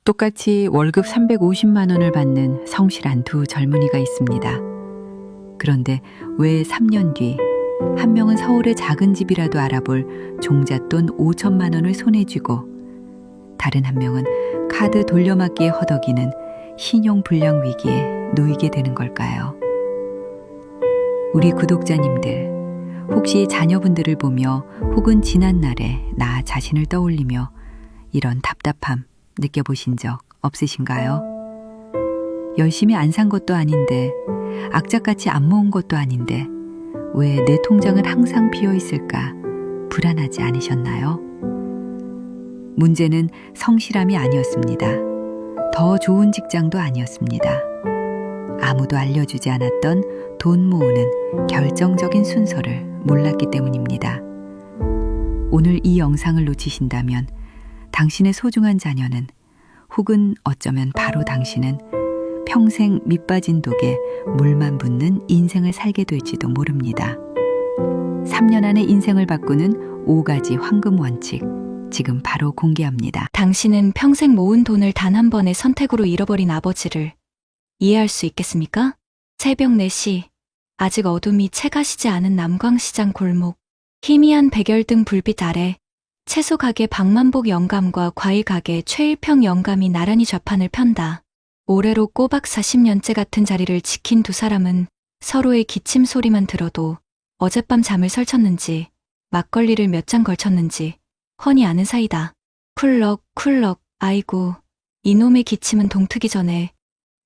똑같이 월급 350만 원을 받는 성실한 두 젊은이가 있습니다. 그런데 왜 3년 뒤 한 명은 서울의 작은 집이라도 알아볼 종잣돈 5천만 원을 손에 쥐고 다른 한 명은 카드 돌려막기에 허덕이는 신용불량 위기에 놓이게 되는 걸까요? 우리 구독자님들, 혹시 자녀분들을 보며 혹은 지난날에 나 자신을 떠올리며 이런 답답함 느껴보신 적 없으신가요? 열심히 안 산 것도 아닌데, 악착같이 안 모은 것도 아닌데 왜 내 통장은 항상 비어 있을까 불안하지 않으셨나요? 문제는 성실함이 아니었습니다. 더 좋은 직장도 아니었습니다. 아무도 알려주지 않았던 돈 모으는 결정적인 순서를 몰랐기 때문입니다. 오늘 이 영상을 놓치신다면 당신의 소중한 자녀는, 혹은 어쩌면 바로 당신은 평생 밑빠진 독에 물만 붓는 인생을 살게 될지도 모릅니다. 3년 안에 인생을 바꾸는 5가지 황금 원칙, 지금 바로 공개합니다. 당신은 평생 모은 돈을 단 한 번의 선택으로 잃어버린 아버지를 이해할 수 있겠습니까? 새벽 4시, 아직 어둠이 채 가시지 않은 남광시장 골목, 희미한 백열등 불빛 아래 채소 가게 박만복 영감과 과일 가게 최일평 영감이 나란히 좌판을 편다. 올해로 꼬박 40년째 같은 자리를 지킨 두 사람은 서로의 기침 소리만 들어도 어젯밤 잠을 설쳤는지 막걸리를 몇 잔 걸쳤는지 훤히 아는 사이다. 쿨럭 아이고, 이놈의 기침은 동트기 전에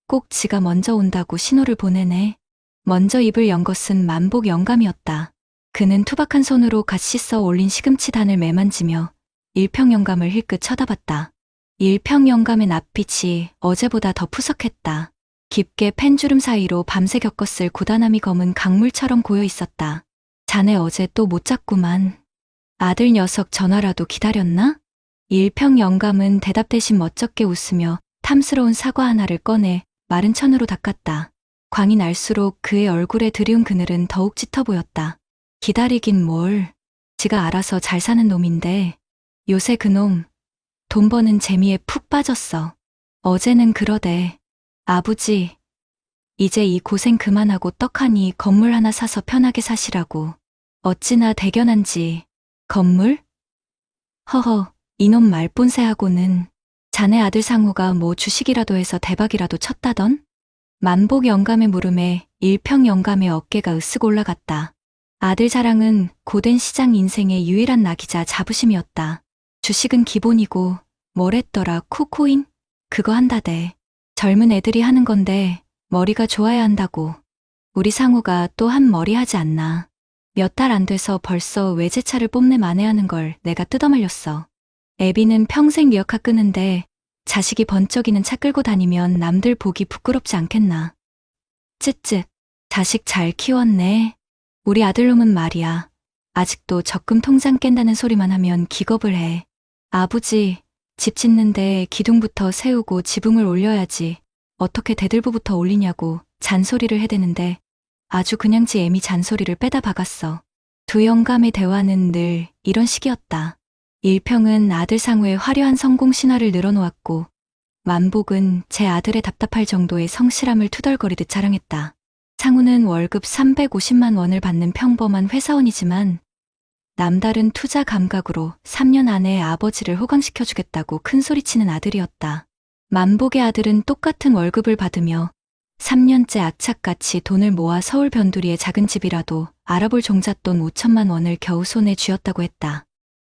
꼭 지가 먼저 온다고 신호를 보내네. 먼저 입을 연 것은 만복 영감이었다. 그는 투박한 손으로 갓 씻어 올린 시금치 단을 매만지며 일평 영감을 힐끗 쳐다봤다. 일평 영감의 낯빛이 어제보다 더 푸석했다. 깊게 펜주름 사이로 밤새 겪었을 고단함이 검은 강물처럼 고여 있었다. 자네 어제 또 못 잤구만. 아들 녀석 전화라도 기다렸나? 일평 영감은 대답 대신 멋쩍게 웃으며 탐스러운 사과 하나를 꺼내 마른 천으로 닦았다. 광이 날수록 그의 얼굴에 드리운 그늘은 더욱 짙어 보였다. 기다리긴 뭘. 지가 알아서 잘 사는 놈인데 요새 그놈 돈 버는 재미에 푹 빠졌어. 어제는 그러대. 아버지, 이제 이 고생 그만하고 떡하니 건물 하나 사서 편하게 사시라고. 어찌나 대견한지. 건물? 허허, 이놈 말본새하고는. 자네 아들 상우가 뭐 주식이라도 해서 대박이라도 쳤다던? 만복 영감의 물음에 일평 영감의 어깨가 으쓱 올라갔다. 아들 자랑은 고된 시장 인생의 유일한 낙이자 자부심이었다. 주식은 기본이고 뭐랬더라, 코코인? 그거 한다대. 젊은 애들이 하는 건데 머리가 좋아야 한다고. 우리 상우가 또 한 머리 하지 않나. 몇 달 안 돼서 벌써 외제차를 뽐내 만회하는 걸 내가 뜯어말렸어. 애비는 평생 리어카 끄는데 자식이 번쩍이는 차 끌고 다니면 남들 보기 부끄럽지 않겠나. 쯧쯧, 자식 잘 키웠네. 우리 아들놈은 말이야. 아직도 적금 통장 깬다는 소리만 하면 기겁을 해. 아버지, 집 짓는데 기둥부터 세우고 지붕을 올려야지. 어떻게 대들보부터 올리냐고 잔소리를 해대는데 아주 그냥 지 애미 잔소리를 빼다 박았어. 두 영감의 대화는 늘 이런 식이었다. 일평은 아들 상우의 화려한 성공 신화를 늘어놓았고 만복은 제 아들의 답답할 정도의 성실함을 투덜거리듯 자랑했다. 상우는 월급 350만 원을 받는 평범한 회사원이지만 남다른 투자 감각으로 3년 안에 아버지를 호강시켜주겠다고 큰소리치는 아들이었다. 만복의 아들은 똑같은 월급을 받으며 3년째 악착같이 돈을 모아 서울 변두리의 작은 집이라도 알아볼 종잣돈 5천만 원을 겨우 손에 쥐었다고 했다.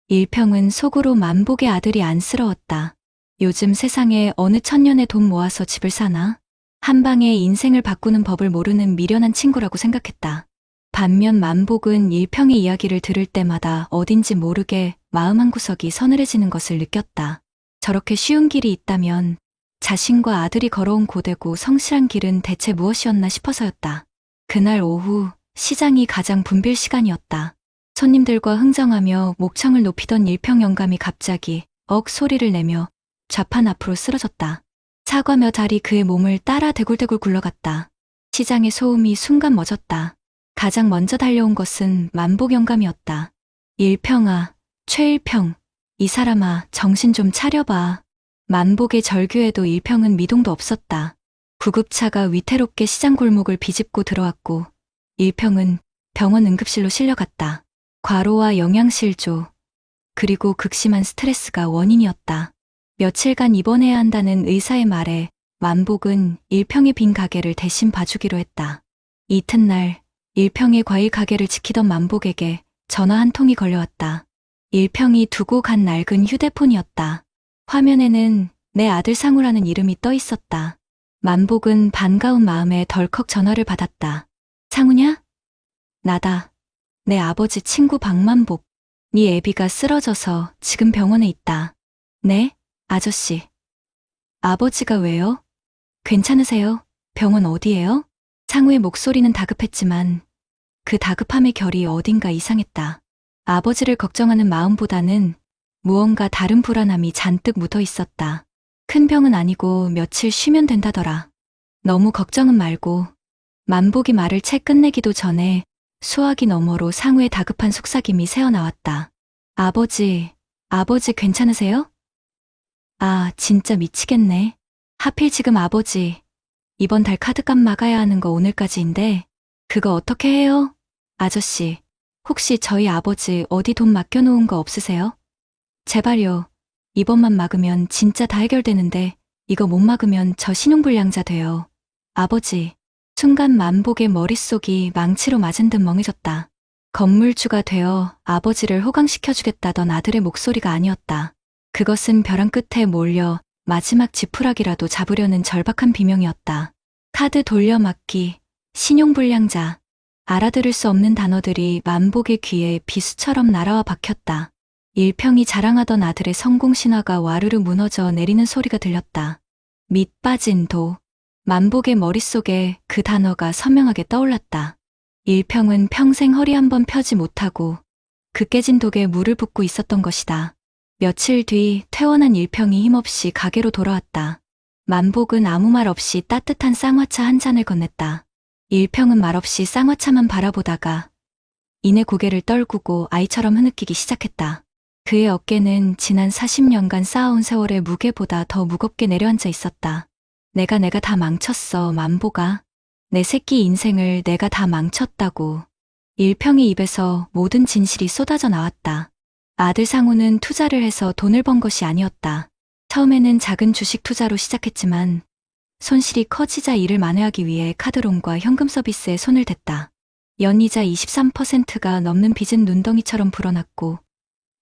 일평은 속으로 만복의 아들이 안쓰러웠다. 요즘 세상에 어느 천년에 돈 모아서 집을 사나? 한 방에 인생을 바꾸는 법을 모르는 미련한 친구라고 생각했다. 반면 만복은 일평의 이야기를 들을 때마다 어딘지 모르게 마음 한구석이 서늘해지는 것을 느꼈다. 저렇게 쉬운 길이 있다면 자신과 아들이 걸어온 고되고 성실한 길은 대체 무엇이었나 싶어서였다. 그날 오후 시장이 가장 붐빌 시간이었다. 손님들과 흥정하며 목청을 높이던 일평 영감이 갑자기 억 소리를 내며 좌판 앞으로 쓰러졌다. 사과며 달이 그의 몸을 따라 대굴대굴 굴러갔다. 시장의 소음이 순간 멎었다. 가장 먼저 달려온 것은 만복 영감이었다. 일평아, 최일평, 이 사람아 정신 좀 차려봐. 만복의 절규에도 일평은 미동도 없었다. 구급차가 위태롭게 시장 골목을 비집고 들어왔고 일평은 병원 응급실로 실려갔다. 과로와 영양실조, 그리고 극심한 스트레스가 원인이었다. 며칠간 입원해야 한다는 의사의 말에 만복은 일평의 빈 가게를 대신 봐주기로 했다. 이튿날 일평의 과일 가게를 지키던 만복에게 전화 한 통이 걸려왔다. 일평이 두고 간 낡은 휴대폰이었다. 화면에는 내 아들 상우라는 이름이 떠 있었다. 만복은 반가운 마음에 덜컥 전화를 받았다. 상우냐? 나다. 내 아버지 친구 박만복. 네 애비가 쓰러져서 지금 병원에 있다. 네? 아저씨. 아버지가 왜요? 괜찮으세요? 병원 어디예요? 상우의 목소리는 다급했지만 그 다급함의 결이 어딘가 이상했다. 아버지를 걱정하는 마음보다는 무언가 다른 불안함이 잔뜩 묻어 있었다. 큰 병은 아니고 며칠 쉬면 된다더라. 너무 걱정은 말고. 만복이 말을 채 끝내기도 전에 수화기 너머로 상우의 다급한 속삭임이 새어나왔다. 아버지 괜찮으세요? 아, 진짜 미치겠네. 하필 지금 아버지, 이번 달 카드값 막아야 하는 거 오늘까지인데, 그거 어떻게 해요? 아저씨, 혹시 저희 아버지 어디 돈 맡겨놓은 거 없으세요? 제발요. 이번만 막으면 진짜 다 해결되는데, 이거 못 막으면 저 신용불량자 돼요. 아버지. 순간 만복의 머릿속이 망치로 맞은 듯 멍해졌다. 건물주가 되어 아버지를 호강시켜주겠다던 아들의 목소리가 아니었다. 그것은 벼랑 끝에 몰려 마지막 지푸라기라도 잡으려는 절박한 비명이었다. 카드 돌려막기, 신용불량자. 알아들을 수 없는 단어들이 만복의 귀에 비수처럼 날아와 박혔다. 일평이 자랑하던 아들의 성공 신화가 와르르 무너져 내리는 소리가 들렸다. 밑 빠진 도. 만복의 머릿속에 그 단어가 선명하게 떠올랐다. 일평은 평생 허리 한번 펴지 못하고 그 깨진 독에 물을 붓고 있었던 것이다. 며칠 뒤 퇴원한 일평이 힘없이 가게로 돌아왔다. 만복은 아무 말 없이 따뜻한 쌍화차 한 잔을 건넸다. 일평은 말없이 쌍화차만 바라보다가 이내 고개를 떨구고 아이처럼 흐느끼기 시작했다. 그의 어깨는 지난 40년간 쌓아온 세월의 무게보다 더 무겁게 내려앉아 있었다. 내가 다 망쳤어, 만복아. 내 새끼 인생을 내가 다 망쳤다고. 일평의 입에서 모든 진실이 쏟아져 나왔다. 아들 상우는 투자를 해서 돈을 번 것이 아니었다. 처음에는 작은 주식 투자로 시작했지만 손실이 커지자 이를 만회하기 위해 카드론과 현금 서비스에 손을 댔다. 연이자 23%가 넘는 빚은 눈덩이처럼 불어났고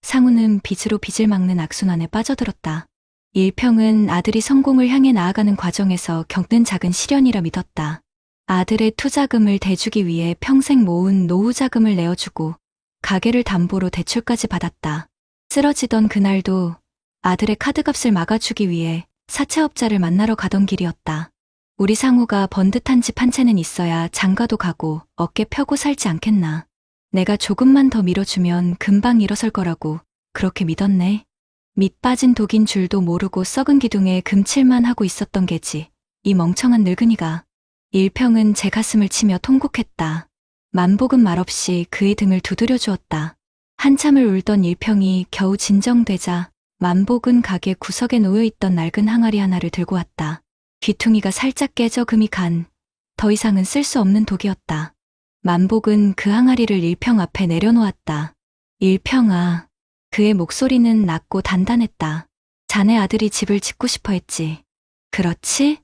상우는 빚으로 빚을 막는 악순환에 빠져들었다. 일평은 아들이 성공을 향해 나아가는 과정에서 겪는 작은 시련이라 믿었다. 아들의 투자금을 대주기 위해 평생 모은 노후 자금을 내어주고 가게를 담보로 대출까지 받았다. 쓰러지던 그날도 아들의 카드값을 막아주기 위해 사채업자를 만나러 가던 길이었다. 우리 상우가 번듯한 집 한 채는 있어야 장가도 가고 어깨 펴고 살지 않겠나. 내가 조금만 더 밀어주면 금방 일어설 거라고 그렇게 믿었네. 밑 빠진 독인 줄도 모르고 썩은 기둥에 금칠만 하고 있었던 게지. 이 멍청한 늙은이가. 일평은 제 가슴을 치며 통곡했다. 만복은 말없이 그의 등을 두드려 주었다. 한참을 울던 일평이 겨우 진정되자 만복은 가게 구석에 놓여있던 낡은 항아리 하나를 들고 왔다. 귀퉁이가 살짝 깨져 금이 간, 더 이상은 쓸 수 없는 독이었다. 만복은 그 항아리를 일평 앞에 내려놓았다. 일평아. 그의 목소리는 낮고 단단했다. 자네 아들이 집을 짓고 싶어 했지. 그렇지?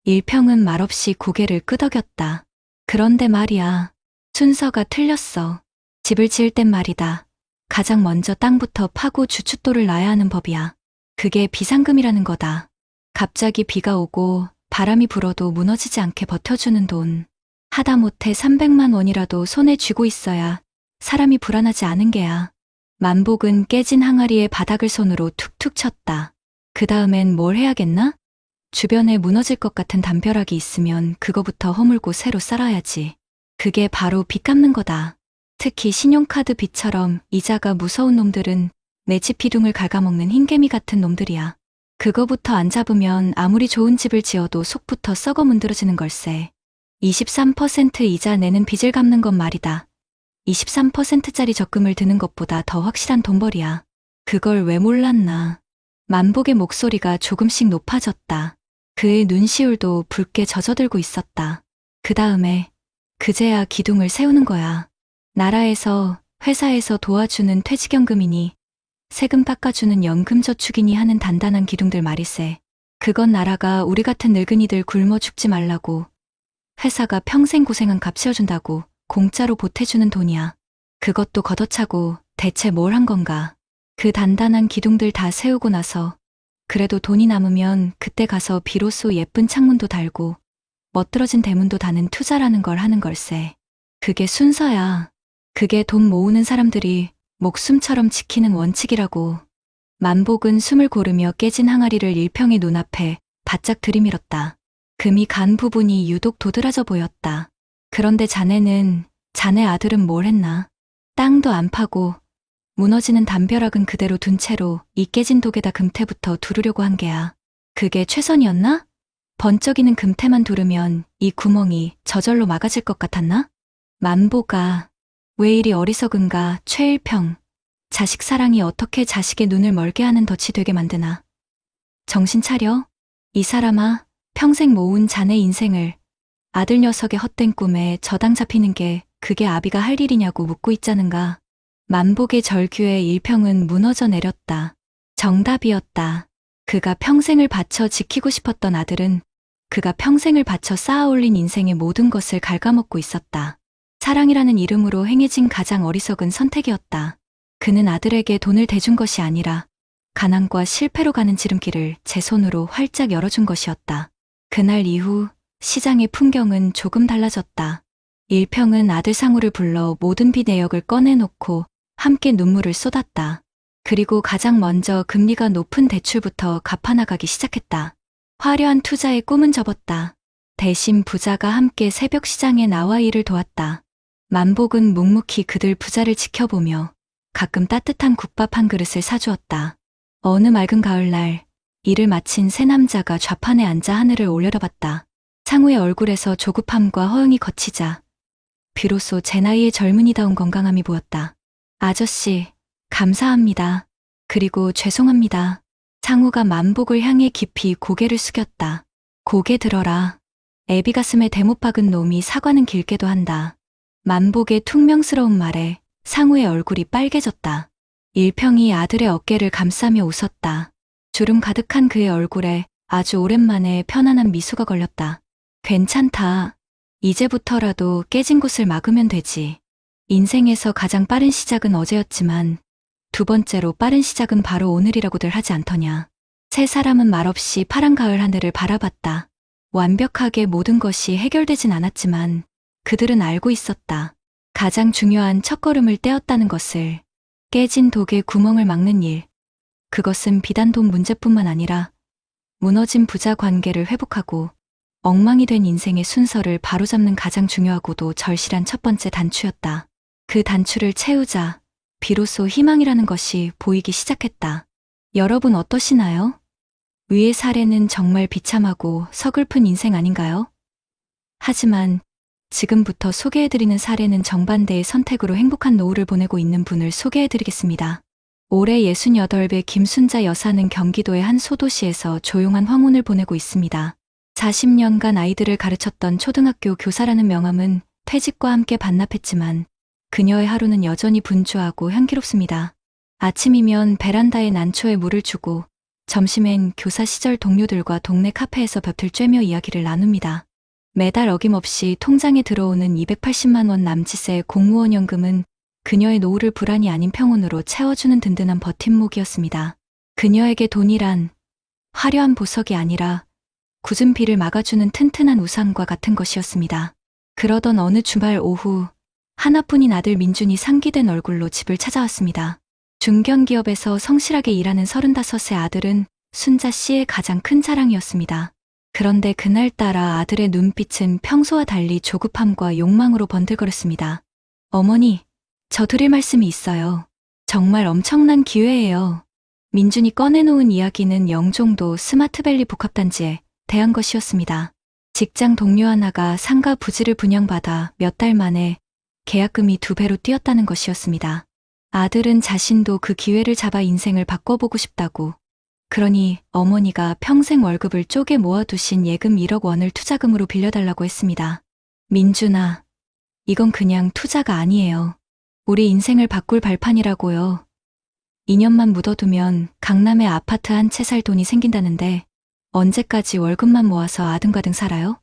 일평은 말없이 고개를 끄덕였다. 그런데 말이야. 순서가 틀렸어. 집을 지을 땐 말이다. 가장 먼저 땅부터 파고 주춧돌을 놔야 하는 법이야. 그게 비상금이라는 거다. 갑자기 비가 오고 바람이 불어도 무너지지 않게 버텨주는 돈. 하다못해 300만 원이라도 손에 쥐고 있어야 사람이 불안하지 않은 게야. 만복은 깨진 항아리의 바닥을 손으로 툭툭 쳤다. 그 다음엔 뭘 해야겠나? 주변에 무너질 것 같은 담벼락이 있으면 그거부터 허물고 새로 쌓아야지. 그게 바로 빚 갚는 거다. 특히 신용카드 빚처럼 이자가 무서운 놈들은 내 집 비둥을 갉아먹는 흰개미 같은 놈들이야. 그거부터 안 잡으면 아무리 좋은 집을 지어도 속부터 썩어 문드러지는 걸세. 23% 이자 내는 빚을 갚는 건 말이다. 23%짜리 적금을 드는 것보다 더 확실한 돈벌이야. 그걸 왜 몰랐나. 만복의 목소리가 조금씩 높아졌다. 그의 눈시울도 붉게 젖어들고 있었다. 그 다음에 그제야 기둥을 세우는 거야. 나라에서, 회사에서 도와주는 퇴직연금이니 세금 깎아주는 연금저축이니 하는 단단한 기둥들 말이세. 그건 나라가 우리 같은 늙은이들 굶어 죽지 말라고, 회사가 평생 고생한 값 씌워준다고 공짜로 보태주는 돈이야. 그것도 걷어차고 대체 뭘 한 건가. 그 단단한 기둥들 다 세우고 나서 그래도 돈이 남으면 그때 가서 비로소 예쁜 창문도 달고 멋들어진 대문도 다는 투자라는 걸 하는 걸세. 그게 순서야. 그게 돈 모으는 사람들이 목숨처럼 지키는 원칙이라고. 만복은 숨을 고르며 깨진 항아리를 일평의 눈앞에 바짝 들이밀었다. 금이 간 부분이 유독 도드라져 보였다. 그런데 자네 아들은 뭘 했나? 땅도 안 파고 무너지는 담벼락은 그대로 둔 채로 이 깨진 독에다 금태부터 두르려고 한 게야. 그게 최선이었나? 번쩍이는 금태만 두르면 이 구멍이 저절로 막아질 것 같았나? 만보가 왜 이리 어리석은가. 최일평, 자식 사랑이 어떻게 자식의 눈을 멀게 하는 덫이 되게 만드나. 정신 차려. 이 사람아, 평생 모은 자네 인생을 아들 녀석의 헛된 꿈에 저당 잡히는 게 그게 아비가 할 일이냐고 묻고 있자는가. 만복의 절규에 일평은 무너져 내렸다. 정답이었다. 그가 평생을 바쳐 지키고 싶었던 아들은 그가 평생을 바쳐 쌓아올린 인생의 모든 것을 갉아먹고 있었다. 사랑이라는 이름으로 행해진 가장 어리석은 선택이었다. 그는 아들에게 돈을 대준 것이 아니라 가난과 실패로 가는 지름길을 제 손으로 활짝 열어준 것이었다. 그날 이후 시장의 풍경은 조금 달라졌다. 일평은 아들 상우를 불러 모든 빚 내역을 꺼내놓고 함께 눈물을 쏟았다. 그리고 가장 먼저 금리가 높은 대출부터 갚아나가기 시작했다. 화려한 투자의 꿈은 접었다. 대신 부자가 함께 새벽 시장에 나와 일을 도왔다. 만복은 묵묵히 그들 부자를 지켜보며 가끔 따뜻한 국밥 한 그릇을 사주었다. 어느 맑은 가을날 일을 마친 세 남자가 좌판에 앉아 하늘을 올려다봤다. 상우의 얼굴에서 조급함과 허영이 걷히자 비로소 제 나이의 젊은이다운 건강함이 보였다. 아저씨, 감사합니다. 그리고 죄송합니다. 상우가 만복을 향해 깊이 고개를 숙였다. 고개 들어라. 애비 가슴에 대못 박은 놈이 사과는 길게도 한다. 만복의 퉁명스러운 말에 상우의 얼굴이 빨개졌다. 일평이 아들의 어깨를 감싸며 웃었다. 주름 가득한 그의 얼굴에 아주 오랜만에 편안한 미소가 걸렸다. 괜찮다. 이제부터라도 깨진 곳을 막으면 되지. 인생에서 가장 빠른 시작은 어제였지만 두 번째로 빠른 시작은 바로 오늘이라고들 하지 않더냐. 세 사람은 말없이 파란 가을 하늘을 바라봤다. 완벽하게 모든 것이 해결되진 않았지만 그들은 알고 있었다. 가장 중요한 첫걸음을 떼었다는 것을. 깨진 독에 구멍을 막는 일. 그것은 비단 돈 문제뿐만 아니라 무너진 부자 관계를 회복하고 엉망이 된 인생의 순서를 바로잡는 가장 중요하고도 절실한 첫 번째 단추였다. 그 단추를 채우자 비로소 희망이라는 것이 보이기 시작했다. 여러분 어떠시나요? 위의 사례는 정말 비참하고 서글픈 인생 아닌가요? 하지만 지금부터 소개해드리는 사례는 정반대의 선택으로 행복한 노후를 보내고 있는 분을 소개해드리겠습니다. 올해 68배 김순자 여사는 경기도의 한 소도시에서 조용한 황혼을 보내고 있습니다. 40년간 아이들을 가르쳤던 초등학교 교사라는 명함은 퇴직과 함께 반납했지만 그녀의 하루는 여전히 분주하고 향기롭습니다. 아침이면 베란다에 난초에 물을 주고 점심엔 교사 시절 동료들과 동네 카페에서 볕을 쬐며 이야기를 나눕니다. 매달 어김없이 통장에 들어오는 280만 원 남짓의 공무원 연금은 그녀의 노후를 불안이 아닌 평온으로 채워주는 든든한 버팀목이었습니다. 그녀에게 돈이란 화려한 보석이 아니라 굳은 비를 막아주는 튼튼한 우산과 같은 것이었습니다. 그러던 어느 주말 오후 하나뿐인 아들 민준이 상기된 얼굴로 집을 찾아왔습니다. 중견기업에서 성실하게 일하는 35세 아들은 순자 씨의 가장 큰 자랑이었습니다. 그런데 그날따라 아들의 눈빛은 평소와 달리 조급함과 욕망으로 번들거렸습니다. 어머니, 저 드릴 말씀이 있어요. 정말 엄청난 기회예요. 민준이 꺼내놓은 이야기는 영종도 스마트밸리 복합단지에 대한 것이었습니다. 직장 동료 하나가 상가 부지를 분양받아 몇 달 만에 계약금이 2배로 뛰었다는 것이었습니다. 아들은 자신도 그 기회를 잡아 인생을 바꿔보고 싶다고 그러니 어머니가 평생 월급을 쪼개 모아두신 예금 1억 원을 투자금으로 빌려달라고 했습니다. 민준아, 이건 그냥 투자가 아니에요. 우리 인생을 바꿀 발판이라고요. 2년만 묻어두면 강남에 아파트 한 채 살 돈이 생긴다는데 언제까지 월급만 모아서 아등바등 살아요?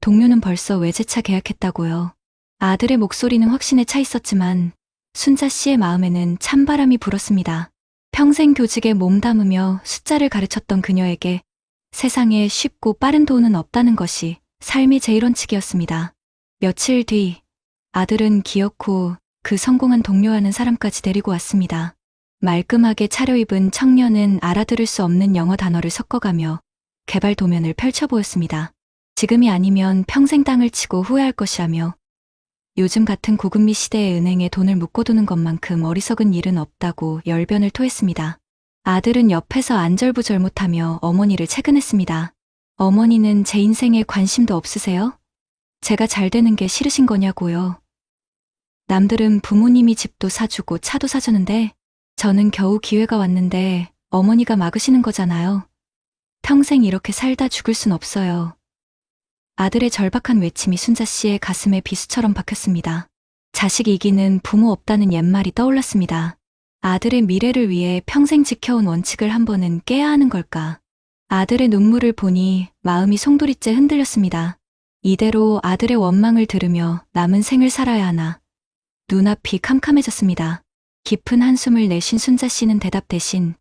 동료는 벌써 외제차 계약했다고요. 아들의 목소리는 확신에 차 있었지만 순자 씨의 마음에는 찬바람이 불었습니다. 평생 교직에 몸담으며 숫자를 가르쳤던 그녀에게 세상에 쉽고 빠른 돈은 없다는 것이 삶의 제1원칙이었습니다. 며칠 뒤 아들은 기어코 그 성공한 동료하는 사람까지 데리고 왔습니다. 말끔하게 차려입은 청년은 알아들을 수 없는 영어 단어를 섞어가며 개발 도면을 펼쳐보였습니다. 지금이 아니면 평생 땅을 치고 후회할 것이라며 요즘 같은 고금리 시대에 은행에 돈을 묶어두는 것만큼 어리석은 일은 없다고 열변을 토했습니다. 아들은 옆에서 안절부절 못하며 어머니를 채근했습니다. 어머니는 제 인생에 관심도 없으세요? 제가 잘 되는 게 싫으신 거냐고요. 남들은 부모님이 집도 사주고 차도 사주는데 저는 겨우 기회가 왔는데 어머니가 막으시는 거잖아요. 평생 이렇게 살다 죽을 순 없어요. 아들의 절박한 외침이 순자 씨의 가슴에 비수처럼 박혔습니다. 자식 이기는 부모 없다는 옛말이 떠올랐습니다. 아들의 미래를 위해 평생 지켜온 원칙을 한 번은 깨야 하는 걸까? 아들의 눈물을 보니 마음이 송두리째 흔들렸습니다. 이대로 아들의 원망을 들으며 남은 생을 살아야 하나. 눈앞이 캄캄해졌습니다. 깊은 한숨을 내쉰 순자 씨는 대답 대신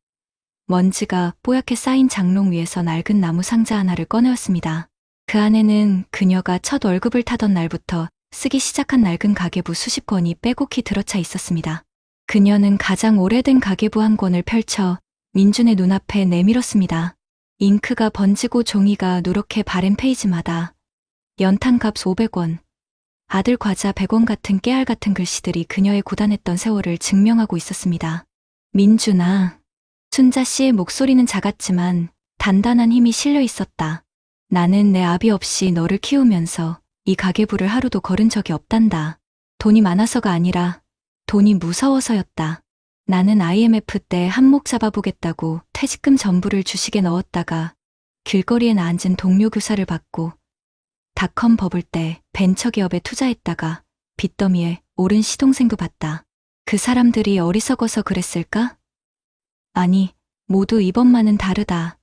먼지가 뽀얗게 쌓인 장롱 위에서 낡은 나무 상자 하나를 꺼내었습니다. 그 안에는 그녀가 첫 월급을 타던 날부터 쓰기 시작한 낡은 가계부 수십 권이 빼곡히 들어차 있었습니다. 그녀는 가장 오래된 가계부 한 권을 펼쳐 민준의 눈앞에 내밀었습니다. 잉크가 번지고 종이가 누렇게 바랜 페이지마다 연탄값 500원, 아들 과자 100원 같은 깨알 같은 글씨들이 그녀의 고단했던 세월을 증명하고 있었습니다. 민준아, 순자 씨의 목소리는 작았지만 단단한 힘이 실려 있었다. 나는 내 아비 없이 너를 키우면서 이 가계부를 하루도 걸은 적이 없단다. 돈이 많아서가 아니라 돈이 무서워서였다. 나는 IMF 때 한몫 잡아보겠다고 퇴직금 전부를 주식에 넣었다가 길거리에 앉은 동료 교사를 받고 닷컴 버블 때 벤처기업에 투자했다가 빚더미에 오른 시동생도 봤다. 그 사람들이 어리석어서 그랬을까? 아니, 모두 이번만은 다르다.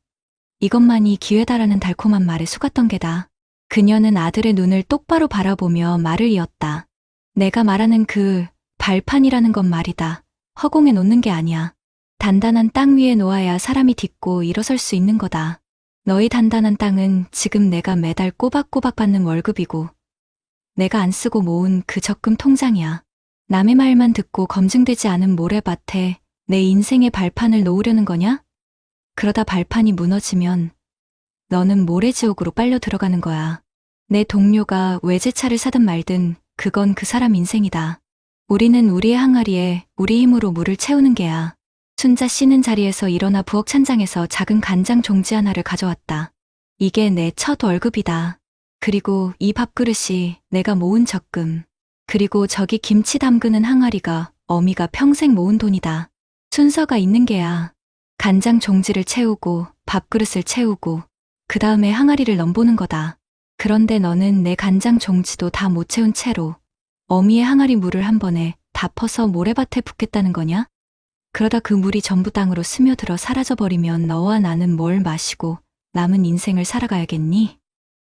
이것만이 기회다라는 달콤한 말에 속았던 게다. 그녀는 아들의 눈을 똑바로 바라보며 말을 이었다. 내가 말하는 그 발판이라는 건 말이다. 허공에 놓는 게 아니야. 단단한 땅 위에 놓아야 사람이 딛고 일어설 수 있는 거다. 너희 단단한 땅은 지금 내가 매달 꼬박꼬박 받는 월급이고 내가 안 쓰고 모은 그 적금 통장이야. 남의 말만 듣고 검증되지 않은 모래밭에 내 인생의 발판을 놓으려는 거냐? 그러다 발판이 무너지면 너는 모래지옥으로 빨려 들어가는 거야. 내 동료가 외제차를 사든 말든 그건 그 사람 인생이다. 우리는 우리의 항아리에 우리 힘으로 물을 채우는 게야. 순자 씨는 자리에서 일어나 부엌 찬장에서 작은 간장 종지 하나를 가져왔다. 이게 내 첫 월급이다. 그리고 이 밥그릇이 내가 모은 적금. 그리고 저기 김치 담그는 항아리가 어미가 평생 모은 돈이다. 순서가 있는 게야. 간장 종지를 채우고 밥그릇을 채우고 그 다음에 항아리를 넘보는 거다. 그런데 너는 내 간장 종지도 다 못 채운 채로 어미의 항아리 물을 한 번에 다 퍼서 모래밭에 붓겠다는 거냐? 그러다 그 물이 전부 땅으로 스며들어 사라져버리면 너와 나는 뭘 마시고 남은 인생을 살아가야겠니?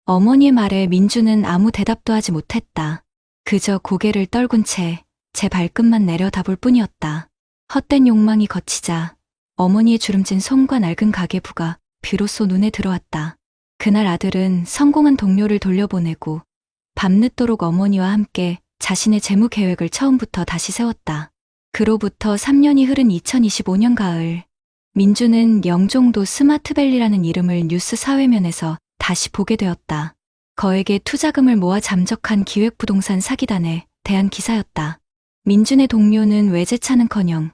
어머니의 말에 민주는 아무 대답도 하지 못했다. 그저 고개를 떨군 채 제 발끝만 내려다볼 뿐이었다. 헛된 욕망이 거치자 어머니의 주름진 손과 낡은 가계부가 비로소 눈에 들어왔다. 그날 아들은 성공한 동료를 돌려보내고 밤늦도록 어머니와 함께 자신의 재무 계획을 처음부터 다시 세웠다. 그로부터 3년이 흐른 2025년 가을, 민주는 영종도 스마트밸리라는 이름을 뉴스 사회면에서 다시 보게 되었다. 거액의 투자금을 모아 잠적한 기획부동산 사기단에 대한 기사였다. 민준의 동료는 외제차는커녕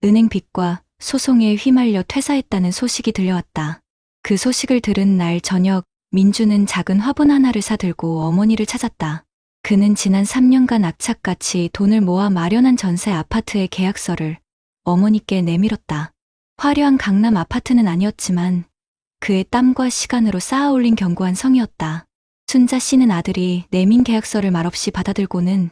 은행 빚과 소송에 휘말려 퇴사했다는 소식이 들려왔다. 그 소식을 들은 날 저녁 민주는 작은 화분 하나를 사들고 어머니를 찾았다. 그는 지난 3년간 악착같이 돈을 모아 마련한 전세 아파트의 계약서를 어머니께 내밀었다. 화려한 강남 아파트는 아니었지만 그의 땀과 시간으로 쌓아 올린 견고한 성이었다. 순자 씨는 아들이 내민 계약서를 말없이 받아들고는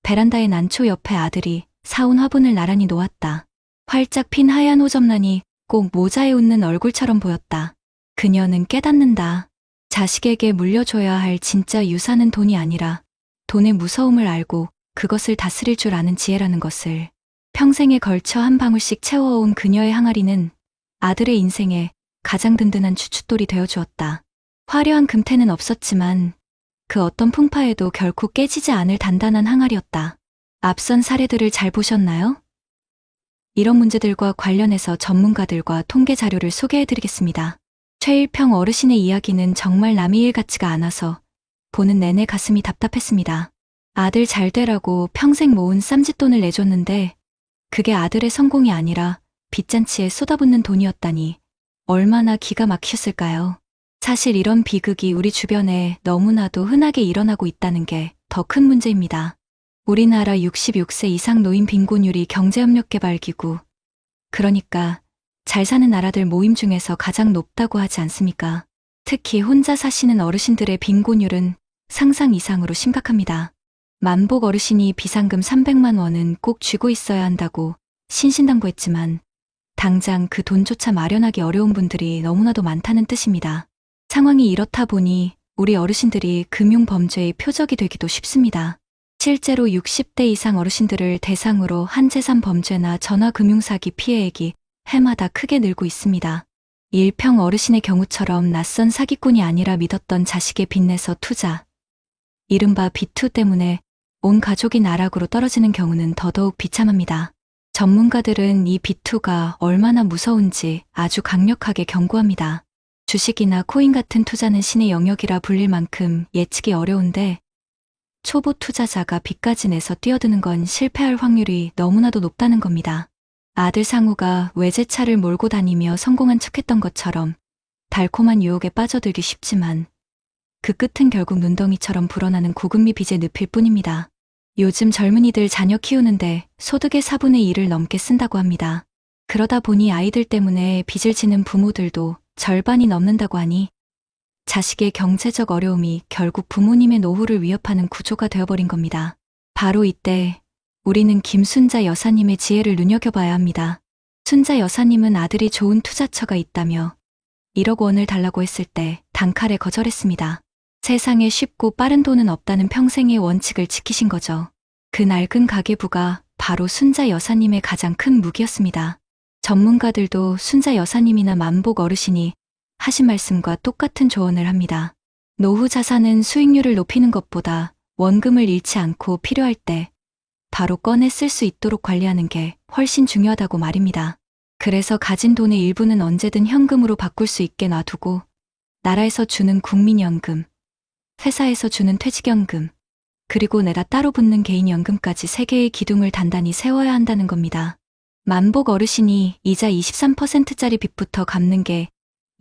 베란다의 난초 옆에 아들이 사온 화분을 나란히 놓았다. 활짝 핀 하얀 호접란이 꼭 모자에 웃는 얼굴처럼 보였다. 그녀는 깨닫는다. 자식에게 물려줘야 할 진짜 유산은 돈이 아니라 돈의 무서움을 알고 그것을 다스릴 줄 아는 지혜라는 것을. 평생에 걸쳐 한 방울씩 채워온 그녀의 항아리는 아들의 인생에 가장 든든한 주춧돌이 되어주었다. 화려한 금태는 없었지만 그 어떤 풍파에도 결코 깨지지 않을 단단한 항아리였다. 앞선 사례들을 잘 보셨나요? 이런 문제들과 관련해서 전문가들과 통계 자료를 소개해드리겠습니다. 최일평 어르신의 이야기는 정말 남의 일 같지가 않아서 보는 내내 가슴이 답답했습니다. 아들 잘 되라고 평생 모은 쌈짓돈을 내줬는데 그게 아들의 성공이 아니라 빚잔치에 쏟아붓는 돈이었다니 얼마나 기가 막혔을까요? 사실 이런 비극이 우리 주변에 너무나도 흔하게 일어나고 있다는 게 더 큰 문제입니다. 우리나라 66세 이상 노인 빈곤율이 경제협력개발기구, 그러니까 잘 사는 나라들 모임 중에서 가장 높다고 하지 않습니까? 특히 혼자 사시는 어르신들의 빈곤율은 상상 이상으로 심각합니다. 만복 어르신이 비상금 300만 원은 꼭 쥐고 있어야 한다고 신신당부했지만 당장 그 돈조차 마련하기 어려운 분들이 너무나도 많다는 뜻입니다. 상황이 이렇다 보니 우리 어르신들이 금융범죄의 표적이 되기도 쉽습니다. 실제로 60대 이상 어르신들을 대상으로 한재산 범죄나 전화금융사기 피해액이 해마다 크게 늘고 있습니다. 일평 어르신의 경우처럼 낯선 사기꾼이 아니라 믿었던 자식의 빚내서 투자, 이른바 비투 때문에 온 가족이 나락으로 떨어지는 경우는 더더욱 비참합니다. 전문가들은 이 비투가 얼마나 무서운지 아주 강력하게 경고합니다. 주식이나 코인 같은 투자는 신의 영역이라 불릴 만큼 예측이 어려운데 초보 투자자가 빚까지 내서 뛰어드는 건 실패할 확률이 너무나도 높다는 겁니다. 아들 상우가 외제차를 몰고 다니며 성공한 척했던 것처럼 달콤한 유혹에 빠져들기 쉽지만 그 끝은 결국 눈덩이처럼 불어나는 고금리 빚의 늪일 뿐입니다. 요즘 젊은이들 자녀 키우는데 소득의 4분의 1을 넘게 쓴다고 합니다. 그러다 보니 아이들 때문에 빚을 지는 부모들도 절반이 넘는다고 하니 자식의 경제적 어려움이 결국 부모님의 노후를 위협하는 구조가 되어버린 겁니다. 바로 이때 우리는 김순자 여사님의 지혜를 눈여겨봐야 합니다. 순자 여사님은 아들이 좋은 투자처가 있다며 1억 원을 달라고 했을 때 단칼에 거절했습니다. 세상에 쉽고 빠른 돈은 없다는 평생의 원칙을 지키신 거죠. 그 낡은 가계부가 바로 순자 여사님의 가장 큰 무기였습니다. 전문가들도 순자 여사님이나 만복 어르신이 하신 말씀과 똑같은 조언을 합니다. 노후 자산은 수익률을 높이는 것보다 원금을 잃지 않고 필요할 때 바로 꺼내 쓸 수 있도록 관리하는 게 훨씬 중요하다고 말입니다. 그래서 가진 돈의 일부는 언제든 현금으로 바꿀 수 있게 놔두고 나라에서 주는 국민연금, 회사에서 주는 퇴직연금, 그리고 내가 따로 붙는 개인연금까지 3개의 기둥을 단단히 세워야 한다는 겁니다. 만복 어르신이 이자 23%짜리 빚부터 갚는 게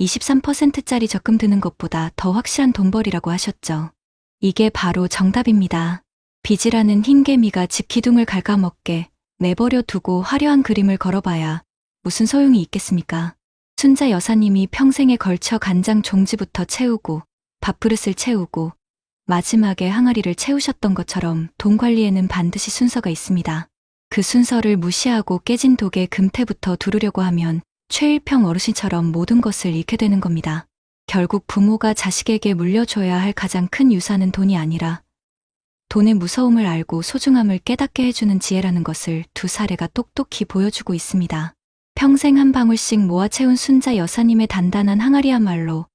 23%짜리 적금 드는 것보다 더 확실한 돈벌이라고 하셨죠. 이게 바로 정답입니다. 빚이라는 흰개미가 집 기둥을 갉아먹게 내버려 두고 화려한 그림을 걸어봐야 무슨 소용이 있겠습니까? 순자 여사님이 평생에 걸쳐 간장 종지부터 채우고 밥그릇을 채우고 마지막에 항아리를 채우셨던 것처럼 돈 관리에는 반드시 순서가 있습니다. 그 순서를 무시하고 깨진 독에 금태부터 두르려고 하면 최일평 어르신처럼 모든 것을 잃게 되는 겁니다. 결국 부모가 자식에게 물려줘야 할 가장 큰 유산은 돈이 아니라 돈의 무서움을 알고 소중함을 깨닫게 해주는 지혜라는 것을 두 사례가 똑똑히 보여주고 있습니다. 평생 한 방울씩 모아 채운 순자 여사님의 단단한 항아리야말로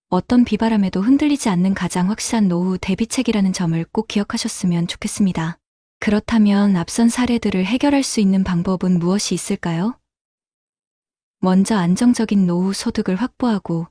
어떤 비바람에도 흔들리지 않는 가장 확실한 노후 대비책이라는 점을 꼭 기억하셨으면 좋겠습니다. 그렇다면 앞선 사례들을 해결할 수 있는 방법은 무엇이 있을까요? 먼저 안정적인 노후 소득을 확보하고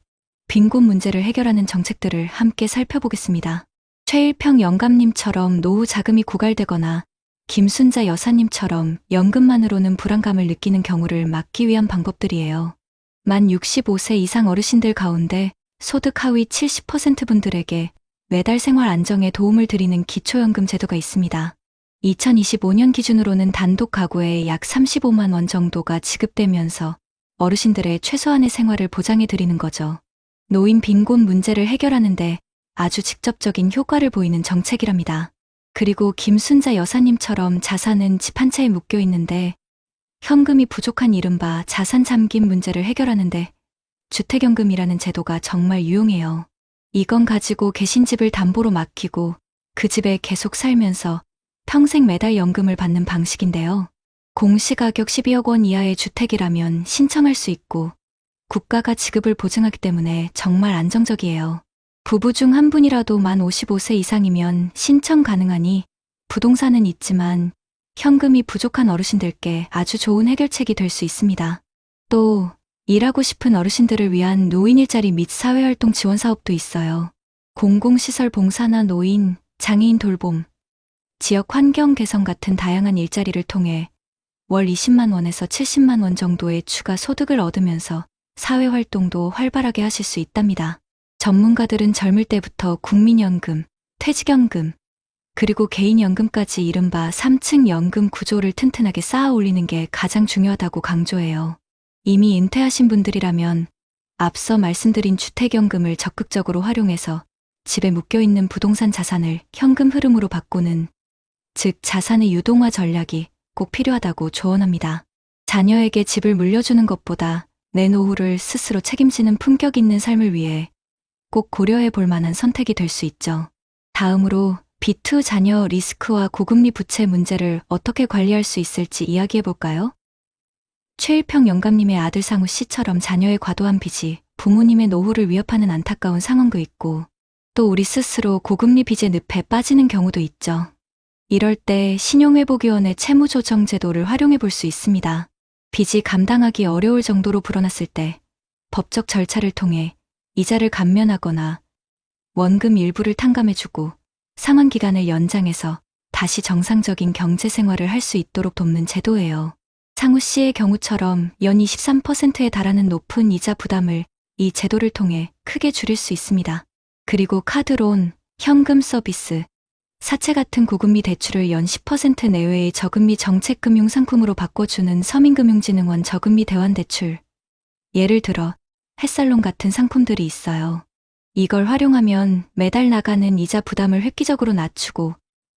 빈곤 문제를 해결하는 정책들을 함께 살펴보겠습니다. 최일평 영감님처럼 노후 자금이 고갈되거나 김순자 여사님처럼 연금만으로는 불안감을 느끼는 경우를 막기 위한 방법들이에요. 만 65세 이상 어르신들 가운데 소득 하위 70% 분들에게 매달 생활 안정에 도움을 드리는 기초연금 제도가 있습니다. 2025년 기준으로는 단독 가구에 약 35만 원 정도가 지급되면서 어르신들의 최소한의 생활을 보장해 드리는 거죠. 노인 빈곤 문제를 해결하는데 아주 직접적인 효과를 보이는 정책이랍니다. 그리고 김순자 여사님처럼 자산은 집 한 채에 묶여 있는데 현금이 부족한 이른바 자산 잠김 문제를 해결하는데 주택연금이라는 제도가 정말 유용해요. 이건 가지고 계신 집을 담보로 맡기고 그 집에 계속 살면서 평생 매달 연금을 받는 방식인데요. 공시가격 12억 원 이하의 주택이라면 신청할 수 있고 국가가 지급을 보증하기 때문에 정말 안정적이에요. 부부 중 한 분이라도 만 55세 이상이면 신청 가능하니 부동산은 있지만 현금이 부족한 어르신들께 아주 좋은 해결책이 될 수 있습니다. 또 일하고 싶은 어르신들을 위한 노인 일자리 및 사회활동 지원 사업도 있어요. 공공시설 봉사나 노인, 장애인 돌봄, 지역 환경 개선 같은 다양한 일자리를 통해 월 20만 원에서 70만 원 정도의 추가 소득을 얻으면서 사회활동도 활발하게 하실 수 있답니다. 전문가들은 젊을 때부터 국민연금, 퇴직연금, 그리고 개인연금까지 이른바 3층 연금 구조를 튼튼하게 쌓아 올리는 게 가장 중요하다고 강조해요. 이미 은퇴하신 분들이라면 앞서 말씀드린 주택연금을 적극적으로 활용해서 집에 묶여있는 부동산 자산을 현금 흐름으로 바꾸는, 즉 자산의 유동화 전략이 꼭 필요하다고 조언합니다. 자녀에게 집을 물려주는 것보다 내 노후를 스스로 책임지는 품격 있는 삶을 위해 꼭 고려해 볼 만한 선택이 될 수 있죠. 다음으로 빚 후 자녀 리스크와 고금리 부채 문제를 어떻게 관리할 수 있을지 이야기해 볼까요? 최일평 영감님의 아들 상우 씨처럼 자녀의 과도한 빚이 부모님의 노후를 위협하는 안타까운 상황도 있고, 또 우리 스스로 고금리 빚의 늪에 빠지는 경우도 있죠. 이럴 때 신용회복위원회 채무조정 제도를 활용해 볼 수 있습니다. 빚이 감당하기 어려울 정도로 불어났을 때 법적 절차를 통해 이자를 감면하거나 원금 일부를 탕감해주고 상환 기간을 연장해서 다시 정상적인 경제 생활을 할 수 있도록 돕는 제도예요. 상우 씨의 경우처럼 연 23%에 달하는 높은 이자 부담을 이 제도를 통해 크게 줄일 수 있습니다. 그리고 카드론, 현금 서비스, 사채 같은 고금리 대출을 연 10% 내외의 저금리 정책금융 상품으로 바꿔주는 서민금융진흥원 저금리 대환대출, 예를 들어 햇살론 같은 상품들이 있어요. 이걸 활용하면 매달 나가는 이자 부담을 획기적으로 낮추고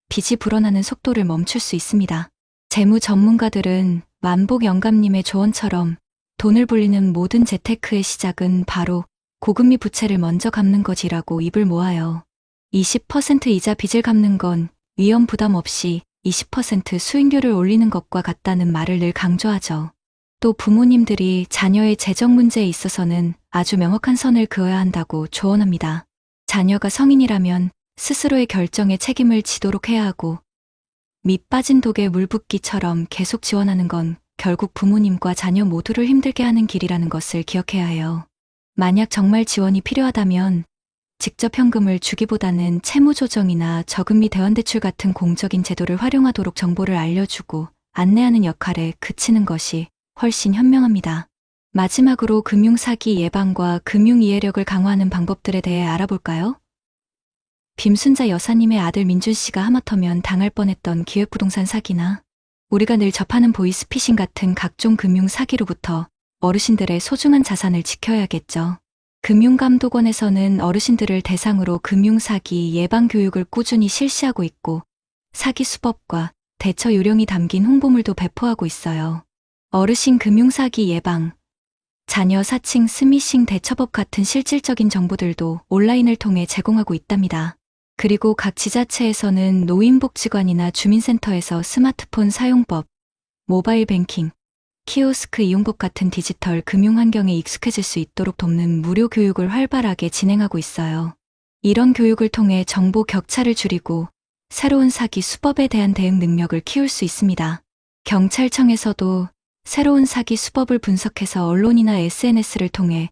빚이 불어나는 속도를 멈출 수 있습니다. 재무 전문가들은 만복 영감님의 조언처럼 돈을 불리는 모든 재테크의 시작은 바로 고금리 부채를 먼저 갚는 것이라고 입을 모아요. 20% 이자 빚을 갚는 건 위험 부담 없이 20% 수익률을 올리는 것과 같다는 말을 늘 강조하죠. 또 부모님들이 자녀의 재정 문제에 있어서는 아주 명확한 선을 그어야 한다고 조언합니다. 자녀가 성인이라면 스스로의 결정에 책임을 지도록 해야 하고, 밑 빠진 독에 물 붓기처럼 계속 지원하는 건 결국 부모님과 자녀 모두를 힘들게 하는 길이라는 것을 기억해야 해요. 만약 정말 지원이 필요하다면 직접 현금을 주기보다는 채무조정이나 저금리 대환대출 같은 공적인 제도를 활용하도록 정보를 알려주고 안내하는 역할에 그치는 것이 훨씬 현명합니다. 마지막으로 금융사기 예방과 금융이해력을 강화하는 방법들에 대해 알아볼까요? 김순자 여사님의 아들 민준 씨가 하마터면 당할 뻔했던 기획부동산 사기나 우리가 늘 접하는 보이스피싱 같은 각종 금융 사기로부터 어르신들의 소중한 자산을 지켜야겠죠. 금융감독원에서는 어르신들을 대상으로 금융사기 예방 교육을 꾸준히 실시하고 있고 사기 수법과 대처 요령이 담긴 홍보물도 배포하고 있어요. 어르신 금융사기 예방, 자녀 사칭 스미싱 대처법 같은 실질적인 정보들도 온라인을 통해 제공하고 있답니다. 그리고 각 지자체에서는 노인복지관이나 주민센터에서 스마트폰 사용법, 모바일 뱅킹, 키오스크 이용법 같은 디지털 금융 환경에 익숙해질 수 있도록 돕는 무료 교육을 활발하게 진행하고 있어요. 이런 교육을 통해 정보 격차를 줄이고 새로운 사기 수법에 대한 대응 능력을 키울 수 있습니다. 경찰청에서도 새로운 사기 수법을 분석해서 언론이나 SNS를 통해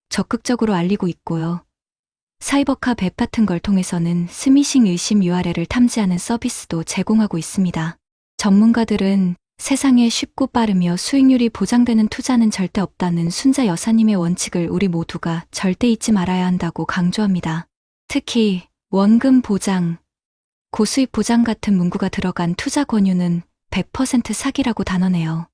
적극적으로 알리고 있고요. 사이버카 앱 같은 걸 통해서는 스미싱 의심 URL을 탐지하는 서비스도 제공하고 있습니다. 전문가들은 세상에 쉽고 빠르며 수익률이 보장되는 투자는 절대 없다는 순자 여사님의 원칙을 우리 모두가 절대 잊지 말아야 한다고 강조합니다. 특히 원금 보장, 고수익 보장 같은 문구가 들어간 투자 권유는 100% 사기라고 단언해요.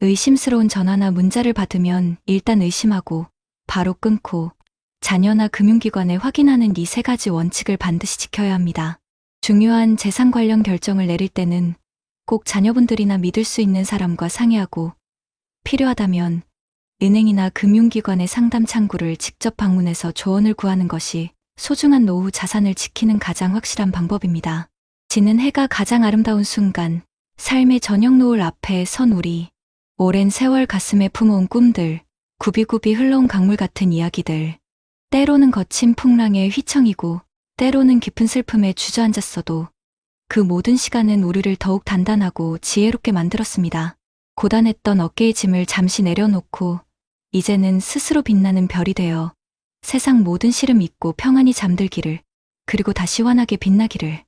의심스러운 전화나 문자를 받으면 일단 의심하고 바로 끊고 자녀나 금융기관에 확인하는 이 세 가지 원칙을 반드시 지켜야 합니다. 중요한 재산 관련 결정을 내릴 때는 꼭 자녀분들이나 믿을 수 있는 사람과 상의하고 필요하다면 은행이나 금융기관의 상담 창구를 직접 방문해서 조언을 구하는 것이 소중한 노후 자산을 지키는 가장 확실한 방법입니다. 지는 해가 가장 아름다운 순간, 삶의 저녁 노을 앞에 선 우리, 오랜 세월 가슴에 품어온 꿈들, 굽이굽이 흘러온 강물 같은 이야기들, 때로는 거친 풍랑의 휘청이고 때로는 깊은 슬픔에 주저앉았어도 그 모든 시간은 우리를 더욱 단단하고 지혜롭게 만들었습니다. 고단했던 어깨의 짐을 잠시 내려놓고 이제는 스스로 빛나는 별이 되어 세상 모든 시름 잊고 평안히 잠들기를, 그리고 다시 환하게 빛나기를.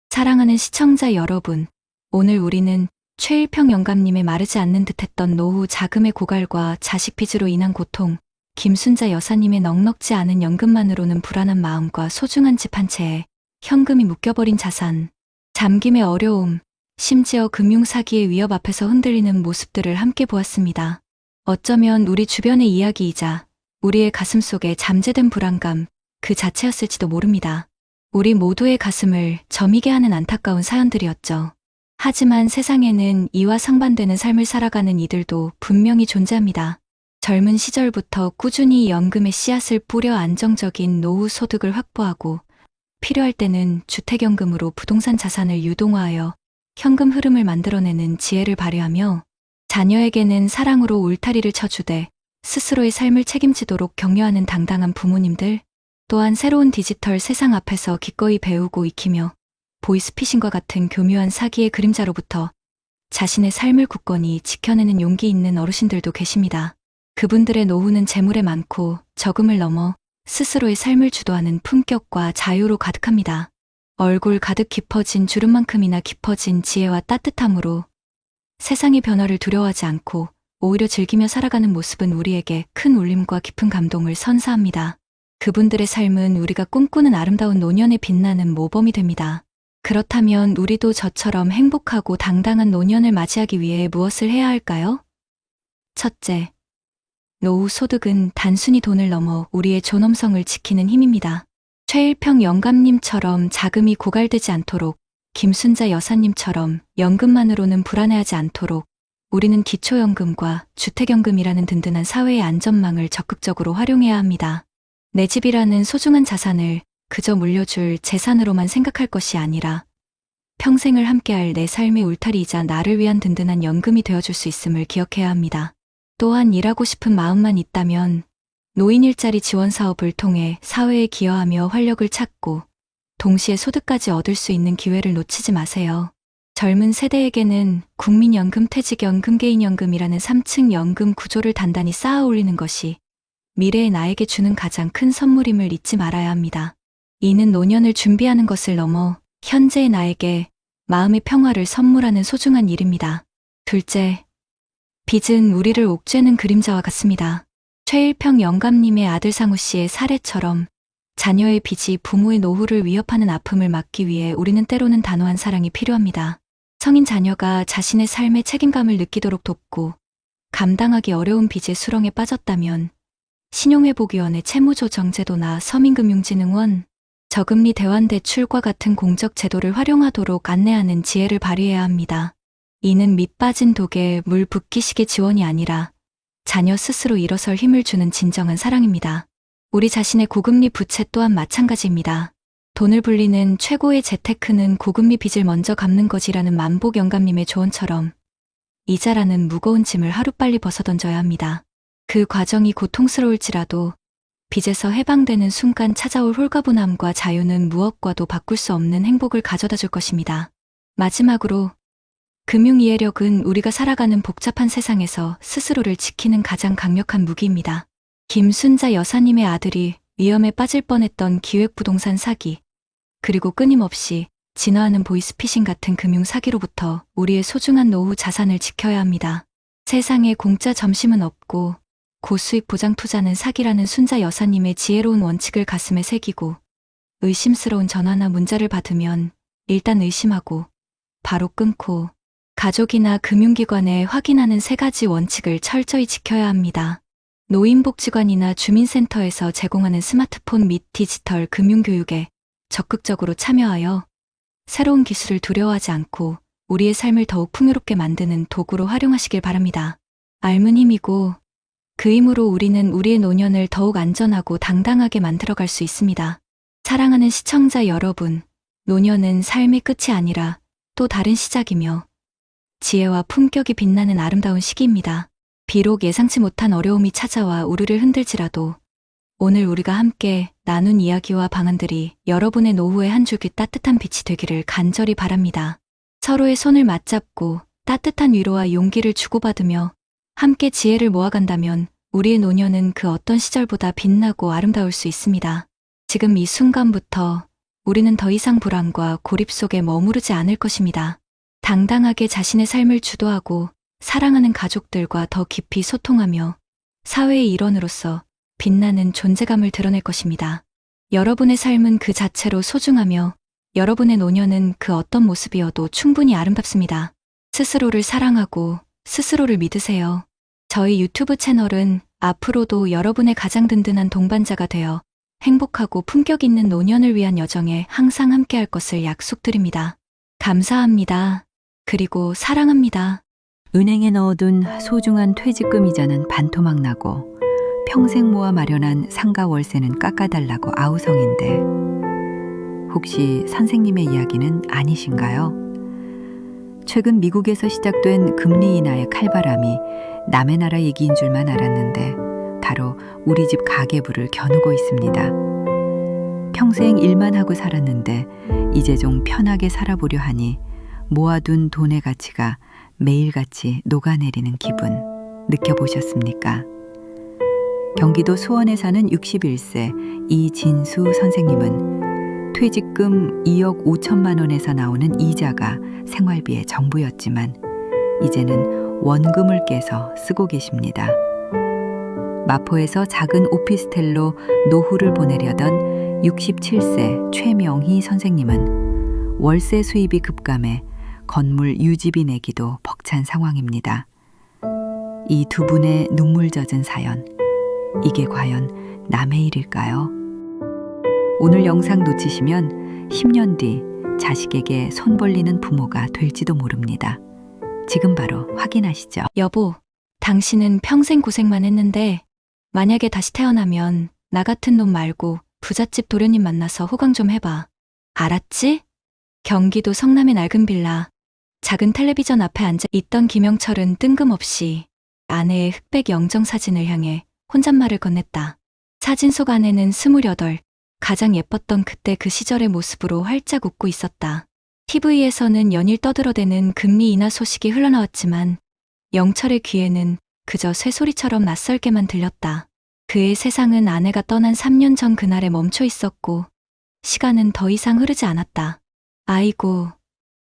사랑하는 시청자 여러분, 오늘 우리는 최일평 영감님의 마르지 않는 듯했던 노후 자금의 고갈과 자식 빚으로 인한 고통, 김순자 여사님의 넉넉지 않은 연금만으로는 불안한 마음과 소중한 집 한 채에 현금이 묶여버린 자산, 잠김의 어려움, 심지어 금융사기의 위협 앞에서 흔들리는 모습들을 함께 보았습니다. 어쩌면 우리 주변의 이야기이자 우리의 가슴 속에 잠재된 불안감 그 자체였을지도 모릅니다. 우리 모두의 가슴을 저미게 하는 안타까운 사연들이었죠. 하지만 세상에는 이와 상반되는 삶을 살아가는 이들도 분명히 존재합니다. 젊은 시절부터 꾸준히 연금의 씨앗을 뿌려 안정적인 노후 소득을 확보하고 필요할 때는 주택연금으로 부동산 자산을 유동화하여 현금 흐름을 만들어내는 지혜를 발휘하며 자녀에게는 사랑으로 울타리를 쳐주되 스스로의 삶을 책임지도록 격려하는 당당한 부모님들, 또한 새로운 디지털 세상 앞에서 기꺼이 배우고 익히며 보이스피싱과 같은 교묘한 사기의 그림자로부터 자신의 삶을 굳건히 지켜내는 용기 있는 어르신들도 계십니다. 그분들의 노후는 재물에 많고 적음을 넘어 스스로의 삶을 주도하는 품격과 자유로 가득합니다. 얼굴 가득 깊어진 주름만큼이나 깊어진 지혜와 따뜻함으로 세상의 변화를 두려워하지 않고 오히려 즐기며 살아가는 모습은 우리에게 큰 울림과 깊은 감동을 선사합니다. 그분들의 삶은 우리가 꿈꾸는 아름다운 노년에 빛나는 모범이 됩니다. 그렇다면 우리도 저처럼 행복하고 당당한 노년을 맞이하기 위해 무엇을 해야 할까요? 첫째, 노후 소득은 단순히 돈을 넘어 우리의 존엄성을 지키는 힘입니다. 최일평 영감님처럼 자금이 고갈되지 않도록, 김순자 여사님처럼 연금만으로는 불안해하지 않도록 우리는 기초연금과 주택연금이라는 든든한 사회의 안전망을 적극적으로 활용해야 합니다. 내 집이라는 소중한 자산을 그저 물려줄 재산으로만 생각할 것이 아니라 평생을 함께할 내 삶의 울타리이자 나를 위한 든든한 연금이 되어줄 수 있음을 기억해야 합니다. 또한 일하고 싶은 마음만 있다면 노인 일자리 지원 사업을 통해 사회에 기여하며 활력을 찾고 동시에 소득까지 얻을 수 있는 기회를 놓치지 마세요. 젊은 세대에게는 국민연금, 퇴직연금, 개인연금이라는 3층 연금 구조를 단단히 쌓아 올리는 것이 미래의 나에게 주는 가장 큰 선물임을 잊지 말아야 합니다. 이는 노년을 준비하는 것을 넘어 현재의 나에게 마음의 평화를 선물하는 소중한 일입니다. 둘째, 빚은 우리를 옥죄는 그림자와 같습니다. 최일평 영감님의 아들 상우 씨의 사례처럼 자녀의 빚이 부모의 노후를 위협하는 아픔을 막기 위해 우리는 때로는 단호한 사랑이 필요합니다. 성인 자녀가 자신의 삶의 책임감을 느끼도록 돕고 감당하기 어려운 빚의 수렁에 빠졌다면 신용회복위원회 채무조정제도나 서민금융진흥원, 저금리 대환대출과 같은 공적 제도를 활용하도록 안내하는 지혜를 발휘해야 합니다. 이는 밑 빠진 독에 물 붓기식의 지원이 아니라 자녀 스스로 일어설 힘을 주는 진정한 사랑입니다. 우리 자신의 고금리 부채 또한 마찬가지입니다. 돈을 불리는 최고의 재테크는 고금리 빚을 먼저 갚는 것이라는 만복 영감님의 조언처럼 이자라는 무거운 짐을 하루빨리 벗어던져야 합니다. 그 과정이 고통스러울지라도 빚에서 해방되는 순간 찾아올 홀가분함과 자유는 무엇과도 바꿀 수 없는 행복을 가져다 줄 것입니다. 마지막으로 금융이해력은 우리가 살아가는 복잡한 세상에서 스스로를 지키는 가장 강력한 무기입니다. 김순자 여사님의 아들이 위험에 빠질 뻔했던 기획부동산 사기, 그리고 끊임없이 진화하는 보이스피싱 같은 금융 사기로부터 우리의 소중한 노후 자산을 지켜야 합니다. 세상에 공짜 점심은 없고 고수익 보장 투자는 사기라는 순자 여사님의 지혜로운 원칙을 가슴에 새기고 의심스러운 전화나 문자를 받으면 일단 의심하고 바로 끊고 가족이나 금융기관에 확인하는 3가지 원칙을 철저히 지켜야 합니다. 노인복지관이나 주민센터에서 제공하는 스마트폰 및 디지털 금융교육에 적극적으로 참여하여 새로운 기술을 두려워하지 않고 우리의 삶을 더욱 풍요롭게 만드는 도구로 활용하시길 바랍니다. 알문 힘이고 그 힘으로 우리는 우리의 노년을 더욱 안전하고 당당하게 만들어갈 수 있습니다. 사랑하는 시청자 여러분, 노년은 삶의 끝이 아니라 또 다른 시작이며 지혜와 품격이 빛나는 아름다운 시기입니다. 비록 예상치 못한 어려움이 찾아와 우리를 흔들지라도 오늘 우리가 함께 나눈 이야기와 방안들이 여러분의 노후의 한 줄기 따뜻한 빛이 되기를 간절히 바랍니다. 서로의 손을 맞잡고 따뜻한 위로와 용기를 주고받으며 함께 지혜를 모아간다면 우리의 노년은 그 어떤 시절보다 빛나고 아름다울 수 있습니다. 지금 이 순간부터 우리는 더 이상 불안과 고립 속에 머무르지 않을 것입니다. 당당하게 자신의 삶을 주도하고 사랑하는 가족들과 더 깊이 소통하며 사회의 일원으로서 빛나는 존재감을 드러낼 것입니다. 여러분의 삶은 그 자체로 소중하며 여러분의 노년은 그 어떤 모습이어도 충분히 아름답습니다. 스스로를 사랑하고 스스로를 믿으세요. 저희 유튜브 채널은 앞으로도 여러분의 가장 든든한 동반자가 되어 행복하고 품격 있는 노년을 위한 여정에 항상 함께할 것을 약속드립니다. 감사합니다. 그리고 사랑합니다. 은행에 넣어둔 소중한 퇴직금 이자는 반토막 나고 평생 모아 마련한 상가 월세는 깎아달라고 아우성인데 혹시 선생님의 이야기는 아니신가요? 최근 미국에서 시작된 금리 인하의 칼바람이 남의 나라 얘기인 줄만 알았는데 바로 우리 집 가계부를 겨누고 있습니다. 평생 일만 하고 살았는데 이제 좀 편하게 살아보려 하니 모아둔 돈의 가치가 매일같이 녹아내리는 기분 느껴보셨습니까? 경기도 수원에 사는 61세 이진수 선생님은 퇴직금 2억 5천만 원에서 나오는 이자가 생활비의 전부였지만 이제는 원금을 깨서 쓰고 계십니다. 마포에서 작은 오피스텔로 노후를 보내려던 67세 최명희 선생님은 월세 수입이 급감해 건물 유지비 내기도 벅찬 상황입니다. 이 두 분의 눈물 젖은 사연, 이게 과연 남의 일일까요? 오늘 영상 놓치시면 10년 뒤 자식에게 손 벌리는 부모가 될지도 모릅니다. 지금 바로 확인하시죠. 여보, 당신은 평생 고생만 했는데 만약에 다시 태어나면 나 같은 놈 말고 부잣집 도련님 만나서 호강 좀 해봐. 알았지? 경기도 성남의 낡은 빌라. 작은 텔레비전 앞에 앉아 있던 김영철은 뜬금없이 아내의 흑백 영정 사진을 향해 혼잣말을 건넸다. 사진 속 아내는 28, 가장 예뻤던 그때 그 시절의 모습으로 활짝 웃고 있었다. TV에서는 연일 떠들어대는 금리 인하 소식이 흘러나왔지만 영철의 귀에는 그저 쇠소리처럼 낯설게만 들렸다. 그의 세상은 아내가 떠난 3년 전 그날에 멈춰 있었고 시간은 더 이상 흐르지 않았다. 아이고,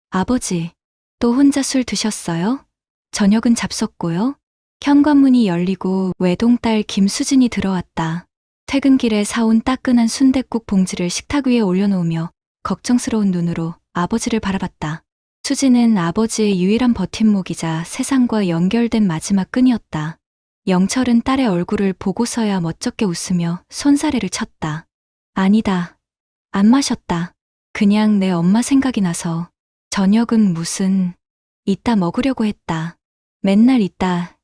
아버지, 또 혼자 술 드셨어요? 저녁은 잡섰고요. 현관문이 열리고 외동딸 김수진이 들어왔다. 퇴근길에 사온 따끈한 순댓국 봉지를 식탁 위에 올려놓으며 걱정스러운 눈으로 아버지를 바라봤다. 수진은 아버지의 유일한 버팀목이자 세상과 연결된 마지막 끈이었다. 영철은 딸의 얼굴을 보고서야 멋쩍게 웃으며 손사래를 쳤다. 아니다. 안 마셨다. 그냥 내 엄마 생각이 나서. 저녁은 무슨 이따 먹으려고 했다. 맨날 이따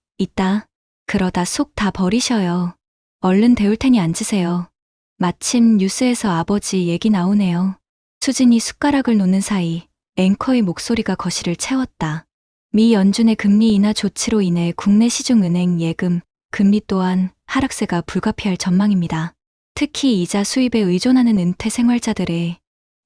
그러다 속 다 버리셔요. 얼른 데울 테니 앉으세요. 마침 뉴스에서 아버지 얘기 나오네요. 수진이 숟가락을 놓는 사이 앵커의 목소리가 거실을 채웠다. 미 연준의 금리 인하 조치로 인해 국내 시중은행 예금, 금리 또한 하락세가 불가피할 전망입니다. 특히 이자 수입에 의존하는 은퇴 생활자들의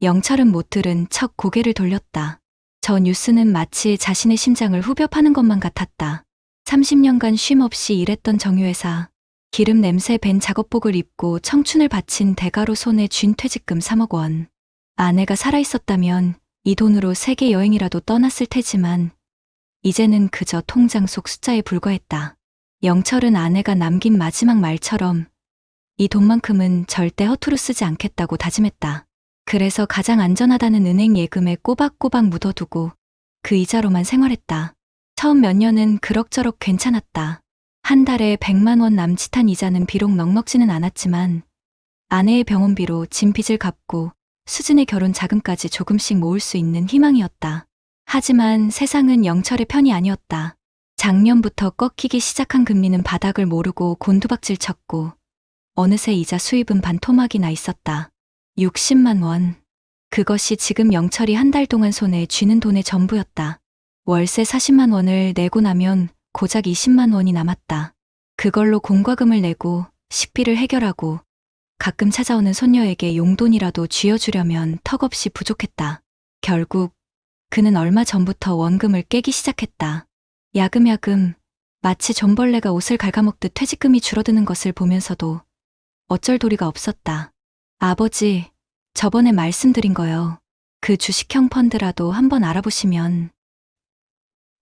영철은 못 들은 척 고개를 돌렸다. 저 뉴스는 마치 자신의 심장을 후벼 파는 것만 같았다. 30년간 쉼 없이 일했던 정유회사, 기름 냄새 밴 작업복을 입고 청춘을 바친 대가로 손에 쥔 퇴직금 3억 원. 아내가 살아있었다면 이 돈으로 세계 여행이라도 떠났을 테지만 이제는 그저 통장 속 숫자에 불과했다. 영철은 아내가 남긴 마지막 말처럼 이 돈만큼은 절대 허투루 쓰지 않겠다고 다짐했다. 그래서 가장 안전하다는 은행 예금에 꼬박꼬박 묻어두고 그 이자로만 생활했다. 처음 몇 년은 그럭저럭 괜찮았다. 한 달에 100만 원 남짓한 이자는 비록 넉넉지는 않았지만 아내의 병원비로 짐 빚을 갚고 수진의 결혼 자금까지 조금씩 모을 수 있는 희망이었다. 하지만 세상은 영철의 편이 아니었다. 작년부터 꺾이기 시작한 금리는 바닥을 모르고 곤두박질 쳤고 어느새 이자 수입은 반토막이 나 있었다. 60만 원. 그것이 지금 영철이 한 달 동안 손에 쥐는 돈의 전부였다. 월세 40만 원을 내고 나면 고작 20만 원이 남았다. 그걸로 공과금을 내고 식비를 해결하고 가끔 찾아오는 손녀에게 용돈이라도 쥐어주려면 턱없이 부족했다. 결국 그는 얼마 전부터 원금을 깨기 시작했다. 야금야금 마치 존벌레가 옷을 갉아먹듯 퇴직금이 줄어드는 것을 보면서도 어쩔 도리가 없었다. 아버지, 저번에 말씀드린 거요. 그 주식형 펀드라도 한번 알아보시면.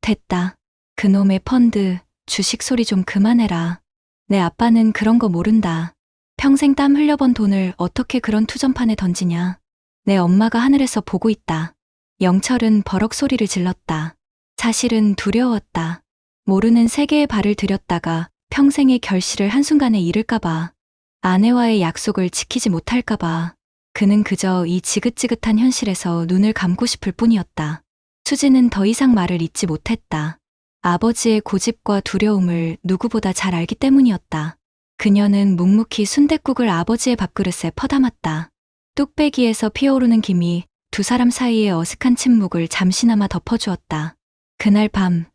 됐다. 그놈의 펀드, 주식 소리 좀 그만해라. 내 아빠는 그런 거 모른다. 평생 땀 흘려번 돈을 어떻게 그런 투전판에 던지냐. 내 엄마가 하늘에서 보고 있다. 영철은 버럭 소리를 질렀다. 사실은 두려웠다. 모르는 세계에 발을 들였다가 평생의 결실을 한순간에 잃을까봐. 아내와의 약속을 지키지 못할까봐. 그는 그저 이 지긋지긋한 현실에서 눈을 감고 싶을 뿐이었다. 수지는 더 이상 말을 잇지 못했다. 아버지의 고집과 두려움을 누구보다 잘 알기 때문이었다. 그녀는 묵묵히 순댓국을 아버지의 밥그릇에 퍼담았다. 뚝배기에서 피어오르는 김이 두 사람 사이의 어색한 침묵을 잠시나마 덮어주었다. 그날 밤,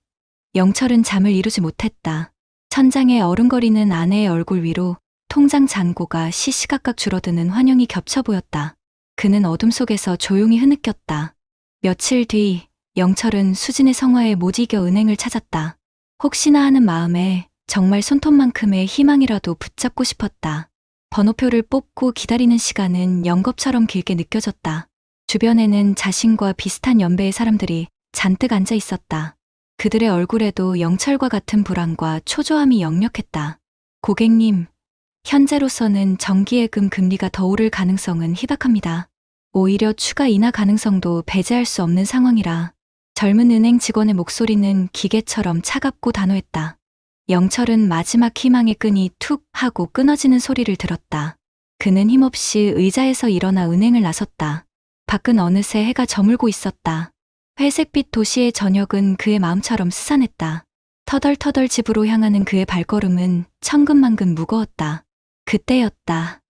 영철은 잠을 이루지 못했다. 천장에 어른거리는 아내의 얼굴 위로 통장 잔고가 시시각각 줄어드는 환영이 겹쳐 보였다. 그는 어둠 속에서 조용히 흐느꼈다. 며칠 뒤 영철은 수진의 성화에 못 이겨 은행을 찾았다. 혹시나 하는 마음에 정말 손톱만큼의 희망이라도 붙잡고 싶었다. 번호표를 뽑고 기다리는 시간은 연겁처럼 길게 느껴졌다. 주변에는 자신과 비슷한 연배의 사람들이 잔뜩 앉아 있었다. 그들의 얼굴에도 영철과 같은 불안과 초조함이 역력했다. 고객님, 현재로서는 정기예금 금리가 더 오를 가능성은 희박합니다. 오히려 추가 인하 가능성도 배제할 수 없는 상황이라. 젊은 은행 직원의 목소리는 기계처럼 차갑고 단호했다. 영철은 마지막 희망의 끈이 툭 하고 끊어지는 소리를 들었다. 그는 힘없이 의자에서 일어나 은행을 나섰다. 밖은 어느새 해가 저물고 있었다. 회색빛 도시의 저녁은 그의 마음처럼 스산했다. 터덜터덜 집으로 향하는 그의 발걸음은 천근만근 무거웠다. 그때였다.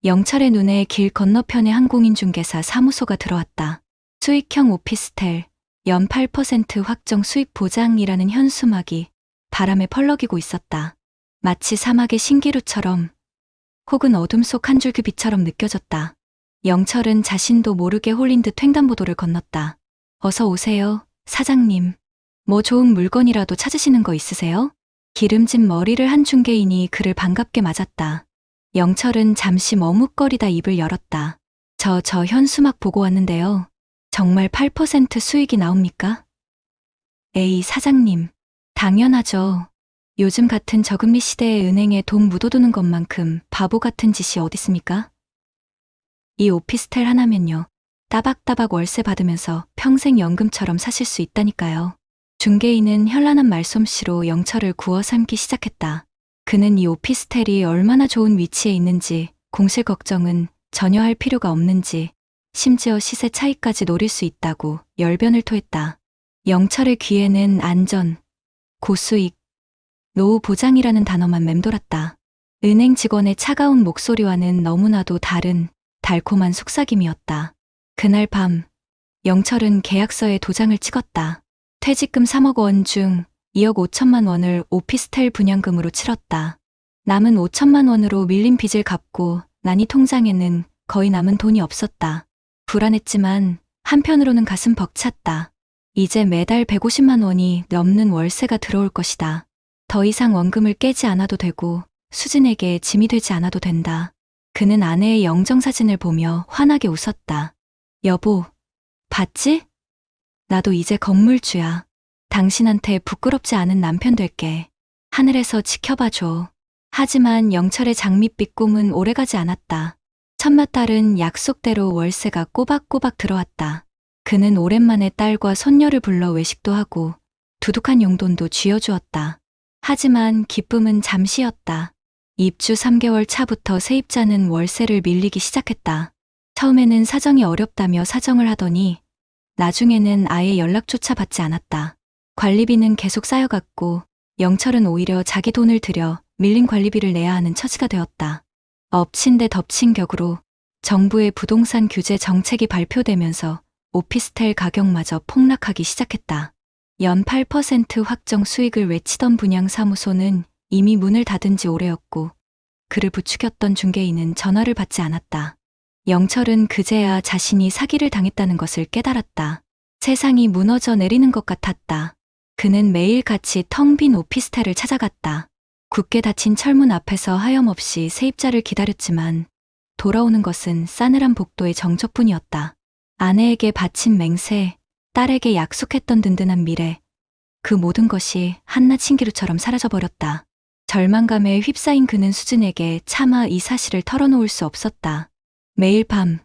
영철의 눈에 길 건너편의 항공인중개사 사무소가 들어왔다. 수익형 오피스텔, 연 8% 확정 수익 보장이라는 현수막이 바람에 펄럭이고 있었다. 마치 사막의 신기루처럼 혹은 어둠 속 한 줄기 빛처럼 느껴졌다. 영철은 자신도 모르게 홀린 듯 횡단보도를 건넜다. 어서 오세요, 사장님. 뭐 좋은 물건이라도 찾으시는 거 있으세요? 기름진 머리를 한 중개인이 그를 반갑게 맞았다. 영철은 잠시 머뭇거리다 입을 열었다. 저 현수막 보고 왔는데요. 정말 8% 수익이 나옵니까? 에이, 사장님. 당연하죠. 요즘 같은 저금리 시대에 은행에 돈 묻어두는 것만큼 바보 같은 짓이 어딨습니까? 이 오피스텔 하나면요. 따박따박 월세 받으면서 평생 연금처럼 사실 수 있다니까요. 중개인은 현란한 말솜씨로 영철을 구워 삶기 시작했다. 그는 이 오피스텔이 얼마나 좋은 위치에 있는지, 공실 걱정은 전혀 할 필요가 없는지, 심지어 시세 차이까지 노릴 수 있다고 열변을 토했다. 영철의 귀에는 안전, 고수익, 노후 보장이라는 단어만 맴돌았다. 은행 직원의 차가운 목소리와는 너무나도 다른 달콤한 속삭임이었다. 그날 밤, 영철은 계약서에 도장을 찍었다. 퇴직금 3억 원 중 2억 5천만 원을 오피스텔 분양금으로 치렀다. 남은 5천만 원으로 밀린 빚을 갚고 나니 통장에는 거의 남은 돈이 없었다. 불안했지만 한편으로는 가슴 벅찼다. 이제 매달 150만 원이 넘는 월세가 들어올 것이다. 더 이상 원금을 깨지 않아도 되고 수진에게 짐이 되지 않아도 된다. 그는 아내의 영정사진을 보며 환하게 웃었다. 여보, 봤지? 나도 이제 건물주야. 당신한테 부끄럽지 않은 남편 될게. 하늘에서 지켜봐줘. 하지만 영철의 장밋빛 꿈은 오래가지 않았다. 첫몇 달은 약속대로 월세가 꼬박꼬박 들어왔다. 그는 오랜만에 딸과 손녀를 불러 외식도 하고 두둑한 용돈도 쥐어주었다. 하지만 기쁨은 잠시였다. 입주 3개월 차부터 세입자는 월세를 밀리기 시작했다. 처음에는 사정이 어렵다며 사정을 하더니 나중에는 아예 연락조차 받지 않았다. 관리비는 계속 쌓여갔고 영철은 오히려 자기 돈을 들여 밀린 관리비를 내야 하는 처지가 되었다. 엎친 데 덮친 격으로 정부의 부동산 규제 정책이 발표되면서 오피스텔 가격마저 폭락하기 시작했다. 연 8% 확정 수익을 외치던 분양사무소는 이미 문을 닫은 지 오래였고 그를 부추겼던 중개인은 전화를 받지 않았다. 영철은 그제야 자신이 사기를 당했다는 것을 깨달았다. 세상이 무너져 내리는 것 같았다. 그는 매일같이 텅 빈 오피스텔을 찾아갔다. 굳게 닫힌 철문 앞에서 하염없이 세입자를 기다렸지만 돌아오는 것은 싸늘한 복도의 정적뿐이었다. 아내에게 바친 맹세, 딸에게 약속했던 든든한 미래, 그 모든 것이 한낱 신기루처럼 사라져버렸다. 절망감에 휩싸인 그는 수진에게 차마 이 사실을 털어놓을 수 없었다. 매일 밤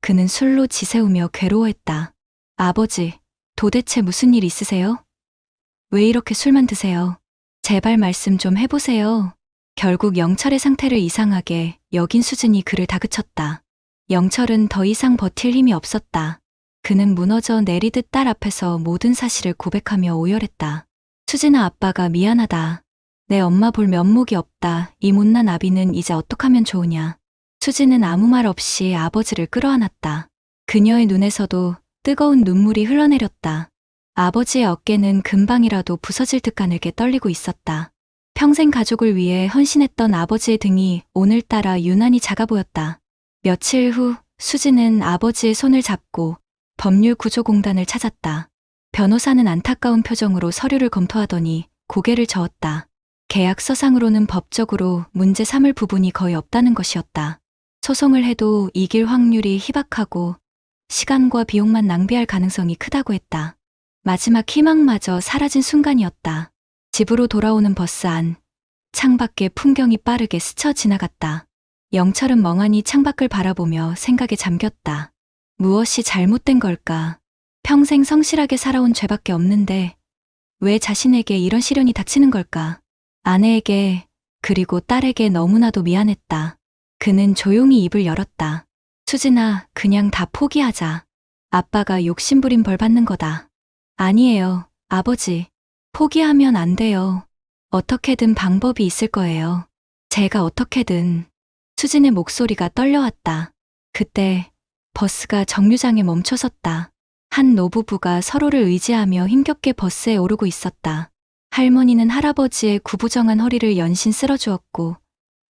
그는 술로 지새우며 괴로워했다. 아버지, 도대체 무슨 일 있으세요? 왜 이렇게 술만 드세요? 제발 말씀 좀 해보세요. 결국 영철의 상태를 이상하게 여긴 수진이 그를 다그쳤다. 영철은 더 이상 버틸 힘이 없었다. 그는 무너져 내리듯 딸 앞에서 모든 사실을 고백하며 오열했다. 수진아, 아빠가 미안하다. 내 엄마 볼 면목이 없다. 이 못난 아비는 이제 어떡하면 좋으냐. 수진은 아무 말 없이 아버지를 끌어안았다. 그녀의 눈에서도 뜨거운 눈물이 흘러내렸다. 아버지의 어깨는 금방이라도 부서질 듯 가늘게 떨리고 있었다. 평생 가족을 위해 헌신했던 아버지의 등이 오늘따라 유난히 작아 보였다. 며칠 후 수진은 아버지의 손을 잡고 법률구조공단을 찾았다. 변호사는 안타까운 표정으로 서류를 검토하더니 고개를 저었다. 계약서상으로는 법적으로 문제 삼을 부분이 거의 없다는 것이었다. 소송을 해도 이길 확률이 희박하고 시간과 비용만 낭비할 가능성이 크다고 했다. 마지막 희망마저 사라진 순간이었다. 집으로 돌아오는 버스 안, 창밖의 풍경이 빠르게 스쳐 지나갔다. 영철은 멍하니 창밖을 바라보며 생각에 잠겼다. 무엇이 잘못된 걸까? 평생 성실하게 살아온 죄밖에 없는데 왜 자신에게 이런 시련이 닥치는 걸까? 아내에게 그리고 딸에게 너무나도 미안했다. 그는 조용히 입을 열었다. 수진아, 그냥 다 포기하자. 아빠가 욕심부린 벌 받는 거다. 아니에요, 아버지. 포기하면 안 돼요. 어떻게든 방법이 있을 거예요. 제가 어떻게든. 수진의 목소리가 떨려왔다. 그때 버스가 정류장에 멈춰섰다. 한 노부부가 서로를 의지하며 힘겹게 버스에 오르고 있었다. 할머니는 할아버지의 구부정한 허리를 연신 쓸어주었고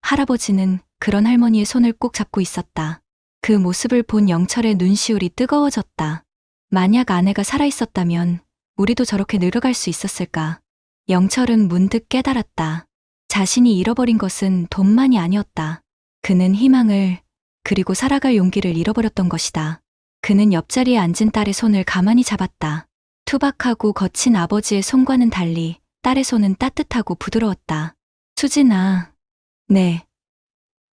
할아버지는 그런 할머니의 손을 꼭 잡고 있었다. 그 모습을 본 영철의 눈시울이 뜨거워졌다. 만약 아내가 살아있었다면 우리도 저렇게 늙어갈 수 있었을까? 영철은 문득 깨달았다. 자신이 잃어버린 것은 돈만이 아니었다. 그는 희망을, 그리고 살아갈 용기를 잃어버렸던 것이다. 그는 옆자리에 앉은 딸의 손을 가만히 잡았다. 투박하고 거친 아버지의 손과는 달리 딸의 손은 따뜻하고 부드러웠다. 수진아. 네.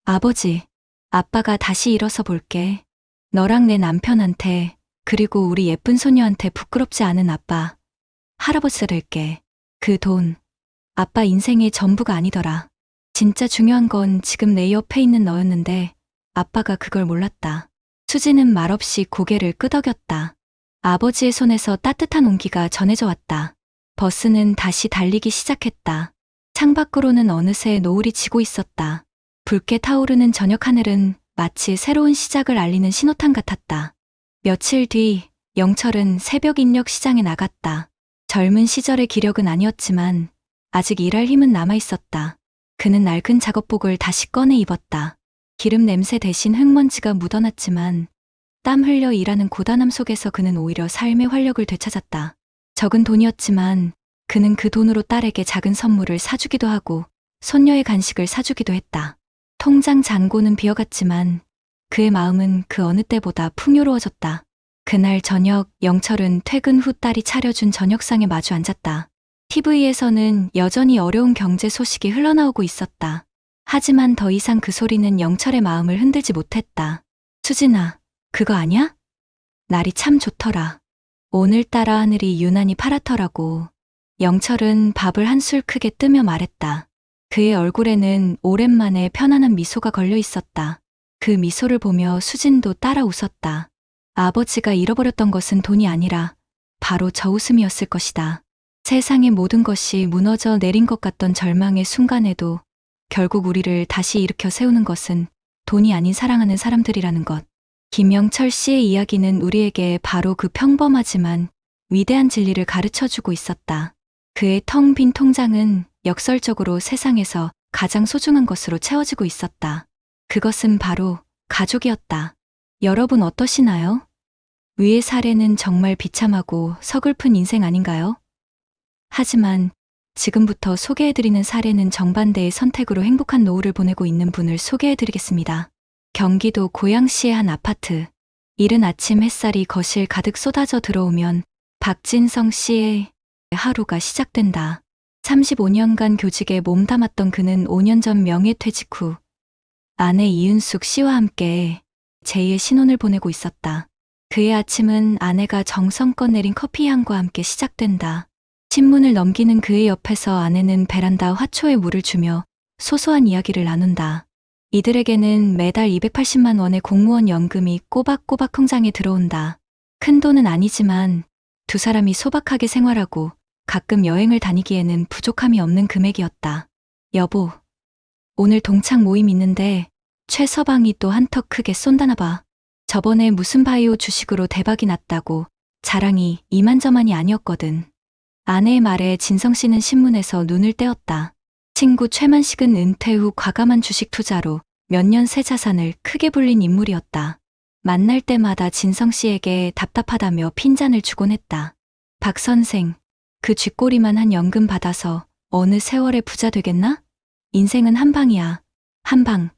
아버지, 아빠가 다시 일어서 볼게. 너랑 내 남편한테, 그리고 우리 예쁜 소녀한테 부끄럽지 않은 아빠, 할아버지가 될게. 그 돈, 아빠 인생의 전부가 아니더라. 진짜 중요한 건 지금 내 옆에 있는 너였는데 아빠가 그걸 몰랐다. 수지는 말없이 고개를 끄덕였다. 아버지의 손에서 따뜻한 온기가 전해져 왔다. 버스는 다시 달리기 시작했다. 창밖으로는 어느새 노을이 지고 있었다. 붉게 타오르는 저녁 하늘은 마치 새로운 시작을 알리는 신호탄 같았다. 며칠 뒤 영철은 새벽 인력 시장에 나갔다. 젊은 시절의 기력은 아니었지만 아직 일할 힘은 남아있었다. 그는 낡은 작업복을 다시 꺼내 입었다. 기름 냄새 대신 흙먼지가 묻어났지만 땀 흘려 일하는 고단함 속에서 그는 오히려 삶의 활력을 되찾았다. 적은 돈이었지만 그는 그 돈으로 딸에게 작은 선물을 사주기도 하고 손녀의 간식을 사주기도 했다. 통장 잔고는 비어갔지만 그의 마음은 그 어느 때보다 풍요로워졌다. 그날 저녁 영철은 퇴근 후 딸이 차려준 저녁상에 마주 앉았다. TV에서는 여전히 어려운 경제 소식이 흘러나오고 있었다. 하지만 더 이상 그 소리는 영철의 마음을 흔들지 못했다. 수진아, 그거 아냐? 날이 참 좋더라. 오늘따라 하늘이 유난히 파랗더라고. 영철은 밥을 한술 크게 뜨며 말했다. 그의 얼굴에는 오랜만에 편안한 미소가 걸려 있었다. 그 미소를 보며 수진도 따라 웃었다. 아버지가 잃어버렸던 것은 돈이 아니라 바로 저 웃음이었을 것이다. 세상의 모든 것이 무너져 내린 것 같던 절망의 순간에도 결국 우리를 다시 일으켜 세우는 것은 돈이 아닌 사랑하는 사람들이라는 것. 김영철 씨의 이야기는 우리에게 바로 그 평범하지만 위대한 진리를 가르쳐주고 있었다. 그의 텅 빈 통장은 역설적으로 세상에서 가장 소중한 것으로 채워지고 있었다. 그것은 바로 가족이었다. 여러분 어떠시나요? 위의 사례는 정말 비참하고 서글픈 인생 아닌가요? 하지만 지금부터 소개해드리는 사례는 정반대의 선택으로 행복한 노후를 보내고 있는 분을 소개해드리겠습니다. 경기도 고양시의 한 아파트. 이른 아침 햇살이 거실 가득 쏟아져 들어오면 박진성 씨의 하루가 시작된다. 35년간 교직에 몸담았던 그는 5년 전 명예퇴직 후 아내 이윤숙 씨와 함께 제2의 신혼을 보내고 있었다. 그의 아침은 아내가 정성껏 내린 커피 향과 함께 시작된다. 신문을 넘기는 그의 옆에서 아내는 베란다 화초에 물을 주며 소소한 이야기를 나눈다. 이들에게는 매달 280만 원의 공무원 연금이 꼬박꼬박 통장에 들어온다. 큰 돈은 아니지만 두 사람이 소박하게 생활하고 가끔 여행을 다니기에는 부족함이 없는 금액이었다. 여보, 오늘 동창 모임 있는데 최서방이 또 한턱 크게 쏜다나 봐. 저번에 무슨 바이오 주식으로 대박이 났다고 자랑이 이만저만이 아니었거든. 아내의 말에 진성 씨는 신문에서 눈을 떼었다. 친구 최만식은 은퇴 후 과감한 주식 투자로 몇 년 새 자산을 크게 불린 인물이었다. 만날 때마다 진성 씨에게 답답하다며 핀잔을 주곤 했다. 박 선생, 그 쥐꼬리만 한 연금 받아서 어느 세월에 부자 되겠나? 인생은 한 방이야. 한 방.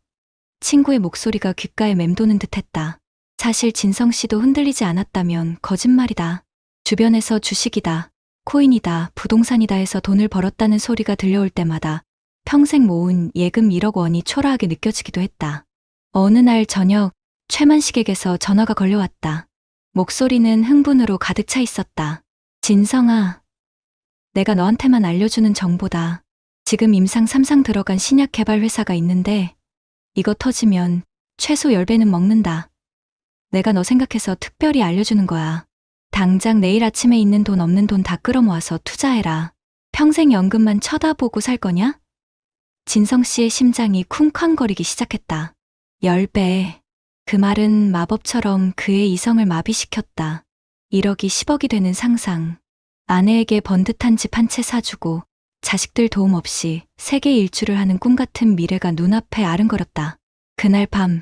친구의 목소리가 귓가에 맴도는 듯했다. 사실 진성 씨도 흔들리지 않았다면 거짓말이다. 주변에서 주식이다, 코인이다, 부동산이다 해서 돈을 벌었다는 소리가 들려올 때마다 평생 모은 예금 1억 원이 초라하게 느껴지기도 했다. 어느 날 저녁 최만식에게서 전화가 걸려왔다. 목소리는 흥분으로 가득 차 있었다. 진성아, 내가 너한테만 알려주는 정보다. 지금 임상 3상 들어간 신약 개발 회사가 있는데 이거 터지면 최소 10배는 먹는다. 내가 너 생각해서 특별히 알려주는 거야. 당장 내일 아침에 있는 돈 없는 돈 다 끌어모아서 투자해라. 평생 연금만 쳐다보고 살 거냐? 진성 씨의 심장이 쿵쾅거리기 시작했다. 10배. 그 말은 마법처럼 그의 이성을 마비시켰다. 1억이 10억이 되는 상상. 아내에게 번듯한 집 한 채 사주고 자식들 도움 없이 세계 일주를 하는 꿈 같은 미래가 눈앞에 아른거렸다. 그날 밤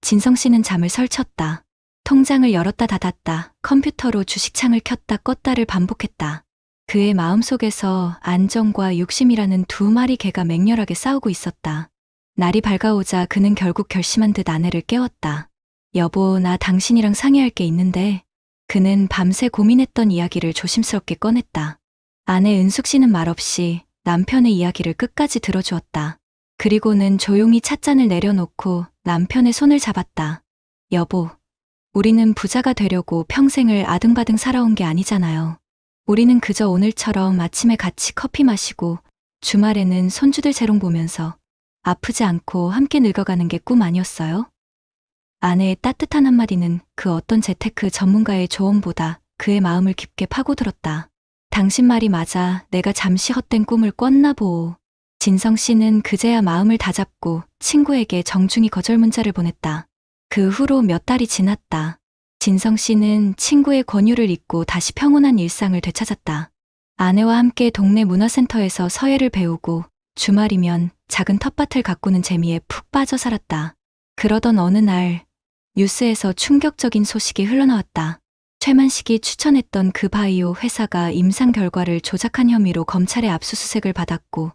진성 씨는 잠을 설쳤다. 통장을 열었다 닫았다, 컴퓨터로 주식창을 켰다 껐다를 반복했다. 그의 마음속에서 안정과 욕심이라는 두 마리 개가 맹렬하게 싸우고 있었다. 날이 밝아오자 그는 결국 결심한 듯 아내를 깨웠다. 여보, 나 당신이랑 상의할 게 있는데. 그는 밤새 고민했던 이야기를 조심스럽게 꺼냈다. 아내 은숙 씨는 말없이 남편의 이야기를 끝까지 들어주었다. 그리고는 조용히 찻잔을 내려놓고 남편의 손을 잡았다. 여보, 우리는 부자가 되려고 평생을 아등바등 살아온 게 아니잖아요. 우리는 그저 오늘처럼 아침에 같이 커피 마시고 주말에는 손주들 재롱 보면서 아프지 않고 함께 늙어가는 게 꿈 아니었어요? 아내의 따뜻한 한마디는 그 어떤 재테크 전문가의 조언보다 그의 마음을 깊게 파고들었다. 당신 말이 맞아. 내가 잠시 헛된 꿈을 꿨나 보오. 진성 씨는 그제야 마음을 다잡고 친구에게 정중히 거절 문자를 보냈다. 그 후로 몇 달이 지났다. 진성 씨는 친구의 권유를 잊고 다시 평온한 일상을 되찾았다. 아내와 함께 동네 문화센터에서 서예를 배우고 주말이면 작은 텃밭을 가꾸는 재미에 푹 빠져 살았다. 그러던 어느 날 뉴스에서 충격적인 소식이 흘러나왔다. 최만식이 추천했던 그 바이오 회사가 임상 결과를 조작한 혐의로 검찰의 압수수색을 받았고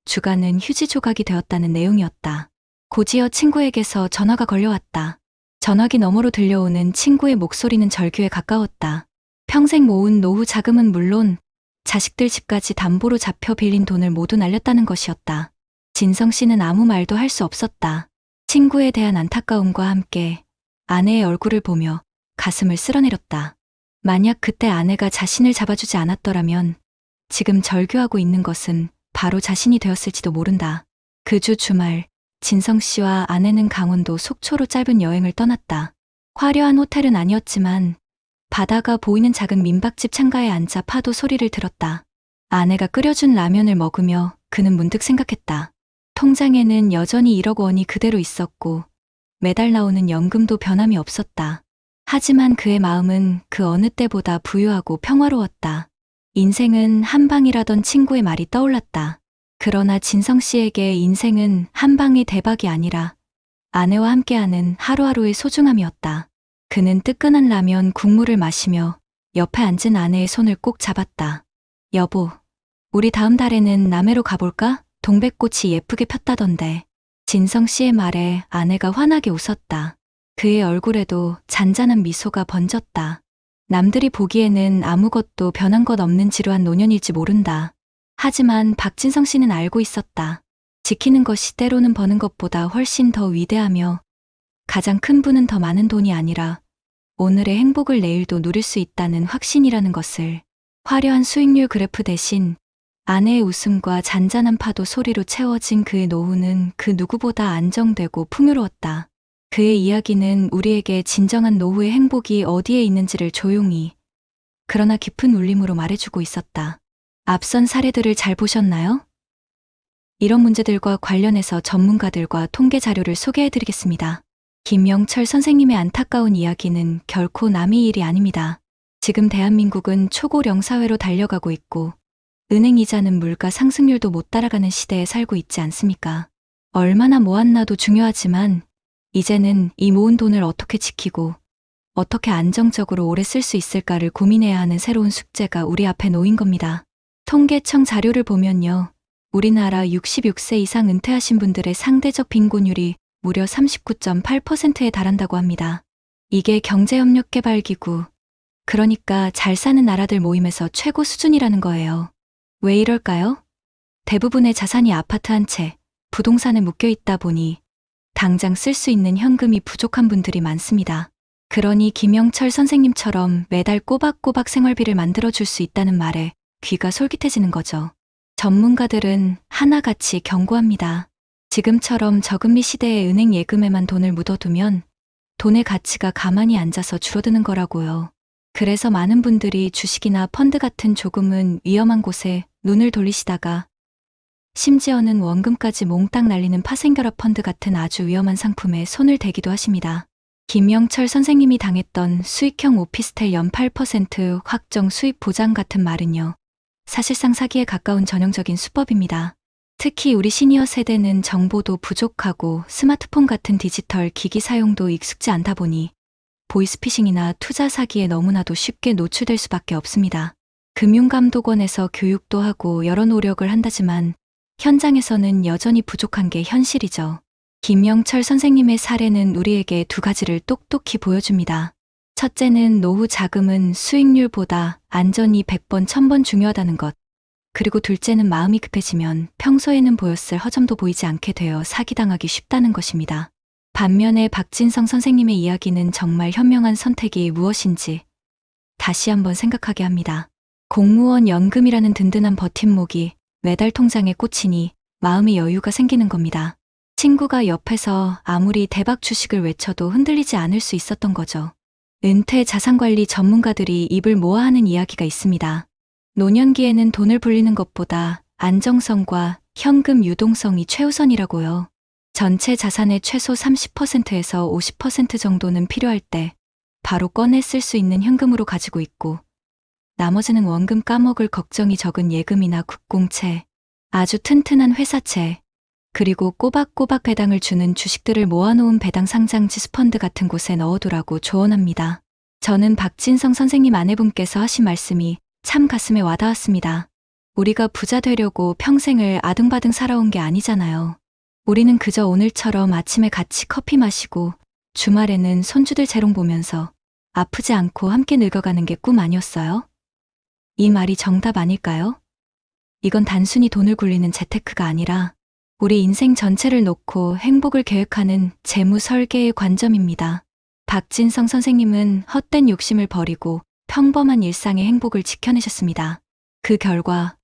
주가는 휴지 조각이 되었다는 내용이었다. 곧이어 친구에게서 전화가 걸려왔다. 전화기 너머로 들려오는 친구의 목소리는 절규에 가까웠다. 평생 모은 노후 자금은 물론 자식들 집까지 담보로 잡혀 빌린 돈을 모두 날렸다는 것이었다. 진성 씨는 아무 말도 할 수 없었다. 친구에 대한 안타까움과 함께 아내의 얼굴을 보며 가슴을 쓸어내렸다. 만약 그때 아내가 자신을 잡아주지 않았더라면 지금 절규하고 있는 것은 바로 자신이 되었을지도 모른다. 그 주 주말, 진성 씨와 아내는 강원도 속초로 짧은 여행을 떠났다. 화려한 호텔은 아니었지만 바다가 보이는 작은 민박집 창가에 앉아 파도 소리를 들었다. 아내가 끓여준 라면을 먹으며 그는 문득 생각했다. 통장에는 여전히 1억 원이 그대로 있었고 매달 나오는 연금도 변함이 없었다. 하지만 그의 마음은 그 어느 때보다 부유하고 평화로웠다. 인생은 한 방이라던 친구의 말이 떠올랐다. 그러나 진성 씨에게 인생은 한 방의 대박이 아니라 아내와 함께하는 하루하루의 소중함이었다. 그는 뜨끈한 라면 국물을 마시며 옆에 앉은 아내의 손을 꼭 잡았다. 여보, 우리 다음 달에는 남해로 가볼까? 동백꽃이 예쁘게 폈다던데. 진성 씨의 말에 아내가 환하게 웃었다. 그의 얼굴에도 잔잔한 미소가 번졌다. 남들이 보기에는 아무것도 변한 것 없는 지루한 노년일지 모른다. 하지만 박진성 씨는 알고 있었다. 지키는 것이 때로는 버는 것보다 훨씬 더 위대하며 가장 큰 부는 더 많은 돈이 아니라 오늘의 행복을 내일도 누릴 수 있다는 확신이라는 것을. 화려한 수익률 그래프 대신 아내의 웃음과 잔잔한 파도 소리로 채워진 그의 노후는 그 누구보다 안정되고 풍요로웠다. 그의 이야기는 우리에게 진정한 노후의 행복이 어디에 있는지를 조용히 그러나 깊은 울림으로 말해주고 있었다. 앞선 사례들을 잘 보셨나요? 이런 문제들과 관련해서 전문가들과 통계 자료를 소개해드리겠습니다. 김영철 선생님의 안타까운 이야기는 결코 남의 일이 아닙니다. 지금 대한민국은 초고령 사회로 달려가고 있고 은행 이자는 물가 상승률도 못 따라가는 시대에 살고 있지 않습니까? 얼마나 모았나도 중요하지만 이제는 이 모은 돈을 어떻게 지키고 어떻게 안정적으로 오래 쓸 수 있을까를 고민해야 하는 새로운 숙제가 우리 앞에 놓인 겁니다. 통계청 자료를 보면요. 우리나라 66세 이상 은퇴하신 분들의 상대적 빈곤율이 무려 39.8%에 달한다고 합니다. 이게 경제협력개발기구, 그러니까 잘 사는 나라들 모임에서 최고 수준이라는 거예요. 왜 이럴까요? 대부분의 자산이 아파트 한 채, 부동산에 묶여 있다 보니 당장 쓸 수 있는 현금이 부족한 분들이 많습니다. 그러니 김영철 선생님처럼 매달 꼬박꼬박 생활비를 만들어줄 수 있다는 말에 귀가 솔깃해지는 거죠. 전문가들은 하나같이 경고합니다. 지금처럼 저금리 시대의 은행 예금에만 돈을 묻어두면 돈의 가치가 가만히 앉아서 줄어드는 거라고요. 그래서 많은 분들이 주식이나 펀드 같은 조금은 위험한 곳에 눈을 돌리시다가 심지어는 원금까지 몽땅 날리는 파생결합 펀드 같은 아주 위험한 상품에 손을 대기도 하십니다. 김영철 선생님이 당했던 수익형 오피스텔 연 8% 확정 수익 보장 같은 말은요. 사실상 사기에 가까운 전형적인 수법입니다. 특히 우리 시니어 세대는 정보도 부족하고 스마트폰 같은 디지털 기기 사용도 익숙지 않다 보니 보이스피싱이나 투자 사기에 너무나도 쉽게 노출될 수밖에 없습니다. 금융감독원에서 교육도 하고 여러 노력을 한다지만 현장에서는 여전히 부족한 게 현실이죠. 김영철 선생님의 사례는 우리에게 두 가지를 똑똑히 보여줍니다. 첫째는 노후 자금은 수익률보다 안전이 100번, 1000번 중요하다는 것. 그리고 둘째는 마음이 급해지면 평소에는 보였을 허점도 보이지 않게 되어 사기당하기 쉽다는 것입니다. 반면에 박진성 선생님의 이야기는 정말 현명한 선택이 무엇인지 다시 한번 생각하게 합니다. 공무원 연금이라는 든든한 버팀목이 매달 통장에 꽂히니 마음의 여유가 생기는 겁니다. 친구가 옆에서 아무리 대박 주식을 외쳐도 흔들리지 않을 수 있었던 거죠. 은퇴 자산관리 전문가들이 입을 모아 하는 이야기가 있습니다. 노년기에는 돈을 불리는 것보다 안정성과 현금 유동성이 최우선이라고요. 전체 자산의 최소 30%에서 50% 정도는 필요할 때 바로 꺼내 쓸 수 있는 현금으로 가지고 있고 나머지는 원금 까먹을 걱정이 적은 예금이나 국공채, 아주 튼튼한 회사채, 그리고 꼬박꼬박 배당을 주는 주식들을 모아놓은 배당 상장 지수펀드 같은 곳에 넣어두라고 조언합니다. 저는 박진성 선생님 아내분께서 하신 말씀이 참 가슴에 와닿았습니다. 우리가 부자 되려고 평생을 아등바등 살아온 게 아니잖아요. 우리는 그저 오늘처럼 아침에 같이 커피 마시고 주말에는 손주들 재롱 보면서 아프지 않고 함께 늙어가는 게 꿈 아니었어요? 이 말이 정답 아닐까요? 이건 단순히 돈을 굴리는 재테크가 아니라 우리 인생 전체를 놓고 행복을 계획하는 재무 설계의 관점입니다. 박진성 선생님은 헛된 욕심을 버리고 평범한 일상의 행복을 지켜내셨습니다. 그 결과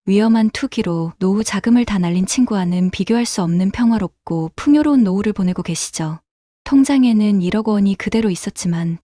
위험한 투기로 노후 자금을 다 날린 친구와는 비교할 수 없는 평화롭고 풍요로운 노후를 보내고 계시죠. 통장에는 1억 원이 그대로 있었지만